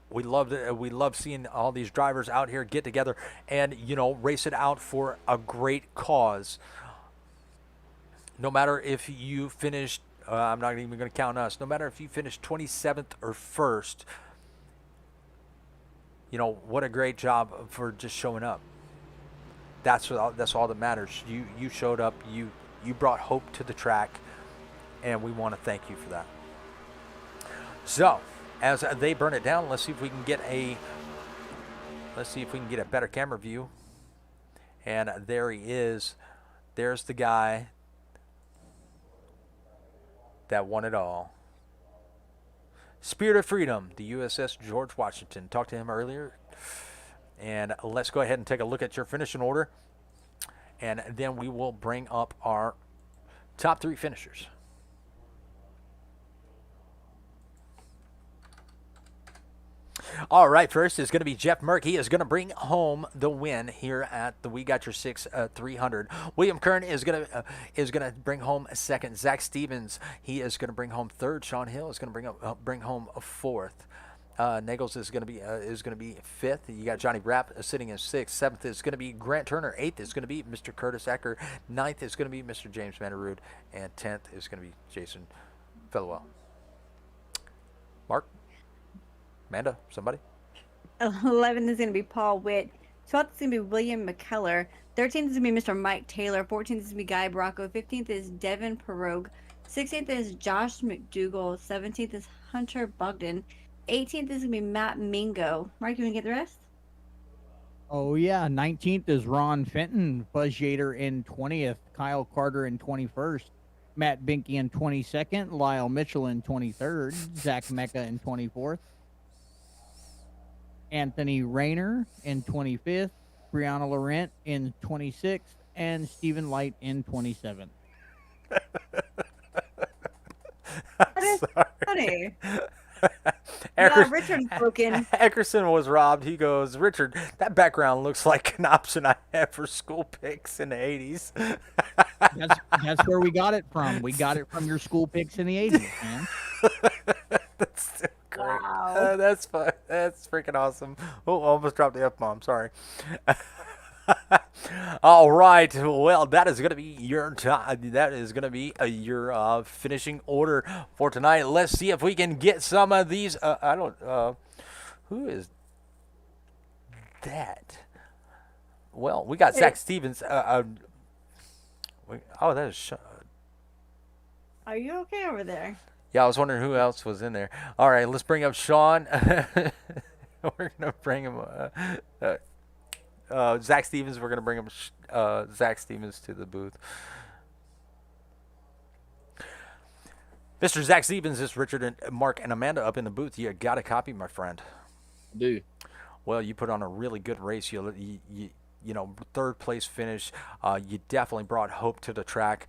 We love seeing all these drivers out here get together and race it out for a great cause. No matter if you finished, I'm not even going to count us. No matter if you finished 27th or 1st, what a great job for just showing up. That's all that matters. You showed up. You brought hope to the track, and we want to thank you for that. So, as they burn it down, let's see if we can get a better camera view. And there he is. There's the guy that won it all. Spirit of Freedom, the USS George Washington. Talked to him earlier. And let's go ahead and take a look at your finishing order. And then we will bring up our top 3 finishers. All right, first is going to be Jeff Merck. He is going to bring home the win here at the We Got Your 6-300. William Kern is going to bring home second. Zach Stevens, he is going to bring home third. Sean Hill is going to bring home fourth. Nagels is going to be fifth. You got Johnny Rapp sitting in sixth. Seventh is going to be Grant Turner. Eighth is going to be Mr. Curtis Acker. Ninth is going to be Mr. James Vanderrood, and 10th is going to be Jason Fellowell. Mark, Amanda, somebody. 11 is going to be Paul Witt. 12th is going to be William McKellar. 13th is going to be Mr. Mike Taylor. 14th is going to be Guy Bracco. 15th is Devin Perogue. 16th is Josh McDougall. 17th is Hunter Bogdan. 18th is going to be Matt Mingo. Mark, you want to get the rest? Oh, yeah. 19th is Ron Fenton. Buzz Yater in 20th. Kyle Carter in 21st. Matt Binky in 22nd. Lyle Mitchell in 23rd. Zach Mecca in 24th. Anthony Rayner in 25th. Brianna Laurent in 26th. And Stephen Light in 27th. That is funny. Ecker- Richard's broken. Eckerson was robbed. He goes, Richard, that background looks like an option I had for school pics in the 80s. That's where we got it from. We got it from your school picks in the 80s, man. That's so great. Wow. That's fun. That's freaking awesome. Oh, almost dropped the F-bomb. Sorry. All right. Well, that is going to be your your finishing order for tonight. Let's see if we can get some of these. Who is that? Well, we got Zach Stevens. That is. Are you okay over there? Yeah, I was wondering who else was in there. All right, let's bring up Sean. We're gonna bring him. Zach Stevens. We're gonna bring him. Zach Stevens to the booth. Mr. Zach Stevens, is Richard and Mark and Amanda up in the booth. You got a copy, my friend. Do. Well, you put on a really good race. You third place finish. You definitely brought hope to the track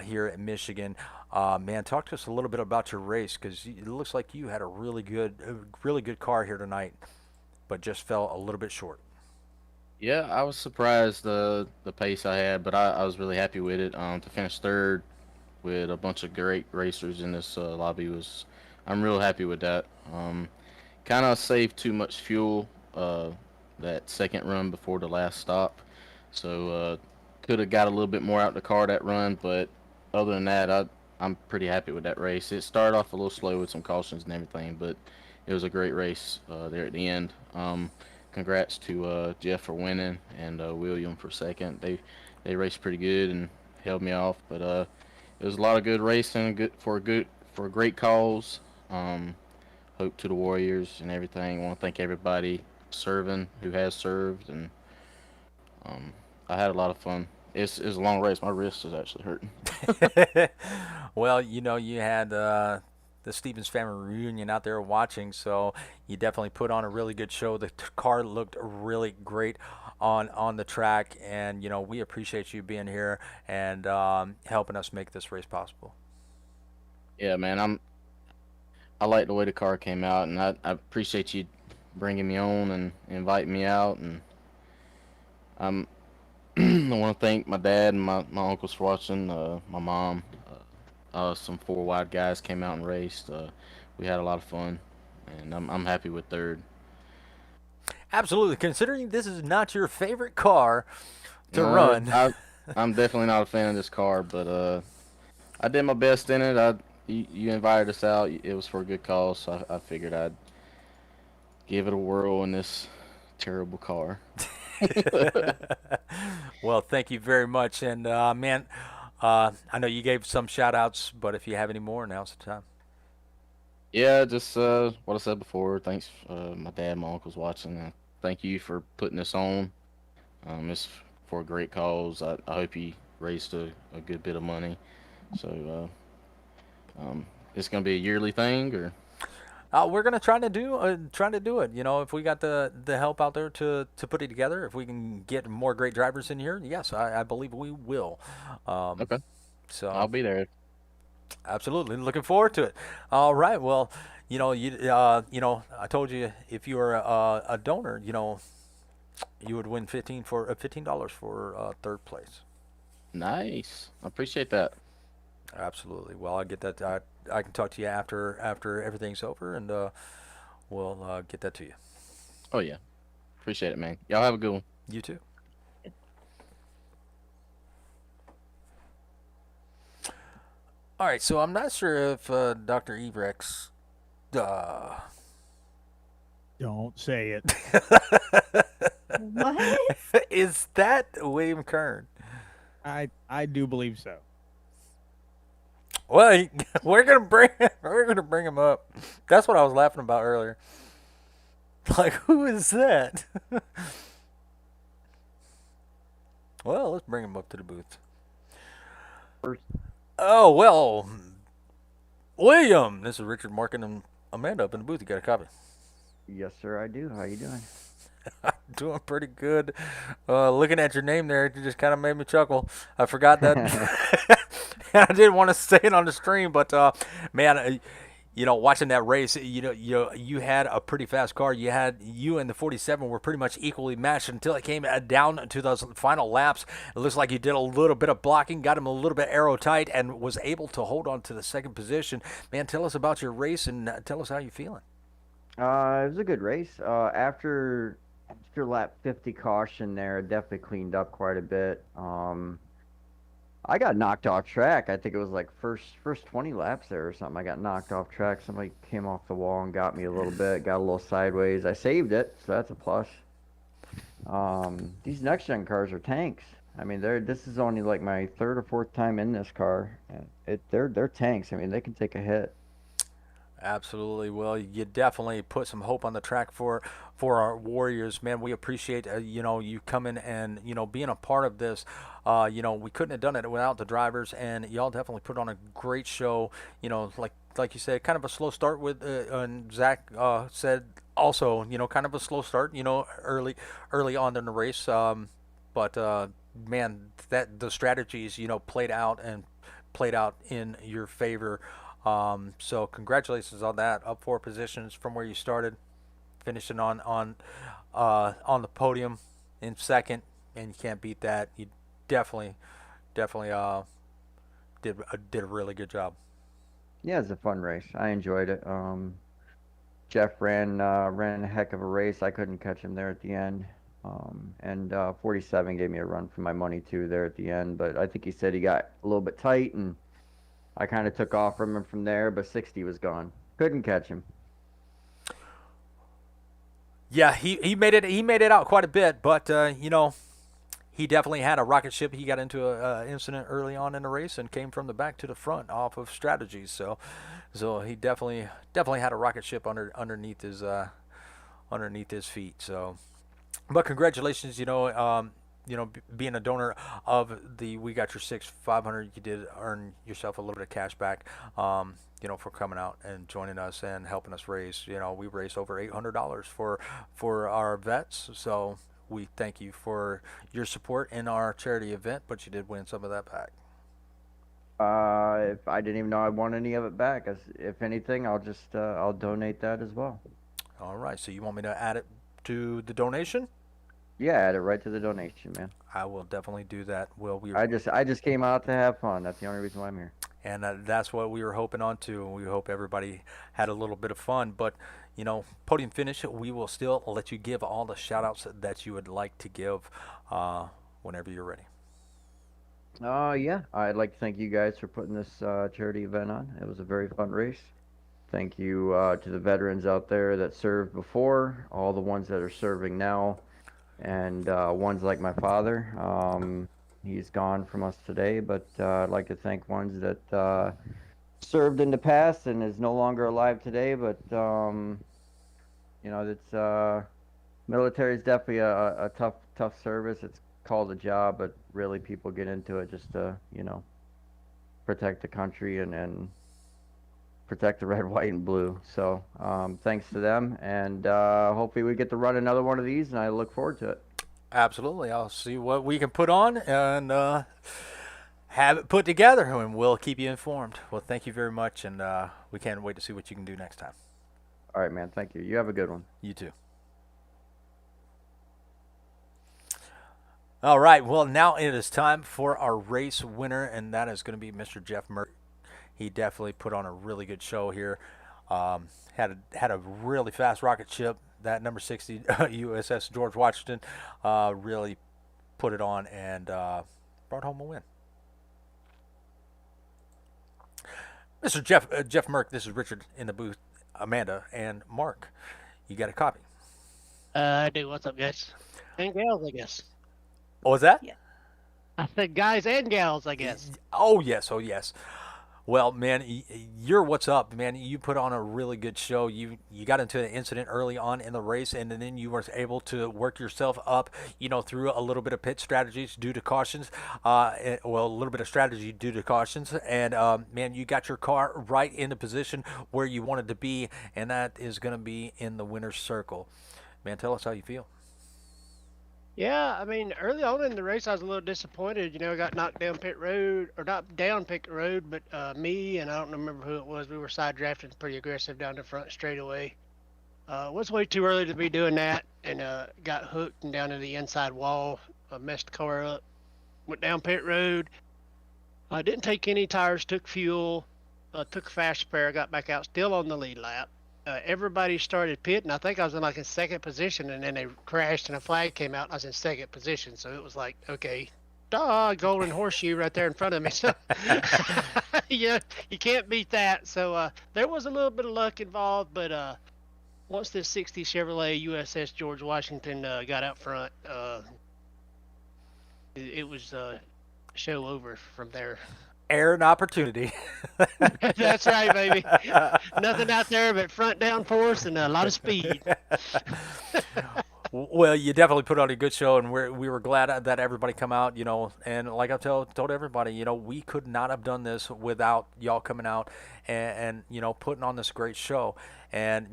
here at Michigan. Man, talk to us a little bit about your race, because it looks like you had a really good car here tonight, but just fell a little bit short. Yeah, I was surprised the pace I had, but I was really happy with it. To finish third with a bunch of great racers in this lobby I'm real happy with that. Kind of saved too much fuel that second run before the last stop, so could have got a little bit more out the car that run, but other than that, I'm pretty happy with that race. It started off a little slow with some cautions and everything, but it was a great race there at the end. Congrats to Jeff for winning and William for second. They raced pretty good and held me off, but it was a lot of good racing, for a great cause. Hope to the Warriors and everything. I want to thank everybody serving who has served, and I had a lot of fun. It's a long race. My wrist is actually hurting. Well, you had the Stevens family reunion out there watching, so you definitely put on a really good show. The car looked really great on the track, and we appreciate you being here and helping us make this race possible. Yeah, man, I like the way the car came out, and I appreciate you bringing me on and inviting me out, and I want to thank my dad and my uncles for watching, my mom. Some 4 wide guys came out and raced. We had a lot of fun, and I'm happy with third. Absolutely. Considering this is not your favorite car to run. I'm definitely not a fan of this car, but I did my best in it. You invited us out. It was for a good cause, so I figured I'd give it a whirl in this terrible car. Well, thank you very much. And, man, I know you gave some shout outs, but if you have any more, now's the time. Yeah, just what I said before. Thanks, my dad, my uncle's watching. Thank you for putting this on. It's for a great cause. I hope he raised a good bit of money. So it's gonna be a yearly thing, or We're gonna try to do it. You know, if we got the help out there to put it together, if we can get more great drivers in here, yes, I believe we will. Um, okay, I'll so be there. absolutely looking forward to it. All right, well, you know, I told you if you were a donor, you know, you would win $15 for third place. Nice. I appreciate that. Absolutely. Well, I'll get that. I can talk to you after everything's over, and we'll get that to you. Oh yeah, appreciate it, man. Y'all have a good one. You too. All right. So I'm not sure if Dr. Evrex. Uh, Don't say it. What? is that William Kern? I do believe so. Well, we're gonna bring him up. That's what I was laughing about earlier. Like, who is that? Well, let's bring him up to the booth. Oh well, William. This is Richard, Mark, and Amanda up in the booth. You got a copy? Yes, sir, I do. How you doing? Doing pretty good. Looking at your name there, it just kind of made me chuckle. I forgot that. I didn't want to say it on the stream, but man, you know, watching that race, you had a pretty fast car. You and the 47 were pretty much equally matched until it came down to those final laps. It looks like you did a little bit of blocking, got him a little bit aero tight, and was able to hold on to the second position. Man, tell us about your race and tell us how you're feeling. It was a good race. After lap 50 caution there, definitely cleaned up quite a bit. I got knocked off track. I think it was like first 20 laps there or something. I got knocked off track. Somebody came off the wall and got me a little bit. Got a little sideways. I saved it, so that's a plus. These next gen cars are tanks. I mean, this is only like my third or fourth time in this car. And they're tanks. I mean, they can take a hit. Absolutely. Well, you definitely put some hope on the track for our Warriors, man. We appreciate you coming and being a part of this. We couldn't have done it without the drivers, and y'all definitely put on a great show. Like you said, kind of a slow start with and Zach said also, kind of a slow start, early on in the race. But man, that the strategies played out in your favor. So congratulations on that. Up 4 positions from where you started, finishing on the podium in second, and you can't beat that. You definitely did a really good job. Yeah, it's a fun race. I enjoyed it. Jeff ran a heck of a race. I couldn't catch him there at the end. And 47 gave me a run for my money too there at the end. But I think he said he got a little bit tight, and I kind of took off from him from there. But 60 was gone. Couldn't catch him. Yeah, he made it out quite a bit, but he definitely had a rocket ship. He got into an incident early on in the race and came from the back to the front off of strategies. So he definitely had a rocket ship underneath his feet. So, but congratulations, being a donor of the We Got Your 500, you did earn yourself a little bit of cash back. For coming out and joining us and helping us raise. We raised over $800 for our vets. So we thank you for your support in our charity event, but you did win some of that back. If I didn't even know I won any of it back. If anything, I'll donate that as well. All right. So you want me to add it to the donation? Yeah, add it right to the donation, man. I will definitely do that. I just came out to have fun. That's the only reason why I'm here. And that's what we were hoping on to. We hope everybody had a little bit of fun. But, podium finish, we will still let you give all the shout-outs that you would like to give whenever you're ready. Yeah. I'd like to thank you guys for putting this charity event on. It was a very fun race. Thank you to the veterans out there that served before, all the ones that are serving now, and ones like my father. he's gone from us today. But I'd like to thank ones that served in the past and is no longer alive today. But it's military is definitely a tough service. It's called a job, but really people get into it just to protect the country and protect the red, white, and blue. So thanks to them, and hopefully we get to run another one of these, and I look forward to it. Absolutely. I'll see what we can put on and have it put together, and we'll keep you informed. Well, thank you very much, and we can't wait to see what you can do next time. All right, man. Thank you. You have a good one. You too. All right. Well, now it is time for our race winner, and that is going to be Mr. Jeff Murray. He definitely put on a really good show here. Had a really fast rocket ship. That number 60 USS George Washington really put it on and brought home a win. Mr. Jeff Merck, this is Richard in the booth, Amanda, and Mark. You got a copy? I do. What's up, guys? And gals, I guess. Oh, was that? Yeah. I said guys and gals, I guess. Oh, yes. Oh, yes. Well, man, you're what's up, man. You put on a really good show. You got into an incident early on in the race, and then you were able to work yourself up, through a little bit of pit strategies due to cautions. A little bit of strategy due to cautions, and man, you got your car right in the position where you wanted to be, and that is going to be in the winner's circle. Man, tell us how you feel. Yeah, I mean, early on in the race, I was a little disappointed. I got knocked down pit road, or not down pit road, but me and I don't remember who it was. We were side drafting pretty aggressive down the front straightaway. Was way too early to be doing that, and got hooked and down to the inside wall. Messed the car up. Went down pit road. Didn't take any tires. Took fuel. Took a fast spare. Got back out, still on the lead lap. Everybody started pitting. I think I was in second position, and then they crashed and a flag came out. And I was in second position, so it was like, okay, golden horseshoe right there in front of me. So you can't beat that. So there was a little bit of luck involved, but once this 60 Chevrolet USS George Washington got out front, it was show over from there. Air and opportunity. That's right, baby. Nothing out there but front down force and a lot of speed. Well, you definitely put on a good show, and we were glad that everybody come out, and like I told everybody, we could not have done this without y'all coming out and putting on this great show. And,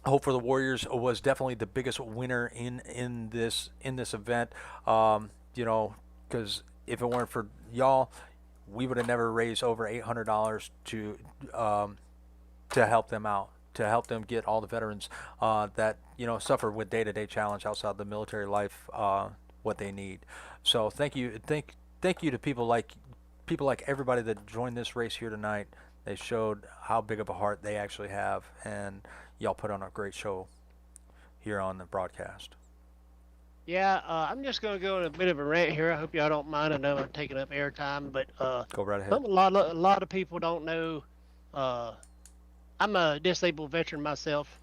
Hope for the Warriors was definitely the biggest winner in this event, because if it weren't for y'all, we would have never raised over $800 to help them out, to help them get all the veterans that suffer with day-to-day challenge outside the military life what they need. So thank you to people like everybody that joined this race here tonight. They showed how big of a heart they actually have, and y'all put on a great show here on the broadcast. Yeah, I'm just going to go on a bit of a rant here. I hope y'all don't mind. I know I'm taking up airtime, but go right ahead. A lot of people don't know. I'm a disabled veteran myself.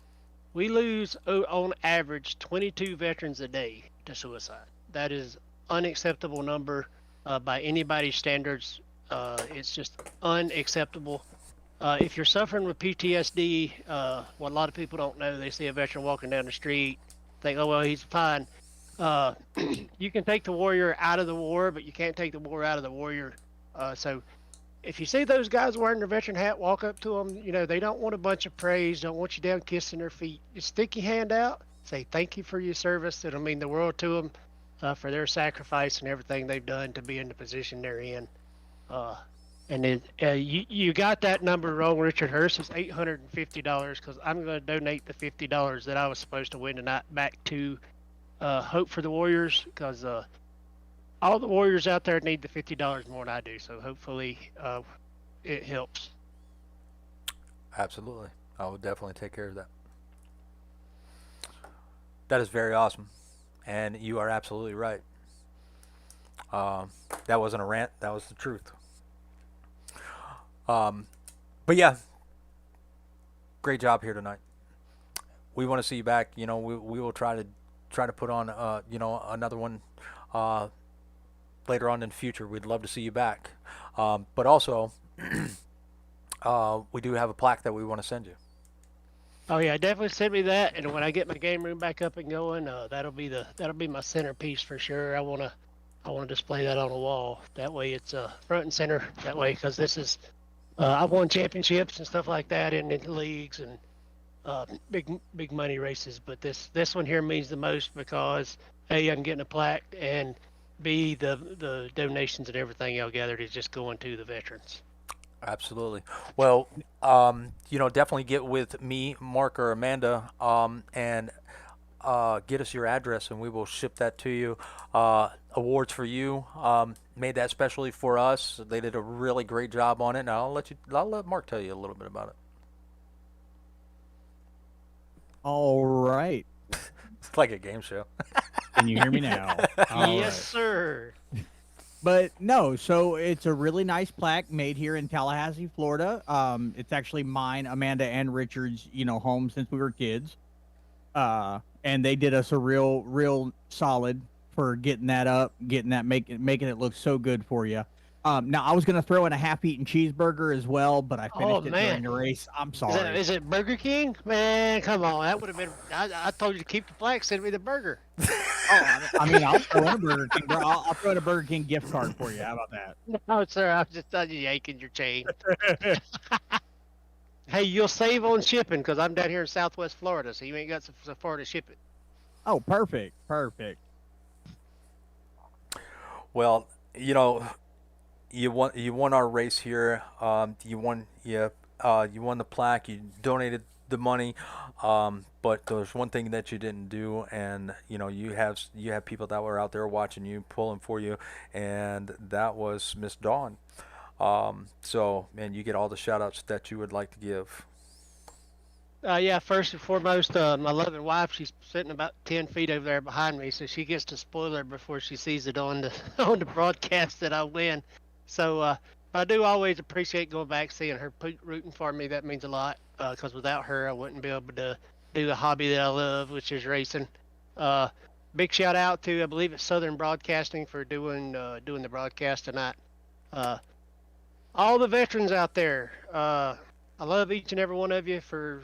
We lose, on average, 22 veterans a day to suicide. That is unacceptable number by anybody's standards. It's just unacceptable. If you're suffering with PTSD, what a lot of people don't know, they see a veteran walking down the street, think, oh, well, he's fine. You can take the warrior out of the war, but you can't take the war out of the warrior. So if you see those guys wearing their veteran hat, walk up to them. They don't want a bunch of praise, don't want you down kissing their feet. Just stick your hand out, say thank you for your service. It'll mean the world to them for their sacrifice and everything they've done to be in the position they're in. And then you got that number wrong, Richard Hurst. It's $850 because I'm going to donate the $50 that I was supposed to win tonight back to Hope for the Warriors, because all the Warriors out there need the $50 more than I do. So hopefully it helps. Absolutely. I will definitely take care of that. That is very awesome. And you are absolutely right. That wasn't a rant. That was the truth. But yeah, great job here tonight. We want to see you back. We will try to put on another one later on in the future, we'd love to see you back. But also, we do have a plaque that we want to send you. Oh yeah, definitely send me that, and when I get my game room back up and going, that'll be my centerpiece for sure. I wanna display that on a wall. That way it's front and center. That way, because this is I've won championships and stuff like that in leagues and big money races, but this one here means the most because A, I'm getting a plaque, and B, the donations and everything y'all gathered is just going to the veterans. Absolutely. Well, definitely get with me, Mark, or Amanda, and get us your address, and we will ship that to you. Awards for you, made that specially for us. They did a really great job on it. And I'll let Mark tell you a little bit about it. All right. It's like a game show. Can you hear me now? All Yes, right. sir. But no, so it's a really nice plaque made here in Tallahassee, Florida. It's actually mine, Amanda, and Richard's, home since we were kids. And they did us a real solid for getting that up, making it look so good for you. Now I was gonna throw in a half-eaten cheeseburger as well, but I finished it during the race. I'm sorry. Is it Burger King? Man, come on, that would have been. I told you to keep the plaque. Send me the burger. I mean, I'll throw in a Burger King. I'll throw in a Burger King gift card for you. How about that? No, sir, I was just yanking your chain. Hey, you'll save on shipping because I'm down here in Southwest Florida, so you ain't got so far to ship it. Oh, perfect. Well, you won our race here. You won the plaque. You donated the money. But there's one thing that you didn't do, and you have people that were out there watching you, pulling for you, and that was Miss Dawn. So, man, you get all the shout outs that you would like to give. Yeah, first and foremost, my loving wife, she's sitting about 10 feet over there behind me, so she gets to spoil her before she sees it on the on the broadcast that I win. So I do always appreciate going back, seeing her rooting for me. That means a lot, because without her, I wouldn't be able to do the hobby that I love, which is racing. Big shout out to, I believe it's Southern Broadcasting for doing the broadcast tonight. All the veterans out there, I love each and every one of you for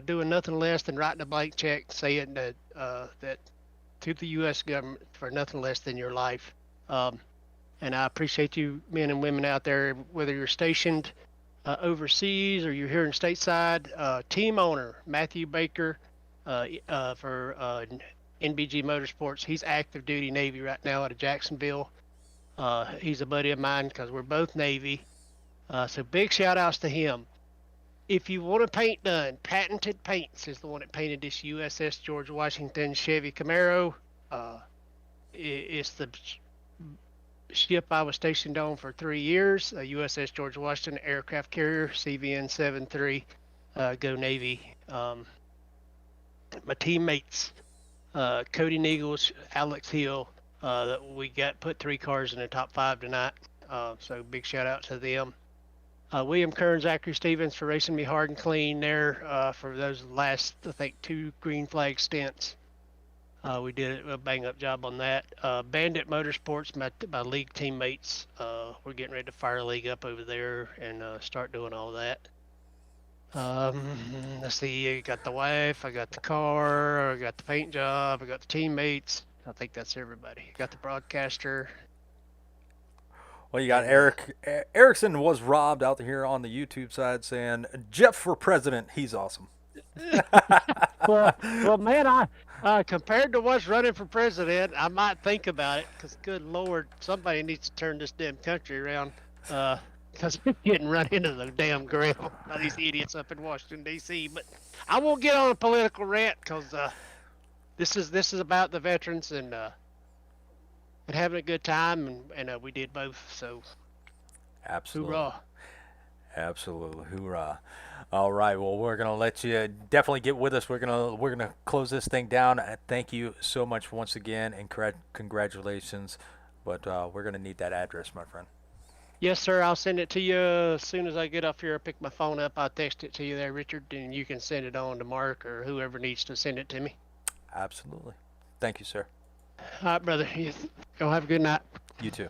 doing nothing less than writing a blank check saying that to the U.S. government for nothing less than your life. And I appreciate you men and women out there, whether you're stationed overseas or you're here in stateside. Team owner Matthew Baker for NBG Motorsports. He's active duty Navy right now out of Jacksonville. He's a buddy of mine because we're both Navy. So big shout outs to him. If you want a paint done, Patented Paints is the one that painted this USS George Washington Chevy Camaro. It's the ship I was stationed on for 3 years, USS George Washington aircraft carrier, CVN-73. Go Navy. My teammates, Cody Neagles, Alex Hill, that we got put 3 cars in the top 5 tonight. So big shout out to them. William Kern, Zachary Stevens for racing me hard and clean there for those last, I think, 2 green flag stints. We did a bang up job on that. Bandit Motorsports, my league teammates, we're getting ready to fire a league up over there and start doing all that. Let's see, I got the wife, I got the car, I got the paint job, I got the teammates. I think that's everybody. Got the broadcaster. Well, you got Eric. Erickson was robbed out here on the YouTube side saying, Jeff for president, he's awesome. well, man, I compared to what's running for president, I might think about it, because good Lord, somebody needs to turn this damn country around, because we're getting run into the damn ground by these idiots up in Washington, D.C. But I won't get on a political rant, because this is about the veterans and having a good time, and we did both, so absolutely. Hoorah. Absolutely, hoorah! All right, well, we're gonna let you definitely get with us. We're gonna close this thing down. Thank you so much once again, and congratulations. But we're gonna need that address, my friend. Yes, sir. I'll send it to you as soon as I get off here. I'll pick my phone up. I'll text it to you there, Richard, and you can send it on to Mark or whoever needs to send it to me. Absolutely. Thank you, sir. All right, brother. Y'all have a good night. You too.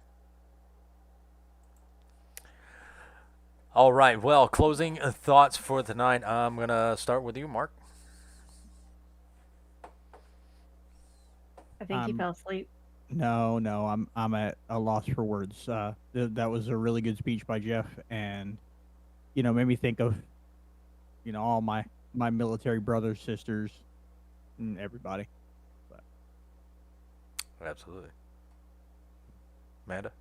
All right. Well, closing thoughts for tonight. I'm gonna start with you, Mark. I think he fell asleep. No, I'm at a loss for words. That was a really good speech by Jeff, and made me think of all my military brothers, sisters, and everybody. But Absolutely. Amanda.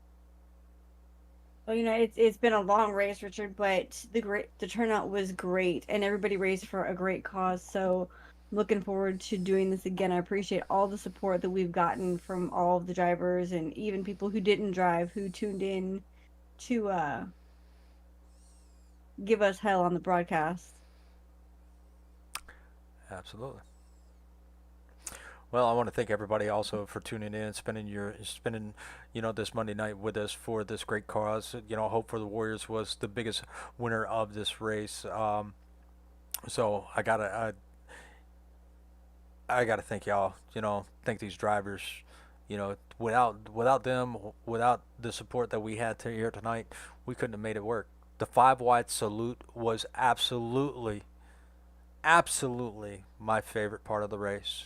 Well, it's been a long race, Richard, but the turnout was great, and everybody raced for a great cause. So, looking forward to doing this again. I appreciate all the support that we've gotten from all of the drivers and even people who didn't drive who tuned in to give us hell on the broadcast. Absolutely. Well, I want to thank everybody also for tuning in, spending this Monday night with us for this great cause. Hope for the Warriors was the biggest winner of this race. So I gotta thank y'all. Thank these drivers. Without them, without the support that we had here tonight, we couldn't have made it work. The 5 wide salute was absolutely my favorite part of the race.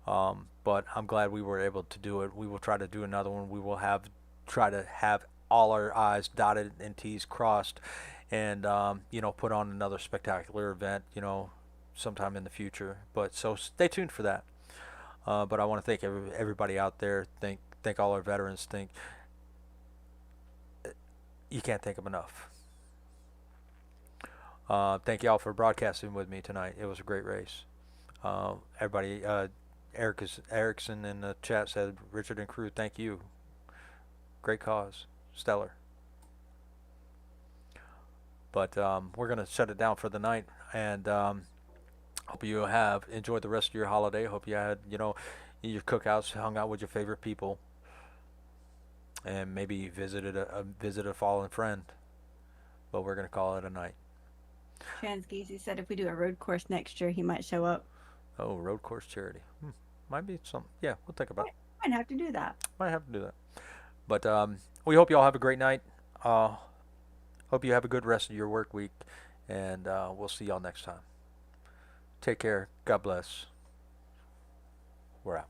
But I'm glad we were able to do it. We will try to do another one. We will try to have all our I's dotted and T's crossed, and put on another spectacular event, sometime in the future. But so stay tuned for that. But I want to thank everybody out there. Thank all our veterans. You can't thank them enough. Thank y'all for broadcasting with me tonight. It was a great race. Everybody, Erickson in the chat said, Richard and crew, thank you. Great cause. Stellar. But we're going to shut it down for the night. And hope you have enjoyed the rest of your holiday. Hope you had, your cookouts, hung out with your favorite people. And maybe visited a fallen friend. But we're going to call it a night. Transgeezy said if we do a road course next year, he might show up. Oh, road course charity. Might be something. Yeah, we'll think about it. Might have to do that. Might have to do that. But we hope you all have a great night. Hope you have a good rest of your work week. And we'll see y'all next time. Take care. God bless. We're out.